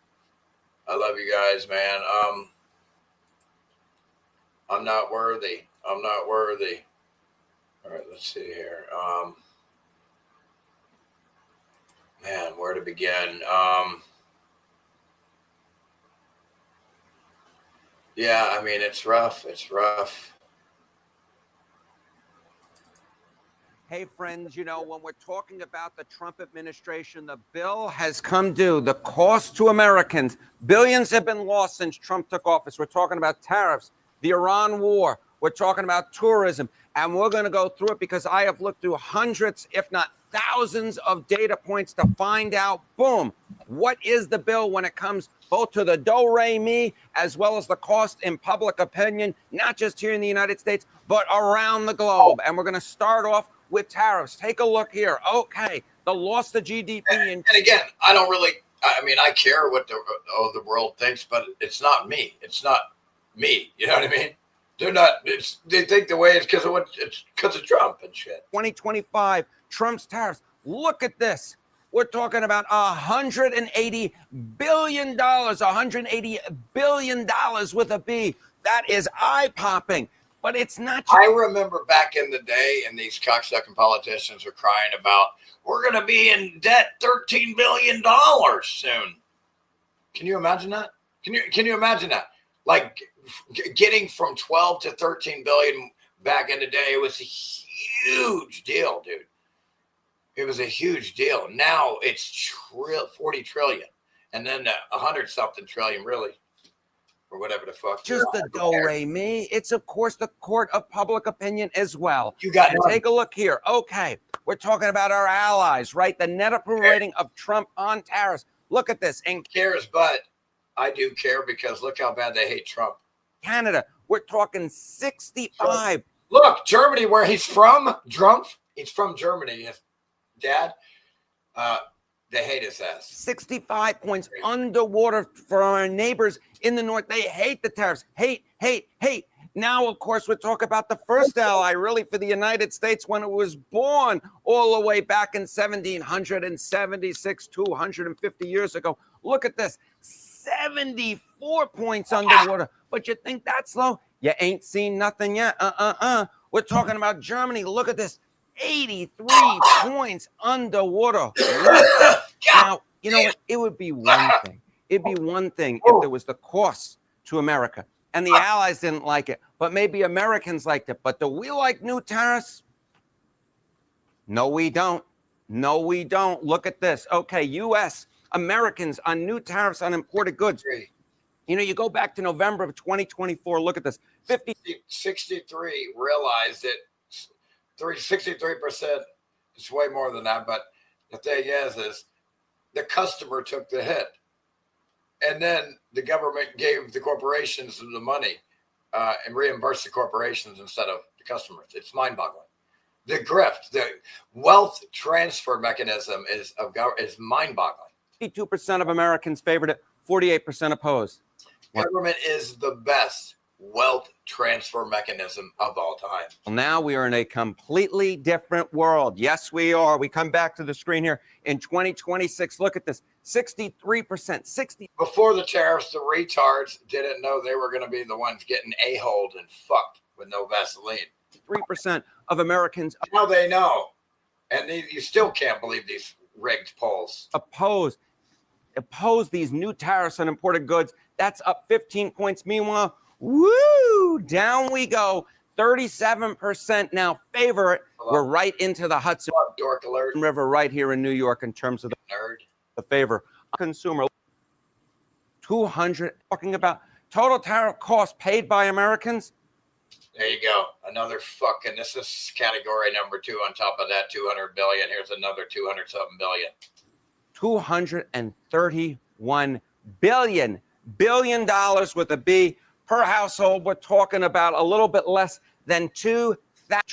Speaker 1: I love you guys, man. I'm not worthy. I'm not worthy. All right, let's see here. Man, where to begin? Yeah, I mean, it's rough. It's rough.
Speaker 11: Hey, friends, you know, when we're talking about the Trump administration, the bill has come due. The cost to Americans, billions have been lost since Trump took office. We're talking about tariffs, the Iran war. We're talking about tourism. And we're going to go through it because I have looked through hundreds, if not thousands of data points to find out, boom, what is the bill when it comes both to the do-re-mi as well as the cost in public opinion, not just here in the United States, but around the globe. And we're going to start off with tariffs. Take a look here. Okay, the loss to GDP.
Speaker 1: And again, I don't really, I mean, I care what the world thinks, but it's not me. It's not me. You know what I mean? They're not, they think the way it's because of Trump and shit.
Speaker 11: 2025, Trump's tariffs. Look at this. We're talking about $180 billion, $180 billion with a B. That is eye-popping. But it's not.
Speaker 1: I remember back in the day, and these cocksucking politicians were crying about, we're going to be in debt $13 billion soon. Can you imagine that? Can you imagine that? Like getting from 12 to 13 billion back in the day, it was a huge deal, dude. It was a huge deal. Now it's 40 trillion, and then 100-something trillion, really. Or whatever the fuck.
Speaker 11: Just the do-re-mi. It's, of course, the court of public opinion as well.
Speaker 1: You got it.
Speaker 11: Take a look here. Okay, we're talking about our allies, right? The net approval rating of Trump on tariffs. Look at this. And
Speaker 1: cares, but I do care because look how bad they hate Trump.
Speaker 11: Canada, we're talking 65.
Speaker 1: Look, Germany, where he's from, he's from Germany. His dad, they hate his ass.
Speaker 11: 65 points underwater for our neighbors in the north. They hate the tariffs. Hate. Now, of course, we're talking about the first ally, really, for the United States when it was born all the way back in 1776, 250 years ago. Look at this. 74 points underwater. But you think that's low? You ain't seen nothing yet. We're talking about Germany. Look at this. 83 points underwater. Now, you know what? It would be one thing. It'd be one thing if there was the cost to America and the allies didn't like it, but maybe Americans liked it. But do we like new tariffs? No, we don't. No, we don't. Look at this. Okay, U.S. Americans on new tariffs on imported goods. You know, you go back to November of 2024. Look at this.
Speaker 1: 63 realized that 63%. It's way more than that. But the thing is the customer took the hit. And then the government gave the corporations the money and reimbursed the corporations instead of the customers. It's mind-boggling. The grift, the wealth transfer mechanism is mind-boggling.
Speaker 11: 52% of Americans favored it. 48% opposed.
Speaker 1: Government is the best wealth transfer mechanism of all time.
Speaker 11: Well, now we are in a completely different world. Yes, we are. We come back to the screen here. In 2026, look at this, 63%, 60.
Speaker 1: Before the tariffs, the retards didn't know they were going to be the ones getting a-holed and fucked with no Vaseline.
Speaker 11: 3% of Americans
Speaker 1: Now they know. And you still can't believe these rigged polls.
Speaker 11: oppose these new tariffs on imported goods. That's up 15 points. Meanwhile, woo, down we go. 37% now favor it. We're right into the Hudson
Speaker 1: Dork alert.
Speaker 11: River right here in New York in terms of the favor. Consumer 200, talking about total tariff costs paid by Americans.
Speaker 1: There you go. Another fucking, this is category number 2 on top of that 200 billion. Here's another 200 something billion.
Speaker 11: 231 billion dollars with a B per household. We're talking about a little bit less than 2,000.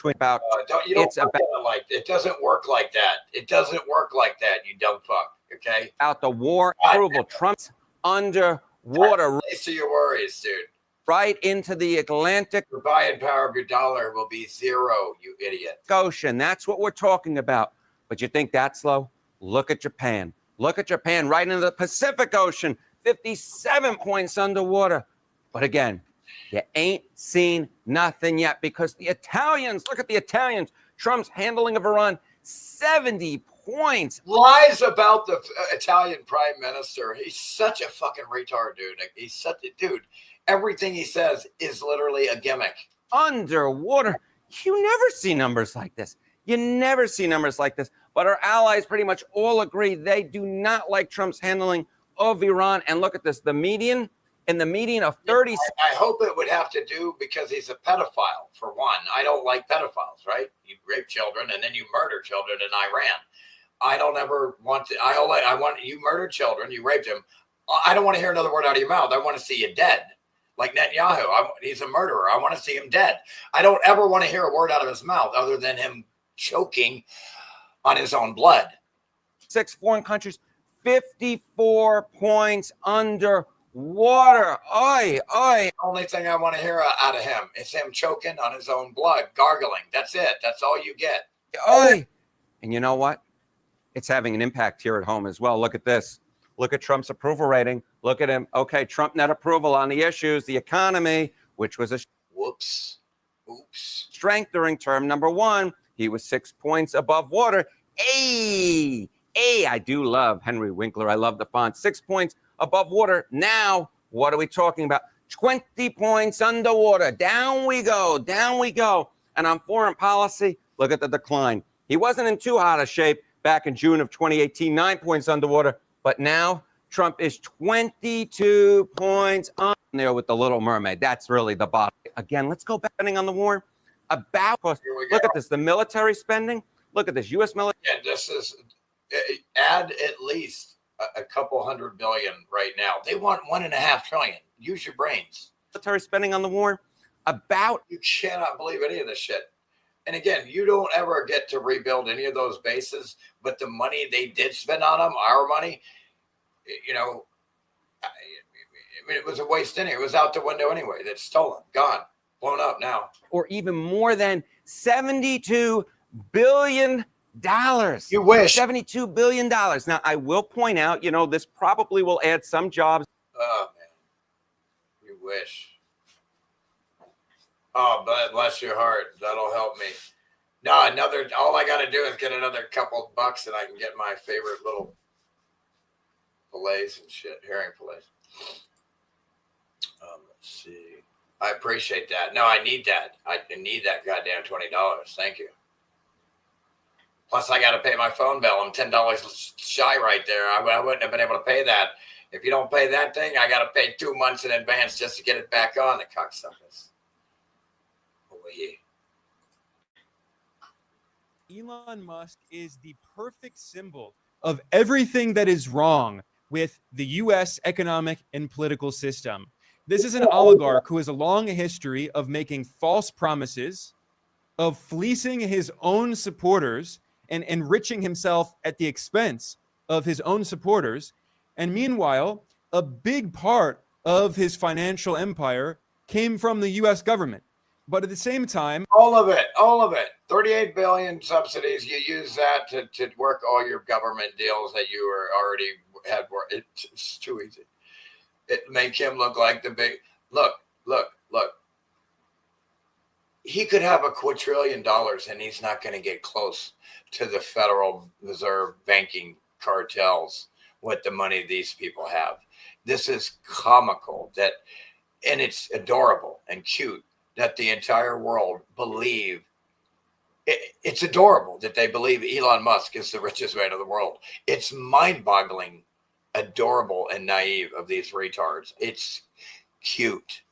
Speaker 11: About
Speaker 1: it doesn't work like that. It doesn't work like that, you dumb fuck. Okay.
Speaker 11: Out the war approval. Trump's underwater.
Speaker 1: Release your worries, dude.
Speaker 11: Right into the Atlantic.
Speaker 1: The buying power of your dollar will be zero, you idiot.
Speaker 11: Ocean. That's what we're talking about. But you think that's low? Look at Japan. Look at Japan right into the Pacific Ocean. 57 points underwater. But again, you ain't seen nothing yet because the Italians, look at the Italians. Trump's handling of Iran, 70 points.
Speaker 1: Lies about the Italian prime minister. He's such a fucking retard, dude. He's such a dude. Everything he says is literally a gimmick.
Speaker 11: Underwater. You never see numbers like this. You never see numbers like this. But our allies pretty much all agree they do not like Trump's handling of Iran. And look at this, the median of 30.
Speaker 1: I hope it would have to do because he's a pedophile, for one. I don't like pedophiles, right? You rape children and then you murder children in Iran. I don't ever want to. I want you murdered children, you raped him. I don't want to hear another word out of your mouth. I want to see you dead. Like Netanyahu, he's a murderer. I want to see him dead. I don't ever want to hear a word out of his mouth other than him choking on his own blood.
Speaker 11: 6 foreign countries, 54 points underwater. Oi.
Speaker 1: The only thing I want to hear out of him is him choking on his own blood, gargling. That's it. That's all you get.
Speaker 11: Oi. And you know what? It's having an impact here at home as well. Look at this. Look at Trump's approval rating. Look at him. Okay, Trump net approval on the issues, the economy, which was a
Speaker 1: oops.
Speaker 11: Strength during term number 1. He was 6 points above water. I do love Henry Winkler. I love the font. 6 points above water. Now, what are we talking about? 20 points underwater. Down we go. And on foreign policy, look at the decline. He wasn't in too hot a shape back in June of 2018, 9 points underwater. But now Trump is 22 points on there with the Little Mermaid. That's really the bottom. Again, let's go back on the war. Look at this, the military spending. Look at this, U.S. military.
Speaker 1: And this is, add at least a couple $100 billion right now. They want $1.5 trillion. Use your brains.
Speaker 11: Military spending on the war.
Speaker 1: You cannot believe any of this shit. And again, you don't ever get to rebuild any of those bases, but the money they did spend on them, our money, it was a waste anyway. It was out the window anyway. That's stolen, gone, blown up now.
Speaker 11: Or even more than $72 billion.
Speaker 1: You wish.
Speaker 11: $72 billion. Now, I will point out, this probably will add some jobs.
Speaker 1: Oh, man. You wish. Oh, bless your heart. That'll help me. No, all I got to do is get another couple bucks and I can get my favorite little fillets and shit, herring fillets. Let's see. I appreciate that. No, I need that. I need that goddamn $20. Thank you. Plus, I got to pay my phone bill. I'm $10 shy right there. I wouldn't have been able to pay that. If you don't pay that thing, I got to pay 2 months in advance just to get it back on, the cocksuckers.
Speaker 12: Elon Musk is the perfect symbol of everything that is wrong with the U.S. economic and political system. This is an oligarch who has a long history of making false promises, of fleecing his own supporters and enriching himself at the expense of his own supporters. And meanwhile, a big part of his financial empire came from the US government. But at the same time,
Speaker 1: all of it, 38 billion subsidies. You use that to work all your government deals that you were already had. It's too easy. It make him look like the big, look. He could have $2 quadrillion and he's not going to get close to the Federal Reserve banking cartels with the money these people have. This is comical and it's adorable and cute that the entire world believe. It's adorable that they believe Elon Musk is the richest man in the world. It's mind-boggling, adorable, and naive of these retards. It's cute.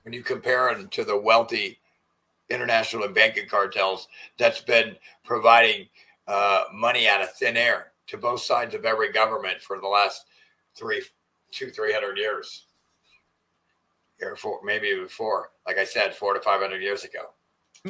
Speaker 1: When you compare them to the wealthy international and banking cartels that's been providing money out of thin air to both sides of every government for the last 300 years. Maybe even 4, like I said, 400 to 500 years ago.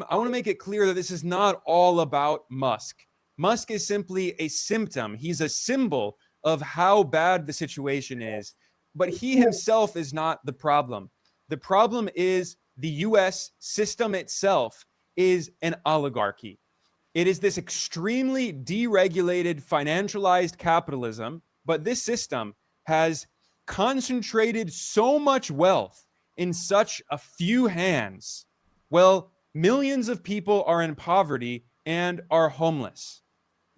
Speaker 12: I want to make it clear that this is not all about Musk. Musk is simply a symptom. He's a symbol of how bad the situation is, but he himself is not the problem. The problem is the US system itself is an oligarchy. It is this extremely deregulated, financialized capitalism, but this system has concentrated so much wealth in such a few hands. Well, millions of people are in poverty and are homeless.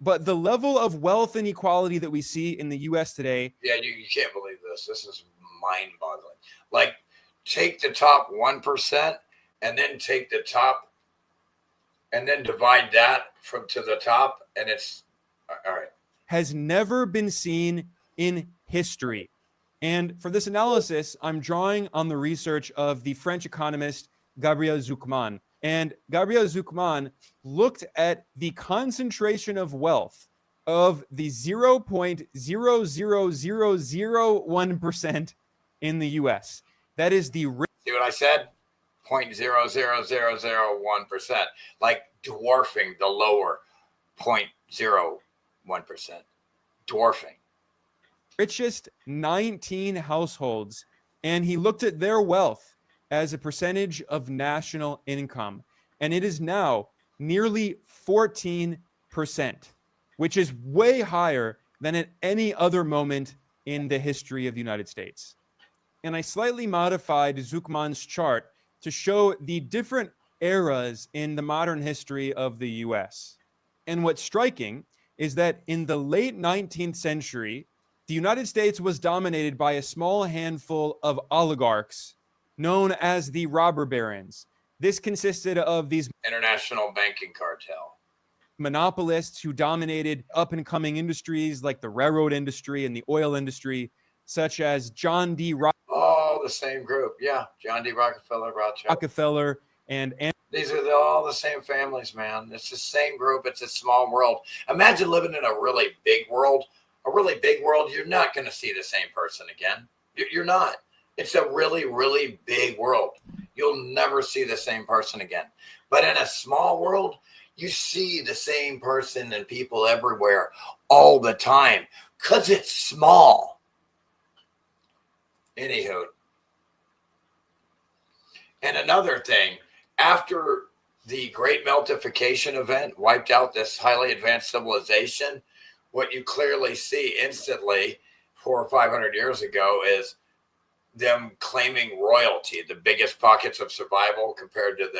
Speaker 12: But the level of wealth inequality that we see in the US today.
Speaker 1: Yeah, you can't believe this. This is mind-boggling. Like, take the top 1% and then take the top and then divide that to the top, and it's all right.
Speaker 12: Has never been seen in history. And for this analysis, I'm drawing on the research of the French economist Gabriel Zucman. And Gabriel Zucman looked at the concentration of wealth of the 0.00001% in the US. That is the...
Speaker 1: See what I said? 0.00001%, like dwarfing the lower 0.01%. Dwarfing.
Speaker 12: Richest 19 households, and he looked at their wealth as a percentage of national income, and it is now nearly 14%, which is way higher than at any other moment in the history of the United States. And I slightly modified Zucman's chart to show the different eras in the modern history of the US. And what's striking is that in the late 19th century, the United States was dominated by a small handful of oligarchs known as the robber barons. This consisted of these
Speaker 1: international banking cartel
Speaker 12: monopolists who dominated up-and-coming industries like the railroad industry and the oil industry, such as John D.
Speaker 1: Oh, the same group. Yeah, John D.
Speaker 12: Rockefeller, and
Speaker 1: these are all the same families, man. It's the same group. It's a small world. Imagine living in a really big world. You're not going to see the same person again. You're not. It's a really, really big world. You'll never see the same person again. But in a small world, you see the same person and people everywhere all the time because it's small. Anywho. And another thing, after the Great Meltification event wiped out this highly advanced civilization, what you clearly see instantly 400 or 500 years ago is them claiming royalty, the biggest pockets of survival compared to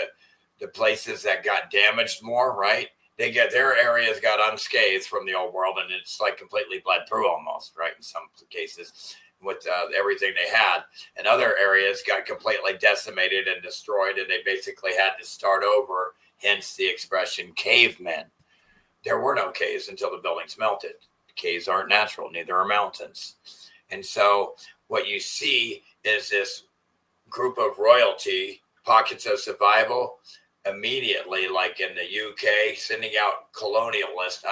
Speaker 1: the places that got damaged more, right? Their areas got unscathed from the old world, and it's like completely bled through almost, right? In some cases with everything they had. And other areas got completely decimated and destroyed, and they basically had to start over, hence the expression cavemen. There were no caves until the buildings melted. Caves aren't natural, neither are mountains. And so what you see is this group of royalty, pockets of survival, immediately, like in the UK, sending out colonialists,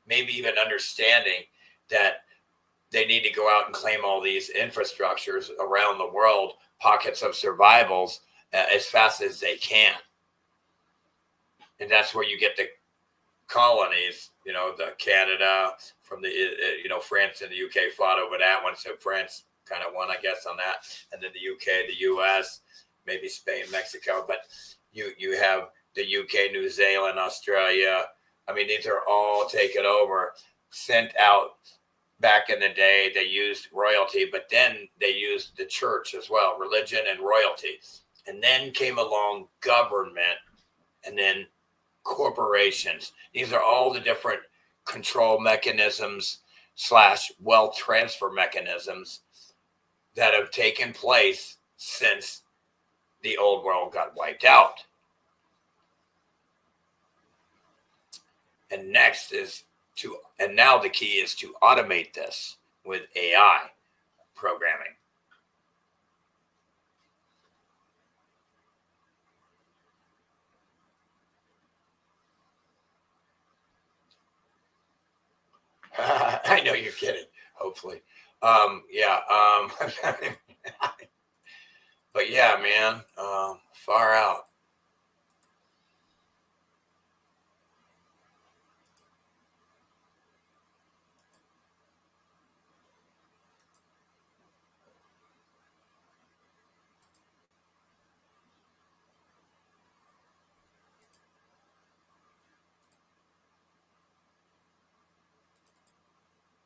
Speaker 1: maybe even understanding that they need to go out and claim all these infrastructures around the world, pockets of survivals, as fast as they can. And that's where you get the colonies, you know, the Canada, from the, you know, France and the UK fought over that one. So France kind of won, I guess, on that. And then the UK, the US, maybe Spain, Mexico. But you have the UK, New Zealand, Australia. I mean, these are all taken over, sent out. Back in the day, they used royalty, but then they used the church as well, religion and royalty. And then came along government and then corporations. These are all the different control mechanisms / wealth transfer mechanisms that have taken place since the old world got wiped out. And next is and now the key is to automate this with AI programming. I know you're kidding, hopefully. Yeah. But yeah, man, far out.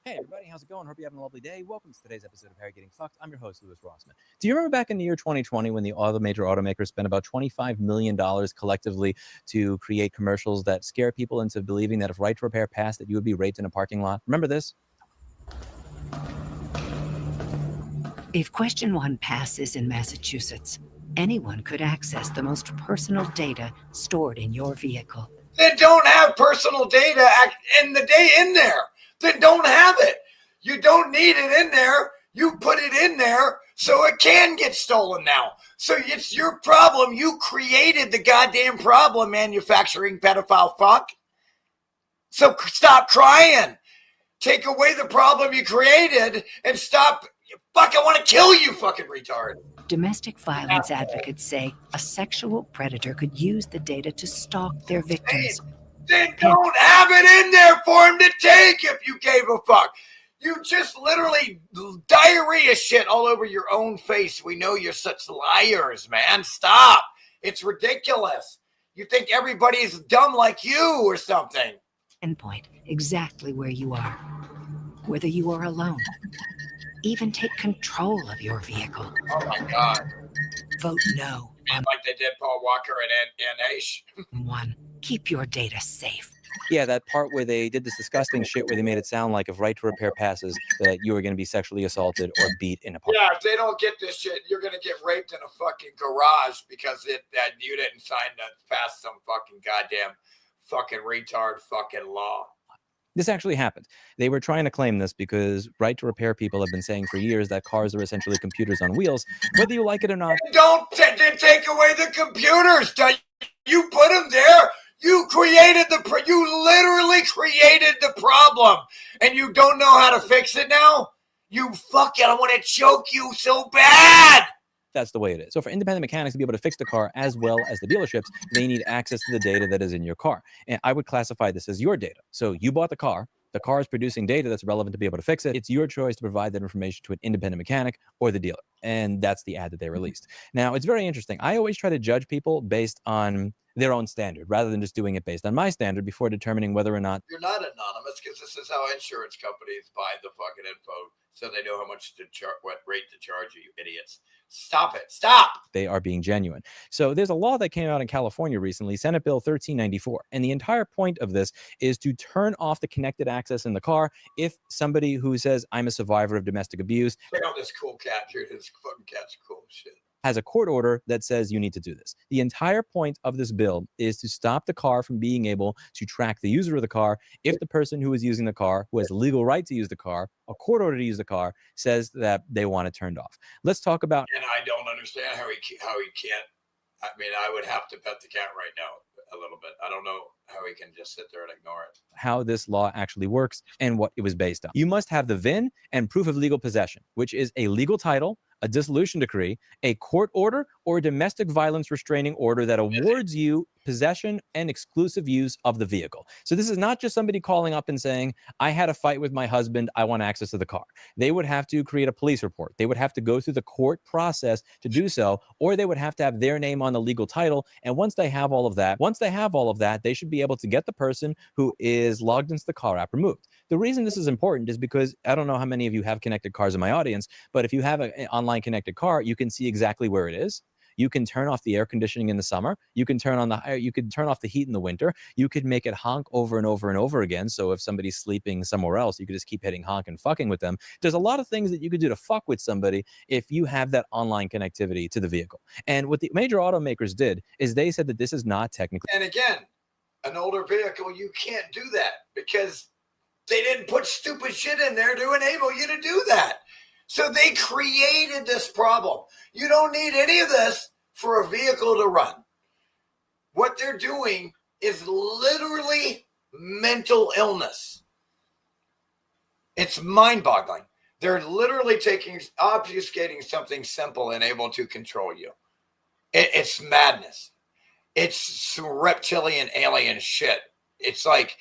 Speaker 13: Hey everybody, how's it going? Hope you're having a lovely day. Welcome to today's episode of Harry Getting Fucked. I'm your host, Louis Rossman. Do you remember back in the year 2020 when the major automakers spent about $25 million collectively to create commercials that scare people into believing that if right to repair passed, that you would be raped in a parking lot? Remember this?
Speaker 14: If question 1 passes in Massachusetts, anyone could access the most personal data stored in your vehicle.
Speaker 1: Then don't have personal data in there. Then don't have it. You don't need it in there. You put it in there so it can get stolen now. So it's your problem. You created the goddamn problem, manufacturing pedophile fuck. So stop crying. Take away the problem you created and stop. Fuck, I want to kill you, fucking retard.
Speaker 14: Domestic violence advocates say a sexual predator could use the data to stalk their victims.
Speaker 1: Then don't have it in there for him to take if you gave a fuck. You just literally diarrhea shit all over your own face. We know you're such liars, man. Stop. It's ridiculous. You think everybody's dumb like you or something.
Speaker 14: Pinpoint exactly where you are, whether you are alone. Even take control of your vehicle.
Speaker 1: Oh my God.
Speaker 14: Vote no.
Speaker 1: Like they did Paul Walker and NH.
Speaker 14: 1. Keep your data safe.
Speaker 13: Yeah, that part where they did this disgusting shit where they made it sound like if right to repair passes, that you were going to be sexually assaulted or beat in a park.
Speaker 1: Yeah, if they don't get this shit, you're going to get raped in a fucking garage because you didn't sign to pass some fucking goddamn fucking retard fucking law.
Speaker 13: This actually happened. They were trying to claim this because right to repair people have been saying for years that cars are essentially computers on wheels, whether you like it or not.
Speaker 1: Don't take away the computers. You put them there. You literally created the problem, and you don't know how to fix it now? You fucking, I want to choke you so bad.
Speaker 13: That's the way it is. So for independent mechanics to be able to fix the car as well as the dealerships, they need access to the data that is in your car. And I would classify this as your data. So you bought the car is producing data that's relevant to be able to fix it. It's your choice to provide that information to an independent mechanic or the dealer. And that's the ad that they released. Now, it's very interesting. I always try to judge people based on their own standard rather than just doing it based on my standard before determining whether or not.
Speaker 1: You're not anonymous because this is how insurance companies buy the fucking info so they know how much to charge, what rate to charge you, you idiots. Stop it. Stop.
Speaker 13: They are being genuine. So there's a law that came out in California recently, Senate Bill 1394. And the entire point of this is to turn off the connected access in the car if somebody who says, I'm a survivor of domestic abuse.
Speaker 1: Check out this cool cat, dude. This fucking cat's cool shit.
Speaker 13: Has a court order that says you need to do this. The entire point of this bill is to stop the car from being able to track the user of the car if the person who is using the car, who has a legal right to use the car, a court order to use the car, says that they want it turned off. Let's talk about.
Speaker 1: And I don't understand how he can't. I mean, I would have to pet the cat right now a little bit. I don't know how he can just sit there and ignore it.
Speaker 13: How this law actually works and what it was based on. You must have the VIN and proof of legal possession, which is a legal title, a dissolution decree, a court order, or a domestic violence restraining order that awards you possession and exclusive use of the vehicle. So this is not just somebody calling up and saying, I had a fight with my husband, I want access to the car. They would have to create a police report. They would have to go through the court process to do so, or they would have to have their name on the legal title. And once they have all of that, they should be able to get the person who is logged into the car app removed. The reason this is important is because I don't know how many of you have connected cars in my audience, but if you have an online connected car, you can see exactly where it is. You can turn off the air conditioning in the summer. You can turn off the heat in the winter. You could make it honk over and over and over again. So if somebody's sleeping somewhere else, you could just keep hitting honk and fucking with them. There's a lot of things that you could do to fuck with somebody if you have that online connectivity to the vehicle. And what the major automakers did is they said that this is not technically.
Speaker 1: And again, an older vehicle, you can't do that because they didn't put stupid shit in there to enable you to do that. So they created this problem. You don't need any of this for a vehicle to run. What they're doing is literally mental illness. It's mind-boggling. They're literally obfuscating something simple and able to control you. It's madness. It's some reptilian alien shit. It's like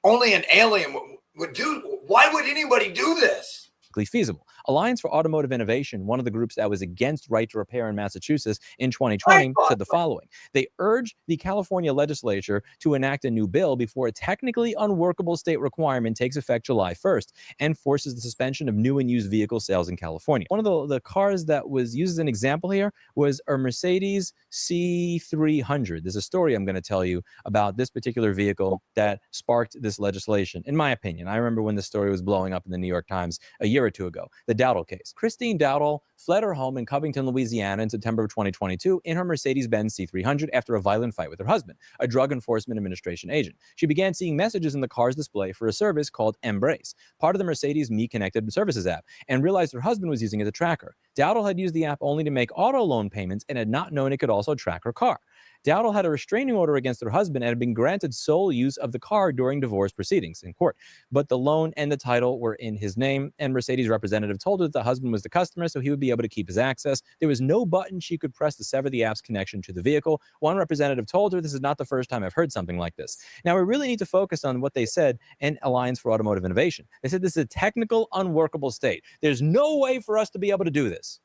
Speaker 1: only an alien would do. Why would anybody do this?
Speaker 13: Feasible. Alliance for Automotive Innovation, one of the groups that was against right to repair in Massachusetts in 2020, said the following. They urged the California legislature to enact a new bill before a technically unworkable state requirement takes effect July 1st and forces the suspension of new and used vehicle sales in California. One of the cars that was used as an example here was a Mercedes C300. There's a story I'm going to tell you about this particular vehicle that sparked this legislation, in my opinion. I remember when this story was blowing up in the New York Times a year or two ago. The Dowdle case. Christine Dowdle fled her home in Covington, Louisiana in September of 2022 in her Mercedes-Benz C300 after a violent fight with her husband, a Drug Enforcement Administration agent. She began seeing messages in the car's display for a service called Embrace, part of the Mercedes Me Connected Services app, and realized her husband was using it as a tracker. Dowdle had used the app only to make auto loan payments and had not known it could also track her car. Dowdle had a restraining order against her husband and had been granted sole use of the car during divorce proceedings in court. But the loan and the title were in his name, and Mercedes' representative told her that the husband was the customer, so he would be able to keep his access. There was no button she could press to sever the app's connection to the vehicle. One representative told her, this is not the first time I've heard something like this. Now, we really need to focus on what they said in Alliance for Automotive Innovation. They said this is a technical, unworkable state. There's no way for us to be able to do this.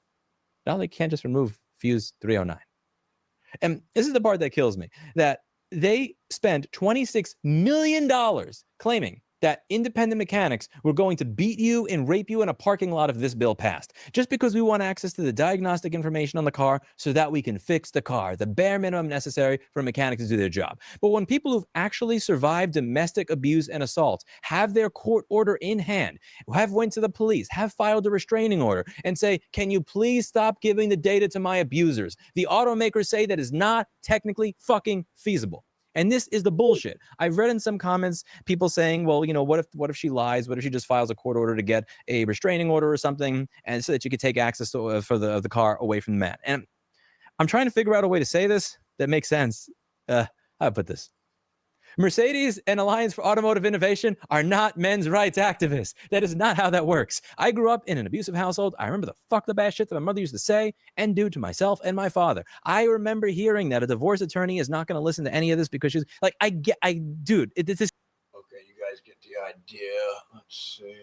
Speaker 13: Now they can't just remove Fuse 309. And this is the part that kills me, that they spent $26 million claiming that independent mechanics were going to beat you and rape you in a parking lot if this bill passed, just because we want access to the diagnostic information on the car so that we can fix the car, the bare minimum necessary for mechanics to do their job. But when people who've actually survived domestic abuse and assault have their court order in hand, have went to the police, have filed a restraining order, and say, can you please stop giving the data to my abusers? The automakers say that is not technically fucking feasible. And this is the bullshit. I've read in some comments people saying, well, you know, what if she lies? What if she just files a court order to get a restraining order or something, and so that you could take access to, for the car away from the man? And I'm trying to figure out a way to say this that makes sense. I'll put this. Mercedes and Alliance for Automotive Innovation are not men's rights activists. That is not how that works. I grew up in an abusive household. I remember the fucked up ass shit that my mother used to say and do to myself and my father. I remember hearing that a divorce attorney is not going to listen to any of this because she's like, dude, it's this.
Speaker 1: Okay, you guys get the idea. Let's see.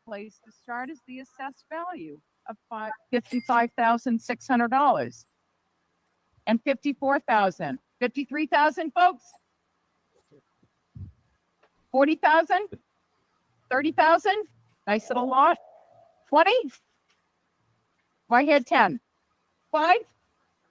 Speaker 15: Place to start is the assessed value of $55,600 and $54,000, $53,000, folks, $40,000, $30,000. Nice little lot. 20. Right here, 10. 5.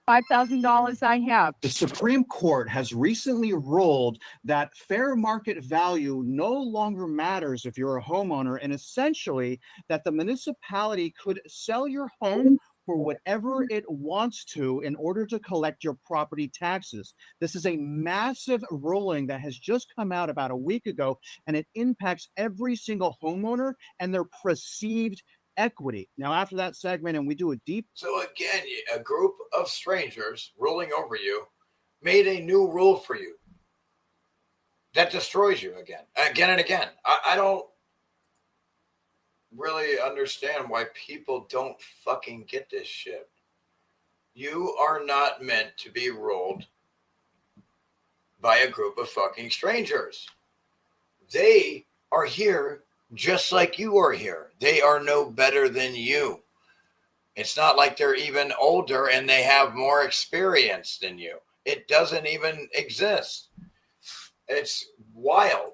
Speaker 15: $5,000 I have.
Speaker 16: The Supreme Court has recently ruled that fair market value no longer matters if you're a homeowner, and essentially that the municipality could sell your home for whatever it wants to in order to collect your property taxes. This is a massive ruling that has just come out about a week ago, and it impacts every single homeowner and their perceived equity. Now, after that segment, and we do a deep.
Speaker 1: So again, a group of strangers ruling over you made a new rule for you that destroys you again and again. I don't really understand why people don't fucking get this shit. You are not meant to be ruled by a group of fucking strangers. They are here just like you are here. They are no better than you. It's not like they're even older and they have more experience than you. It doesn't even exist. It's wild.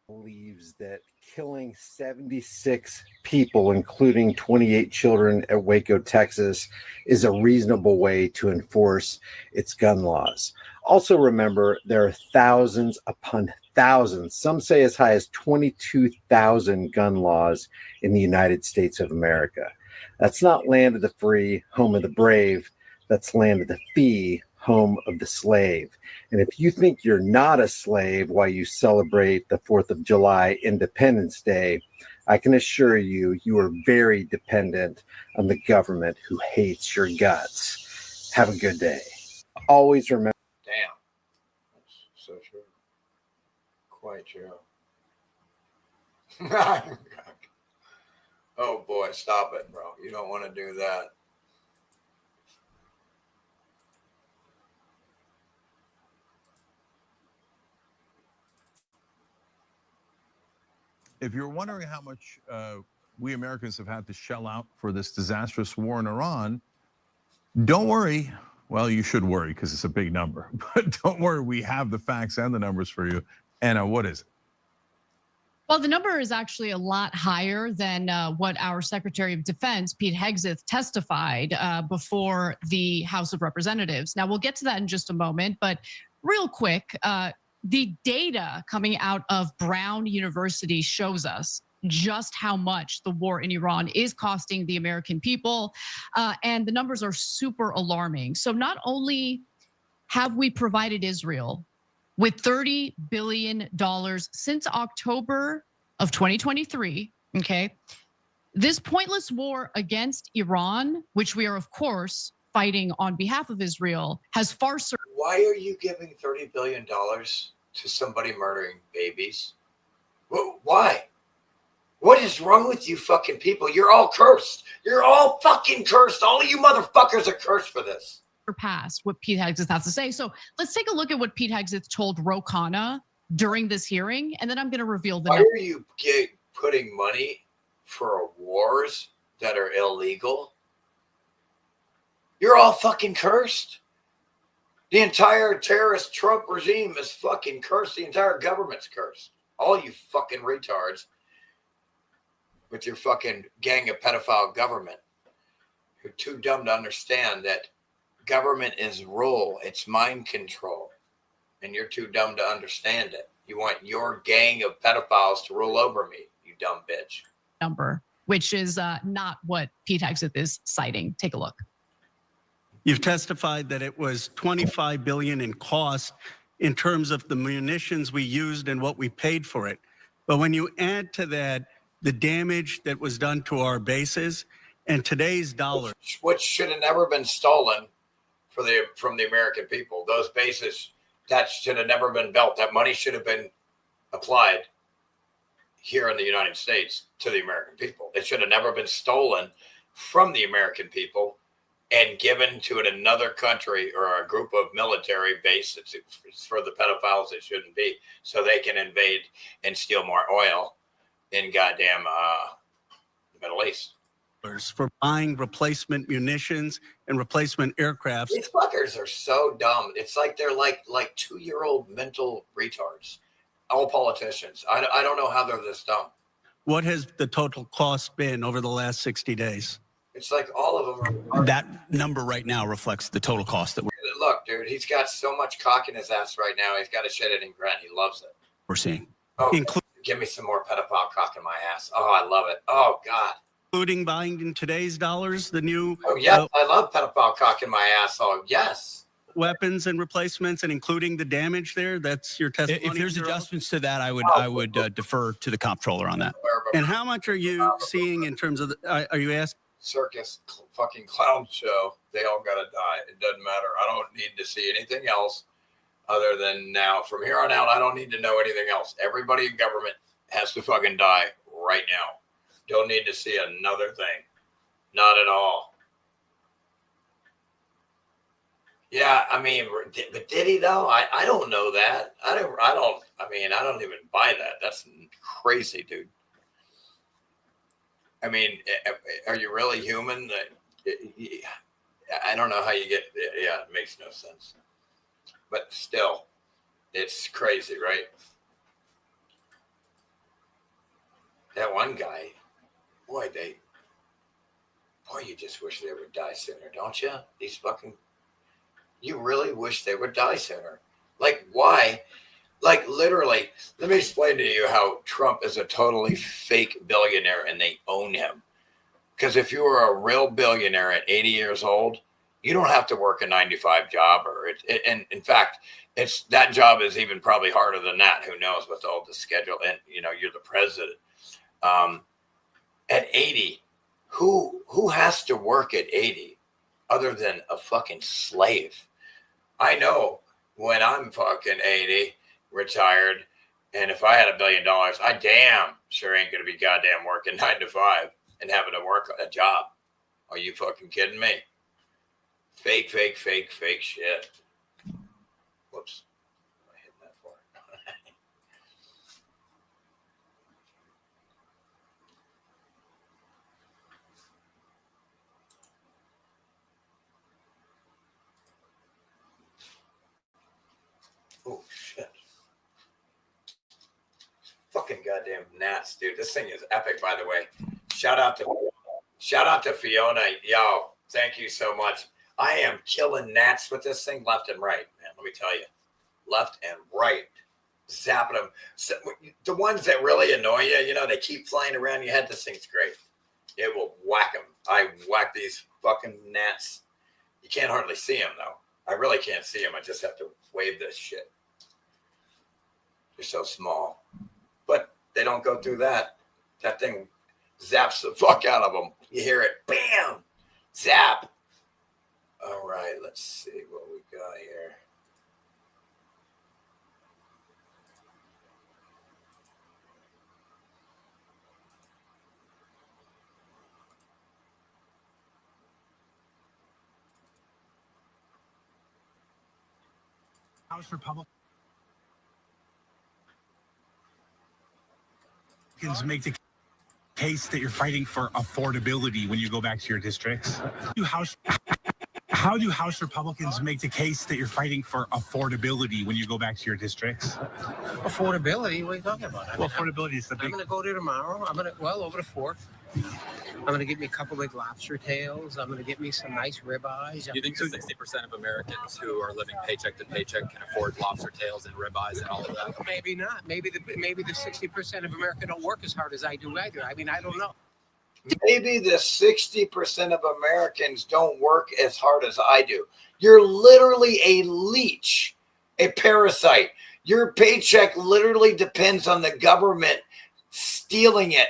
Speaker 17: Believes that killing 76 people, including 28 children at Waco, Texas, is a reasonable way to enforce its gun laws. Also remember, there are thousands upon thousands, some say as high as 22,000 gun laws in the United States of America. That's not land of the free, home of the brave. That's land of the fee, home of the slave. And if you think you're not a slave while you celebrate the 4th of July Independence Day, I can assure you, you are very dependent on the government who hates your guts. Have a good day. Always remember.
Speaker 1: Damn. That's so true. Quite true. Oh boy, stop it, bro. You don't want to do that.
Speaker 18: If you're wondering how much we Americans have had to shell out for this disastrous war in Iran, don't worry. Well, you should worry because it's a big number. But don't worry, we have the facts and the numbers for you. Anna, what is it?
Speaker 19: Well, the number is actually a lot higher than what our Secretary of Defense, Pete Hegseth, testified before the House of Representatives. Now, we'll get to that in just a moment, but real quick, the data coming out of Brown University shows us just how much the war in Iran is costing the American people, and the numbers are super alarming. So not only have we provided Israel with $30 billion since October of 2023, okay? This pointless war against Iran, which we are, of course, fighting on behalf of Israel, has far surpassed.
Speaker 1: Why are you giving $30 billion to somebody murdering babies? Why? What is wrong with you fucking people? You're all cursed. You're all fucking cursed. All of you motherfuckers are cursed for this.
Speaker 19: Surpassed what Pete Hegseth has to say. So let's take a look at what Pete Hegseth told Ro Khanna during this hearing, and then I'm going to reveal the.
Speaker 1: Why are you putting money for wars that are illegal? You're all fucking cursed. The entire terrorist Trump regime is fucking cursed. The entire government's cursed. All you fucking retards with your fucking gang of pedophile government. You're too dumb to understand that government is rule. It's mind control. And you're too dumb to understand it. You want your gang of pedophiles to rule over me, you dumb bitch.
Speaker 19: Number, which is not what Pete Hegseth is citing. Take a look.
Speaker 20: You've testified that it was $25 billion in cost in terms of the munitions we used and what we paid for it. But when you add to that the damage that was done to our bases and today's dollar,
Speaker 1: which should have never been stolen from the American people, those bases that should have never been built. That money should have been applied here in the United States to the American people. It should have never been stolen from the American people and given to another country or a group of military bases. It's for the pedophiles it shouldn't be, so they can invade and steal more oil in goddamn the Middle East.
Speaker 20: for buying replacement munitions and replacement aircrafts.
Speaker 1: These fuckers are so dumb. It's like they're like 2-year-old mental retards. All politicians. I don't know how they're this dumb.
Speaker 20: What has the total cost been over the last 60 days?
Speaker 1: It's like all of them are.
Speaker 21: That number right now reflects the total cost that we're.
Speaker 1: look, dude, he's got so much cock in his ass right now. He's got a shit-eating grin. He loves it.
Speaker 20: We're seeing.
Speaker 1: Oh, give me some more pedophile cock in my ass. Oh, I love it. Oh, God.
Speaker 20: Including buying in today's dollars, the new
Speaker 1: Oh, yes, I love pedophile cock in my ass. Oh, yes.
Speaker 20: weapons and replacements, and including the damage there. That's your testimony.
Speaker 21: If there's adjustments to that, I would defer to the comptroller on that.
Speaker 20: And how much are you seeing in terms of the, are you asking?
Speaker 1: Circus, fucking clown show. They all got to die. It doesn't matter. I don't need to see anything else other than now. From here on out, I don't need to know anything else. Everybody in government has to fucking die right now. Don't need to see another thing. Not at all. Yeah, I mean, but did he though? I don't know that. I don't even buy that. That's crazy, dude. I mean, are you really human? I don't know how you get. Yeah, it makes no sense. But still, it's crazy, right? That one guy, boy, you just wish they would die sooner, don't you? These fucking, you really wish they would die sooner. Like, why? Like, literally, let me explain to you how Trump is a totally fake billionaire and they own him. Because if you were a real billionaire at 80 years old, you don't have to work a 9-to-5 job. And in fact, that job is even probably harder than that. Who knows with all the schedule? And, you're the president. At 80, who has to work at 80 other than a fucking slave? I know when I'm fucking 80, retired, and if I had $1 billion, I damn sure ain't gonna be goddamn working 9 to 5 and having to work a job. Are you fucking kidding me? Fake shit. Whoops. I hit that for Oh shit. Fucking goddamn gnats, dude. This thing is epic, by the way. Shout out to Fiona. Yo, thank you so much. I am killing gnats with this thing left and right, man. Let me tell you. Left and right. Zapping them. So, the ones that really annoy you, they keep flying around your head. This thing's great. It will whack them. I whack these fucking gnats. You can't hardly see them, though. I really can't see them. I just have to wave this shit. They're so small. But they don't go through that. That thing zaps the fuck out of them. You hear it. Bam! Zap! All right, let's see what we got here.
Speaker 22: House Republicans make the case that you're fighting for affordability when you go back to your districts. How do House Republicans make the case that you're fighting for affordability when you go back to your districts?
Speaker 23: Affordability? What are you talking about?
Speaker 22: Affordability is the big...
Speaker 23: I'm going to go there tomorrow. over the 4th. I'm going to get me a couple of lobster tails. I'm going to get me some nice ribeyes.
Speaker 24: Do you think the 60% of Americans who are living paycheck to paycheck can afford lobster tails and ribeyes and all of that?
Speaker 23: Maybe not. Maybe the 60% of America don't work as hard as I do either. I mean, I don't know.
Speaker 1: Maybe the 60% of Americans don't work as hard as I do. You're literally a leech, a parasite. Your paycheck literally depends on the government stealing it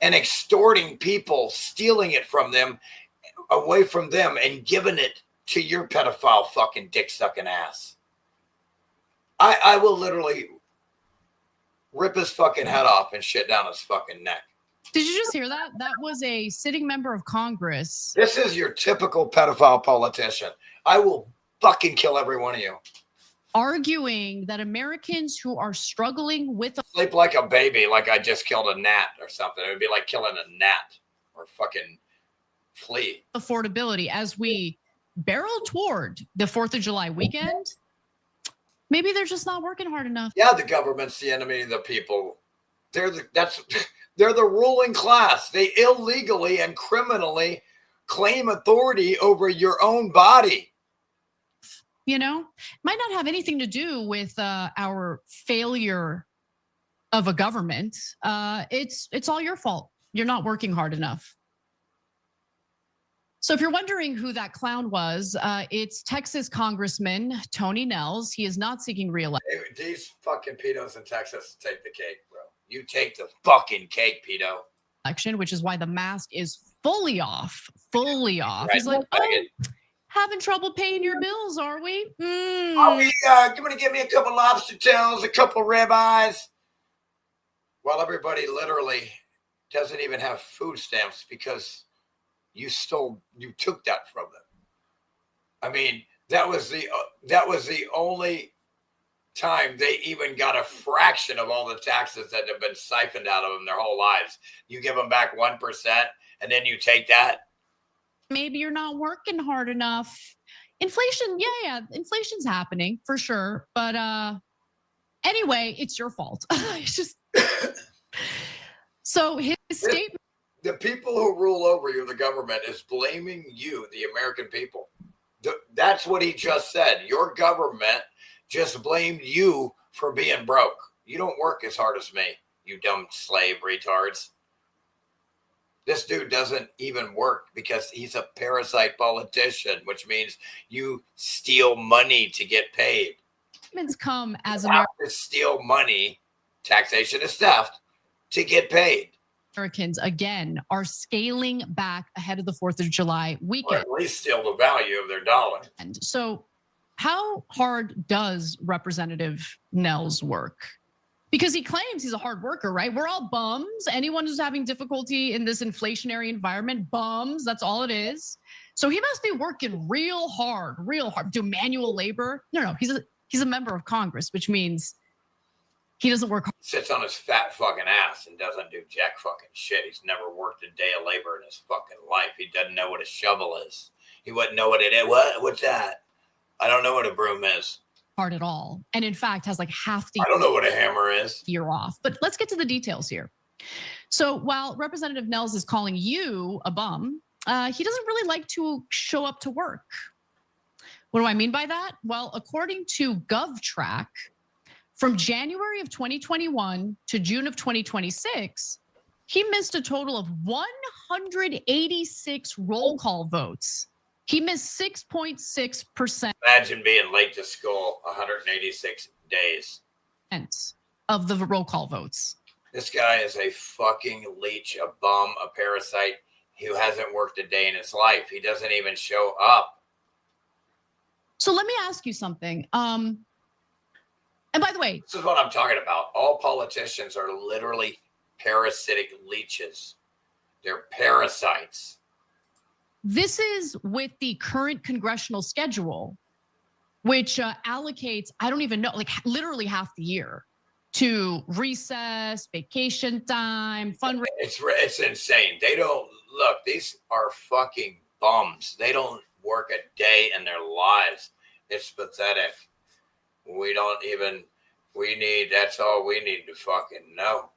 Speaker 1: and extorting people, stealing it from them, away from them, and giving it to your pedophile fucking dick-sucking ass. I will literally rip his fucking head off and shit down his fucking neck.
Speaker 19: Did you just hear that? That was a sitting member of Congress.
Speaker 1: This is your typical pedophile politician. I will fucking kill every one of you.
Speaker 19: Arguing that Americans who are struggling with
Speaker 1: Sleep like a baby, like I just killed a gnat or something. It would be like killing a gnat or fucking flea.
Speaker 19: affordability as we barrel toward the 4th of July weekend, maybe they're just not working hard enough.
Speaker 1: Yeah, the government's the enemy of the people. They're the ruling class. They illegally and criminally claim authority over your own body.
Speaker 19: You know, might not have anything to do with our failure of a government. It's all your fault. You're not working hard enough. So if you're wondering who that clown was, it's Texas Congressman Tony Nels. He is not seeking re-election.
Speaker 1: These fucking pedos in Texas take the cake, bro. You take the fucking cake, pedo.
Speaker 19: Which is why the mask is fully off. Fully off. He's like,
Speaker 1: oh,
Speaker 19: having trouble paying your bills, are we?
Speaker 1: Are we gonna give me a couple lobster tails, a couple ribeyes? Well, everybody literally doesn't even have food stamps because you took that from them. I mean, that was the only time they even got a fraction of all the taxes that have been siphoned out of them their whole lives. You give them back 1%, and then you take that.
Speaker 19: Maybe you're not working hard enough. Inflation, yeah, inflation's happening for sure. But anyway, it's your fault. It's just so his statement.
Speaker 1: The people who rule over you, the government, is blaming you, the American people. That's what he just said. Your government just blamed you for being broke. You don't work as hard as me, you dumb slave retards. This dude doesn't even work because he's a parasite politician, which means you steal money to get paid.
Speaker 19: Statements come as
Speaker 1: Americans steal money, taxation is theft, to get paid.
Speaker 19: Americans again are scaling back ahead of the 4th of July weekend.
Speaker 1: Or at least steal the value of their dollar.
Speaker 19: And so, how hard does Representative Nels work? Because he claims he's a hard worker, right? We're all bums. Anyone who's having difficulty in this inflationary environment, bums, that's all it is. So he must be working real hard, do manual labor. No, he's a member of Congress, which means he doesn't work hard.
Speaker 1: Sits on his fat fucking ass and doesn't do jack fucking shit. He's never worked a day of labor in his fucking life. He doesn't know what a shovel is. He wouldn't know what it is. What's that? I don't know what a broom is.
Speaker 19: Hard at all. And in fact, has like half the
Speaker 1: I don't know what a hammer is.
Speaker 19: Year off. But let's get to the details here. So while Representative Nels is calling you a bum, he doesn't really like to show up to work. What do I mean by that? Well, according to GovTrack, from January of 2021 to June of 2026, he missed a total of 186 roll call votes. He missed 6.6%.
Speaker 1: Imagine being late to school 186 days.
Speaker 19: Of the roll call votes.
Speaker 1: This guy is a fucking leech, a bum, a parasite who hasn't worked a day in his life. He doesn't even show up.
Speaker 19: So let me ask you something. And by the way,
Speaker 1: this is what I'm talking about. All politicians are literally parasitic leeches. They're parasites.
Speaker 19: This is with the current congressional schedule, which allocates, I don't even know, like literally half the year to recess, vacation time, fundraising.
Speaker 1: It's insane. They don't, look, these are fucking bums. They don't work a day in their lives. It's pathetic. That's all we need to fucking know.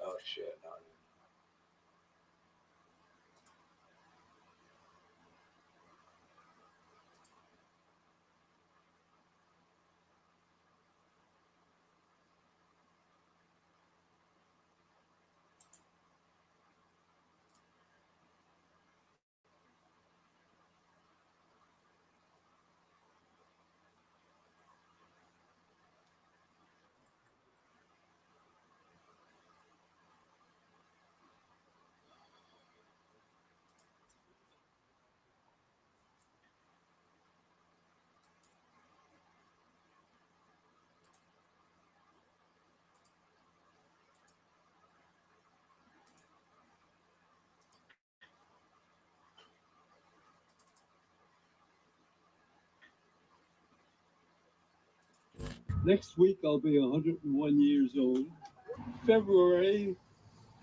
Speaker 1: Oh shit. No.
Speaker 2: Next week, I'll be 101 years old. February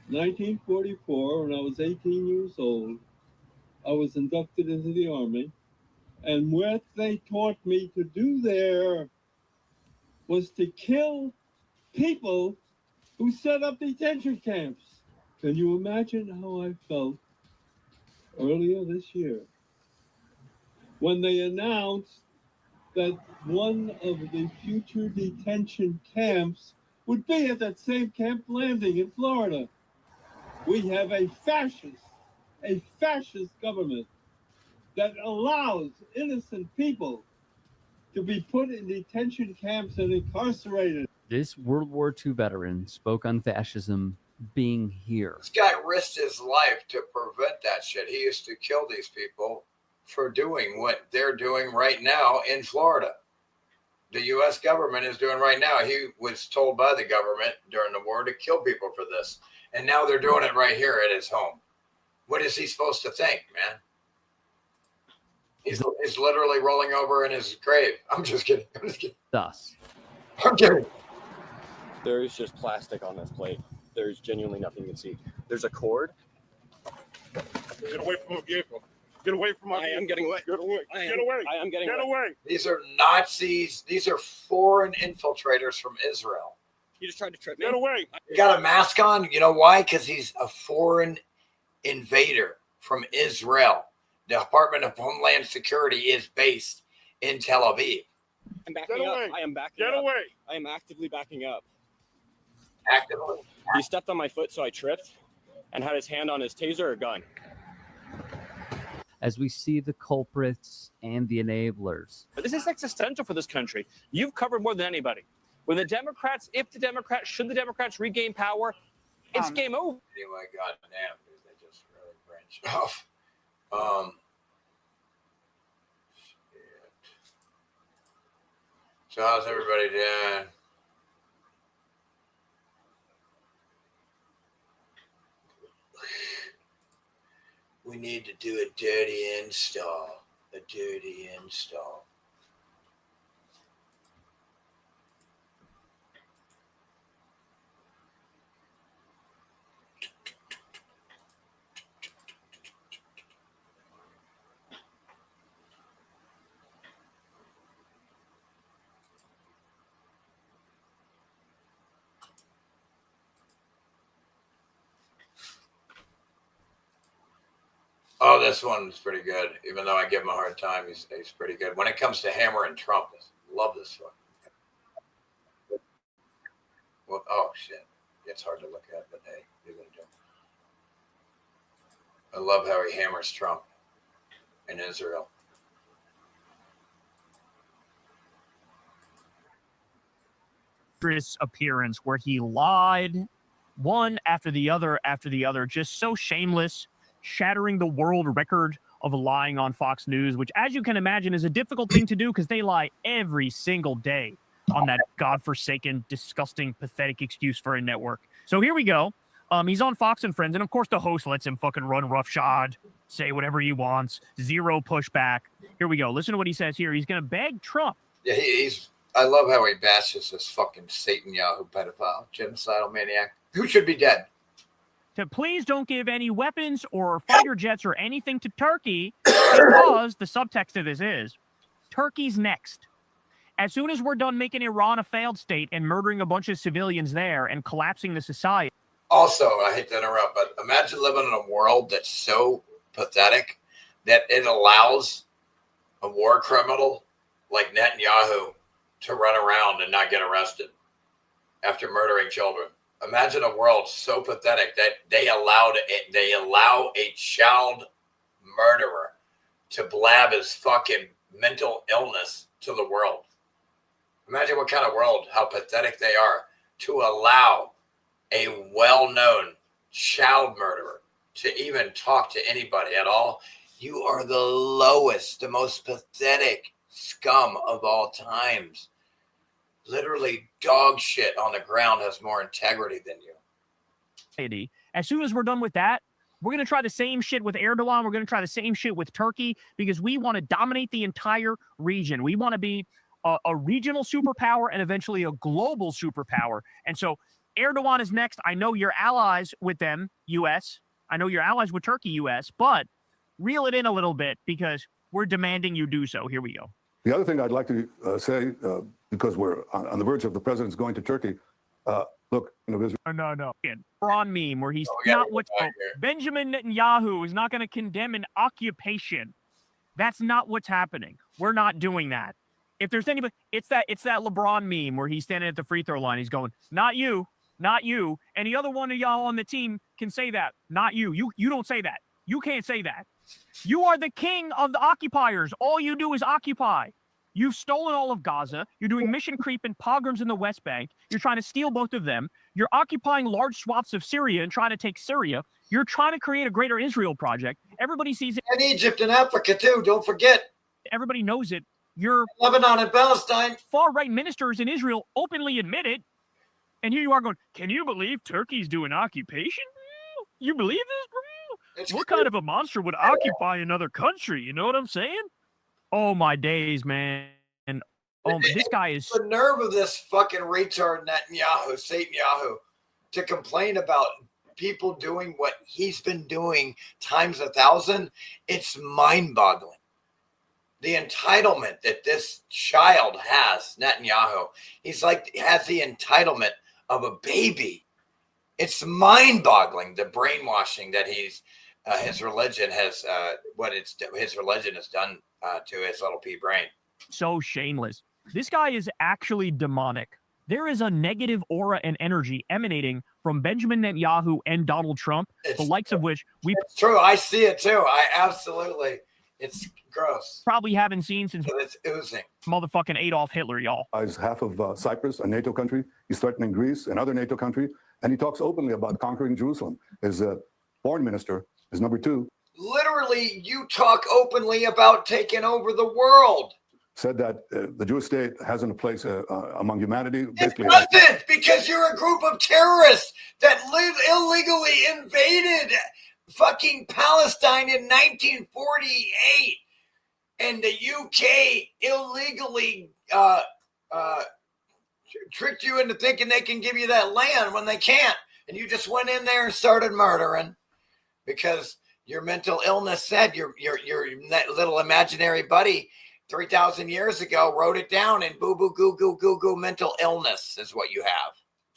Speaker 2: 1944, when I was 18 years old, I was inducted into the Army. And what they taught me to do there was to kill people who set up detention camps. Can you imagine how I felt earlier this year when they announced that one of the future detention camps would be at that same Camp Landing in Florida? We have a fascist government that allows innocent people to be put in detention camps and incarcerated.
Speaker 3: This World War II veteran spoke on fascism being here.
Speaker 1: This guy risked his life to prevent that shit. He used to kill these people for doing what they're doing right now in Florida. The U.S. government is doing right now. He was told by the government during the war to kill people for this. And now they're doing it right here at his home. What is he supposed to think, man? He's literally rolling over in his grave. I'm just kidding.
Speaker 3: Thus.
Speaker 1: I'm kidding.
Speaker 5: There is just plastic on this plate. There's genuinely nothing you can see. There's a cord.
Speaker 4: Get away from my vehicle. Get away from my vehicle.
Speaker 5: I am getting away.
Speaker 4: Get away. Get away.
Speaker 5: I am getting
Speaker 4: Get away.
Speaker 1: These are Nazis. These are foreign infiltrators from Israel.
Speaker 5: You just tried to trip me.
Speaker 4: Get away.
Speaker 1: He got a mask on. You know why? Because he's a foreign invader from Israel. The Department of Homeland Security is based in Tel Aviv.
Speaker 5: I'm backing up. I am backing up.
Speaker 4: Get away.
Speaker 5: I am actively backing up.
Speaker 1: Actively?
Speaker 5: He stepped on my foot, so I tripped and had his hand on his taser or gun.
Speaker 3: As we see the culprits and the enablers.
Speaker 6: This is existential for this country. You've covered more than anybody. When the Democrats, should the Democrats regain power, it's game over.
Speaker 1: Anyway, goddamn, dude, they just really branched off. Shit. So how's everybody doing? We need to do a dirty install. A dirty install. Oh, this one's pretty good. Even though I give him a hard time, he's pretty good. When it comes to Hammer and Trump, love this one. Well, oh, shit. It's hard to look at, but hey, you're going to do. I love how he hammers Trump in Israel.
Speaker 6: Appearance where he lied one after the other, just so shameless, shattering the world record of lying on Fox News, which, as you can imagine, is a difficult thing to do because they lie every single day on that godforsaken, disgusting, pathetic excuse for a network. So here we go. He's on Fox and Friends, and of course the host lets him fucking run roughshod, say whatever he wants, zero pushback. Here we go. Listen to what he says here. He's going to beg Trump.
Speaker 1: Yeah, I love how he bashes this fucking Satan Yahoo pedophile, genocidal maniac, who should be dead.
Speaker 6: To please don't give any weapons or fighter jets or anything to Turkey, because the subtext of this is Turkey's next. As soon as we're done making Iran a failed state and murdering a bunch of civilians there and collapsing the society.
Speaker 1: Also, I hate to interrupt, but imagine living in a world that's so pathetic that it allows a war criminal like Netanyahu to run around and not get arrested after murdering children. Imagine a world so pathetic that they allow a child murderer to blab his fucking mental illness to the world. Imagine what kind of world, how pathetic they are to allow a well-known child murderer to even talk to anybody at all. You are the lowest, the most pathetic scum of all times. Literally dog shit on the ground has more integrity than you.
Speaker 6: As soon as we're done with that, we're going to try the same shit with Erdogan. We're going to try the same shit with Turkey because we want to dominate the entire region. We want to be a regional superpower and eventually a global superpower. And so Erdogan is next. I know you're allies with them, U.S. I know you're allies with Turkey, U.S., but reel it in a little bit because we're demanding you do so. Here we go.
Speaker 7: The other thing I'd like to say, because we're on the verge of the president's going to Turkey, look,
Speaker 6: No. Braun meme where he's not what's Benjamin Netanyahu is not going to condemn an occupation. That's not what's happening. We're not doing that. If there's anybody, it's that LeBron meme where he's standing at the free throw line. He's going, not you, not you. Any other one of y'all on the team can say that. Not you. You don't say that. You can't say that. You are the king of the occupiers. All you do is occupy. You've stolen all of Gaza. You're doing mission creep and pogroms in the West Bank. You're trying to steal both of them. You're occupying large swaths of Syria and trying to take Syria. You're trying to create a greater Israel project. Everybody sees it.
Speaker 1: And Egypt and Africa too. Don't forget.
Speaker 6: Everybody knows it. You're
Speaker 1: Lebanon and Palestine.
Speaker 6: Far-right ministers in Israel openly admit it. And here you are going, can you believe Turkey's doing occupation? You believe this, bro? What kind of a monster would occupy another country? You know what I'm saying? Oh, my days, man. And this guy is...
Speaker 1: The nerve of this fucking retard Netanyahu, Satanyahu, to complain about people doing what he's been doing times 1,000. It's mind-boggling. The entitlement that this child has, Netanyahu, has the entitlement of a baby. It's mind-boggling, the brainwashing that his religion has done to his little pea brain.
Speaker 6: So shameless. This guy is actually demonic. There is a negative aura and energy emanating from Benjamin Netanyahu and Donald Trump, the likes of which we...
Speaker 1: It's true. I see it too. I absolutely... It's gross.
Speaker 6: Probably haven't seen since
Speaker 1: it's oozing.
Speaker 6: Motherfucking Adolf Hitler, y'all.
Speaker 7: As half of Cyprus, a NATO country. He's threatening Greece, another NATO country. And he talks openly about conquering Jerusalem. His foreign minister is number 2.
Speaker 1: Literally, you talk openly about taking over the world.
Speaker 7: Said that the Jewish state hasn't a place among humanity. Basically,
Speaker 1: it doesn't, because you're a group of terrorists that illegally invaded fucking Palestine in 1948, and the UK illegally tricked you into thinking they can give you that land when they can't, and you just went in there and started murdering because your mental illness said your little imaginary buddy 3,000 years ago wrote it down, and boo boo goo goo goo goo mental illness is what you have.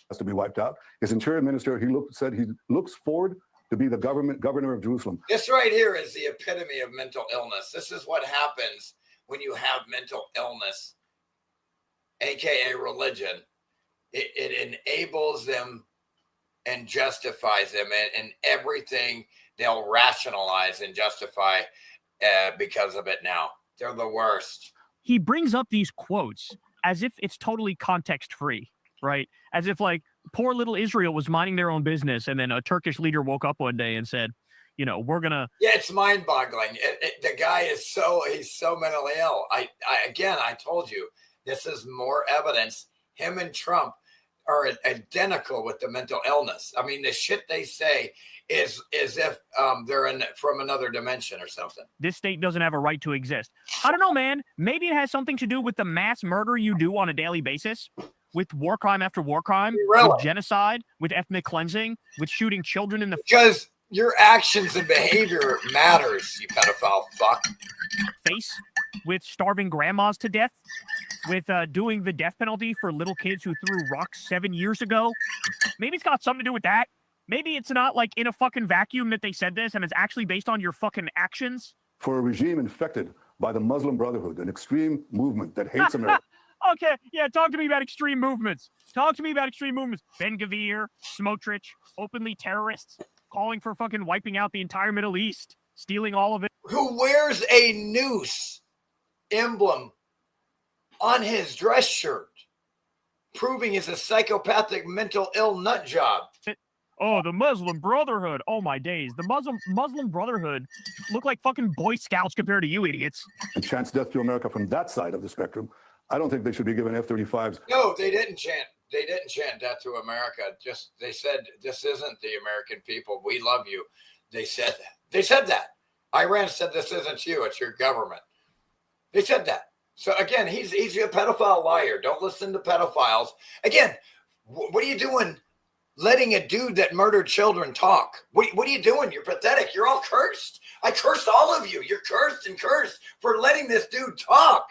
Speaker 7: Has to be wiped out. His interior minister, said he looks forward to be the governor of Jerusalem.
Speaker 1: This right here is the epitome of mental illness. This is what happens when you have mental illness, aka religion. It enables them and justifies them, and everything they'll rationalize and justify because of it now. They're the worst.
Speaker 6: He brings up these quotes as if it's totally context free, right? As if like poor little Israel was minding their own business, and then a Turkish leader woke up one day and said, you know, we're gonna...
Speaker 1: Yeah, it's mind-boggling. The guy is he's so mentally ill. I told you, this is more evidence. Him and Trump are identical with the mental illness. I mean, the shit they say is if they're from another dimension or something.
Speaker 6: This state doesn't have a right to exist. I don't know, man. Maybe it has something to do with the mass murder you do on a daily basis, with war crime after war crime, with genocide, with ethnic cleansing, with shooting children in the...
Speaker 1: Because your actions and behavior matters, you pedophile fuck.
Speaker 6: Face, with starving grandmas to death, with doing the death penalty for little kids who threw rocks 7 years ago. Maybe it's got something to do with that. Maybe it's not like in a fucking vacuum that they said this, and it's actually based on your fucking actions.
Speaker 7: For a regime infected by the Muslim Brotherhood, an extreme movement that hates America.
Speaker 6: Okay, yeah, talk to me about extreme movements. Talk to me about extreme movements. Ben-Gvir, Smotrich, openly terrorists, calling for fucking wiping out the entire Middle East, stealing all of it.
Speaker 1: Who wears a noose emblem on his dress shirt, proving he's a psychopathic mental ill nut job.
Speaker 6: Oh, the Muslim Brotherhood. Oh, my days. The Muslim Brotherhood look like fucking Boy Scouts compared to you idiots.
Speaker 7: And chants death to America from that side of the spectrum. I don't think they should be given F-35s.
Speaker 1: No, they didn't chant. They didn't chant death to America. Just they said, this isn't the American people. We love you. They said that. They said that. Iran said, this isn't you. It's your government. They said that. So again, he's a pedophile liar. Don't listen to pedophiles. Again, what are you doing letting a dude that murdered children talk? What are you doing? You're pathetic. You're all cursed. I cursed all of you. You're cursed and cursed for letting this dude talk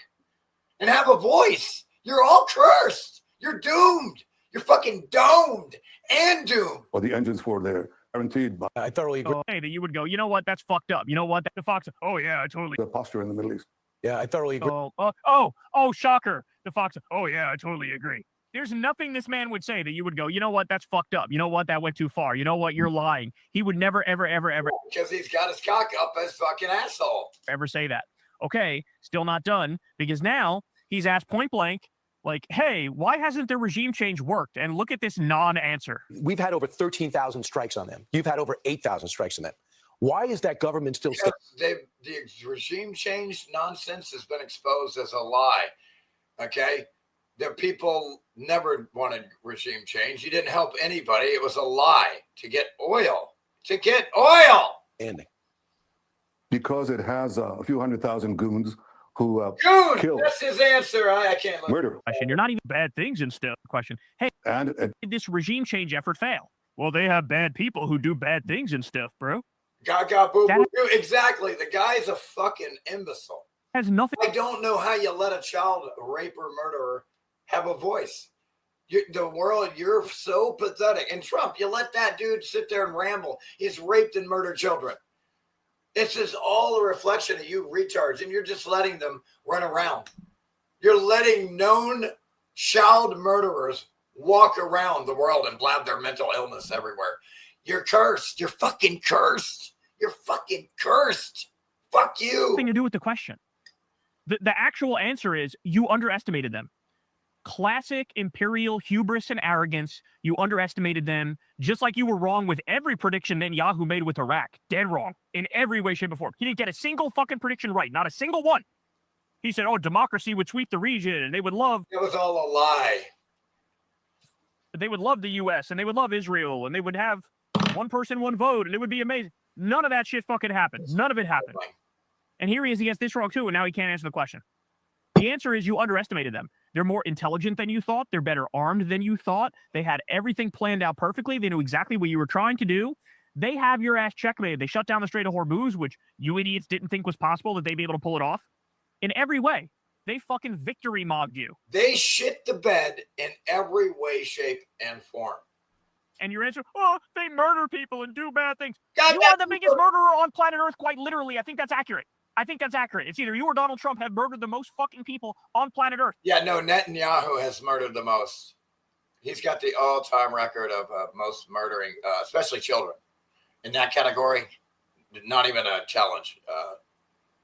Speaker 1: and have a voice. You're all cursed. You're doomed. You're fucking domed and doomed.
Speaker 7: Or the engines for their guaranteed by
Speaker 8: I thoroughly agree.
Speaker 6: Hey, that you would go, you know what? That's fucked up. You know what? The Fox. Oh yeah, I totally.
Speaker 7: the posture in the Middle East.
Speaker 8: Yeah, I thoroughly agree.
Speaker 6: Oh, shocker. The Fox. Oh yeah, I totally agree. There's nothing this man would say that you would go, you know what? That's fucked up. You know what? That went too far. You know what? You're lying. He would never, ever, ever, ever.
Speaker 1: Because he's got his cock up his fucking asshole.
Speaker 6: Ever say that. Okay, still not done, because now he's asked point blank, like, hey, why hasn't the regime change worked? And look at this non-answer.
Speaker 8: We've had over 13,000 strikes on them. You've had over 8,000 strikes on them. Why is that government still?
Speaker 1: The regime change nonsense has been exposed as a lie. Okay, the people never wanted regime change. You didn't help anybody. It was a lie to get oil. To get oil.
Speaker 8: Ending.
Speaker 7: Because it has a few 100,000 goons who kill,
Speaker 1: that's his answer. I can't look.
Speaker 7: murder.
Speaker 6: Question. You're not even bad things and stuff. Question. Hey,
Speaker 7: And
Speaker 6: did this regime change effort fail? Well, they have bad people who do bad things and stuff, bro.
Speaker 1: Gaga boo boo. Exactly. The guy's a fucking imbecile.
Speaker 6: Has nothing.
Speaker 1: I don't know how you let a child raper murderer have a voice. The world, you're so pathetic. And Trump, you let that dude sit there and ramble. He's raped and murdered children. This is all a reflection of you retards, and you're just letting them run around. You're letting known child murderers walk around the world and blab their mental illness everywhere. You're cursed. You're fucking cursed. You're fucking cursed. Fuck you.
Speaker 6: Nothing to do with the question. The actual answer is you underestimated them. Classic imperial hubris and arrogance. You underestimated them, just like you were wrong with every prediction Netanyahu made with Iraq. Dead wrong in every way, shape, or form. He didn't get a single fucking prediction right. Not a single one. He said, oh, democracy would sweep the region and they would love.
Speaker 1: It was all a lie.
Speaker 6: They would love the U.S. and they would love Israel and they would have one person, one vote and it would be amazing. None of that shit fucking happened. None of it happened. And here he is, he gets this wrong too, and now he can't answer the question. The answer is you underestimated them. They're more intelligent than you thought. They're better armed than you thought. They had everything planned out perfectly. They knew exactly what you were trying to do. They have your ass checkmated. They shut down the Strait of Hormuz, which you idiots didn't think was possible that they'd be able to pull it off. In every way, they fucking victory mobbed you.
Speaker 1: They shit the bed in every way, shape, and form.
Speaker 6: And your answer, oh, they murder people and do bad things. You are the biggest murderer on planet Earth, quite literally. I think that's accurate. It's either you or Donald Trump have murdered the most fucking people on planet Earth.
Speaker 1: Yeah, no, Netanyahu has murdered the most. He's got the all-time record of most murdering, especially children. In that category, not even a challenge.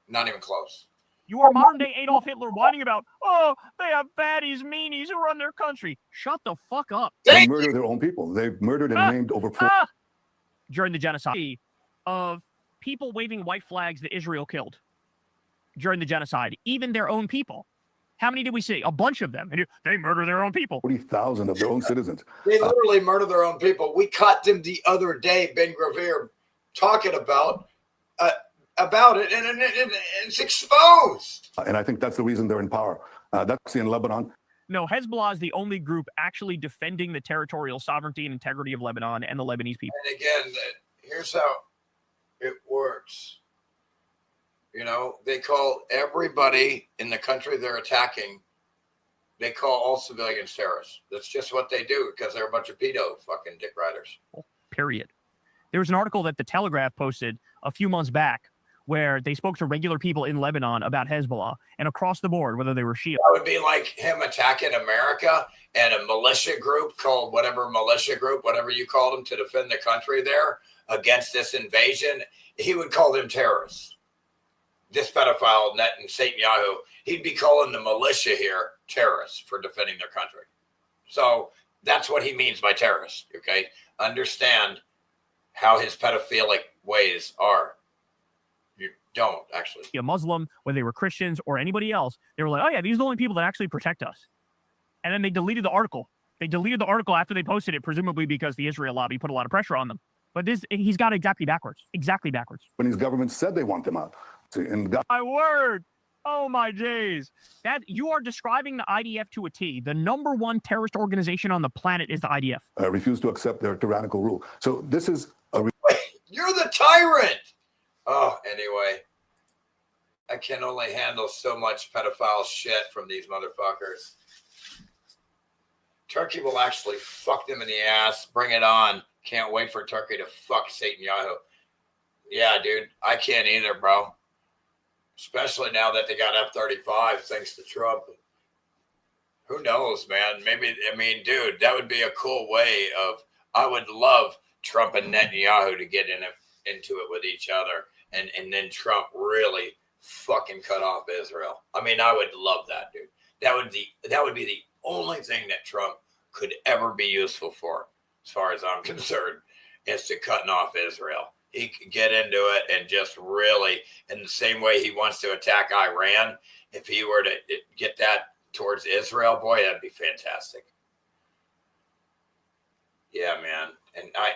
Speaker 1: Not even close.
Speaker 6: You are modern-day Adolf Hitler whining about, oh, they have baddies, meanies who run their country. Shut the fuck up.
Speaker 7: They murder their own people. They've murdered and named over 4.
Speaker 6: During the genocide of people waving white flags that Israel killed during the genocide, even their own people. How many did we see? A bunch of them. And they murder their own people.
Speaker 7: 40,000 of their own citizens.
Speaker 1: They literally murder their own people. We caught them the other day, Ben Gravir, talking about it, and it's exposed.
Speaker 7: And I think that's the reason they're in power. That's in Lebanon.
Speaker 6: No, Hezbollah is the only group actually defending the territorial sovereignty and integrity of Lebanon and the Lebanese people.
Speaker 1: And again, here's how it works. You know, they call everybody in the country they're attacking, they call all civilians terrorists. That's just what they do because they're a bunch of pedo fucking dick riders.
Speaker 6: Period. There was an article that the Telegraph posted a few months back where they spoke to regular people in Lebanon about Hezbollah and across the board, whether they were Shia.
Speaker 1: That would be like him attacking America and a militia group called whatever you called them to defend the country there against this invasion. He would call them terrorists. This pedophile net and Netanyahu, he'd be calling the militia here terrorists for defending their country. So that's what he means by terrorists, okay? Understand how his pedophilic ways are. You don't, actually.
Speaker 6: A Muslim, whether they were Christians or anybody else, they were like, oh yeah, these are the only people that actually protect us. And then they deleted the article. They deleted the article after they posted it, presumably because the Israel lobby put a lot of pressure on them. But he's got it exactly backwards. Exactly backwards.
Speaker 7: When his government said they want them out. See, and
Speaker 6: My word. Oh my days. That you are describing the IDF to a T. The number one terrorist organization on the planet is the IDF.
Speaker 7: Refuse to accept their tyrannical rule. So this is a...
Speaker 1: You're the tyrant. Oh, anyway. I can only handle so much pedophile shit from these motherfuckers. Turkey will actually fuck them in the ass. Bring it on. Can't wait for Turkey to fuck Satan Yahoo. Yeah, dude. I can't either, bro. Especially now that they got F-35 thanks to Trump. Who knows, man? Maybe, I mean, dude, that would be a cool way of, I would love Trump and Netanyahu to get into it with each other. And then Trump really fucking cut off Israel. I mean, I would love that, dude. That would be the only thing that Trump could ever be useful for, as far as I'm concerned, is to cutting off Israel. He could get into it and just really, in the same way he wants to attack Iran, if he were to get that towards Israel, boy, that'd be fantastic. Yeah, man.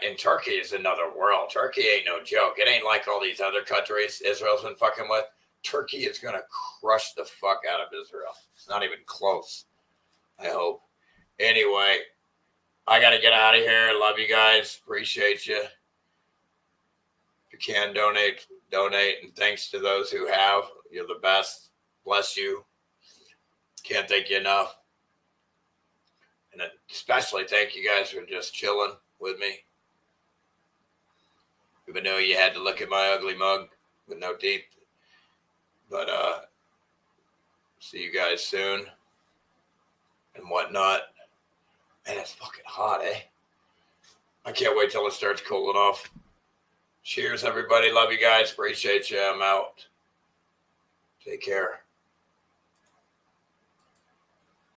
Speaker 1: And Turkey is another world. Turkey ain't no joke. It ain't like all these other countries Israel's been fucking with. Turkey is going to crush the fuck out of Israel. It's not even close, I hope. Anyway, I got to get out of here. Love you guys. Appreciate you. If you can donate. And thanks to those who have. You're the best. Bless you. Can't thank you enough. And especially thank you guys for just chilling with me. Even though you had to look at my ugly mug with no teeth. But see you guys soon. And whatnot. Man, it's fucking hot, eh? I can't wait till it starts cooling off. Cheers, everybody. Love you guys. Appreciate you. I'm out. Take care.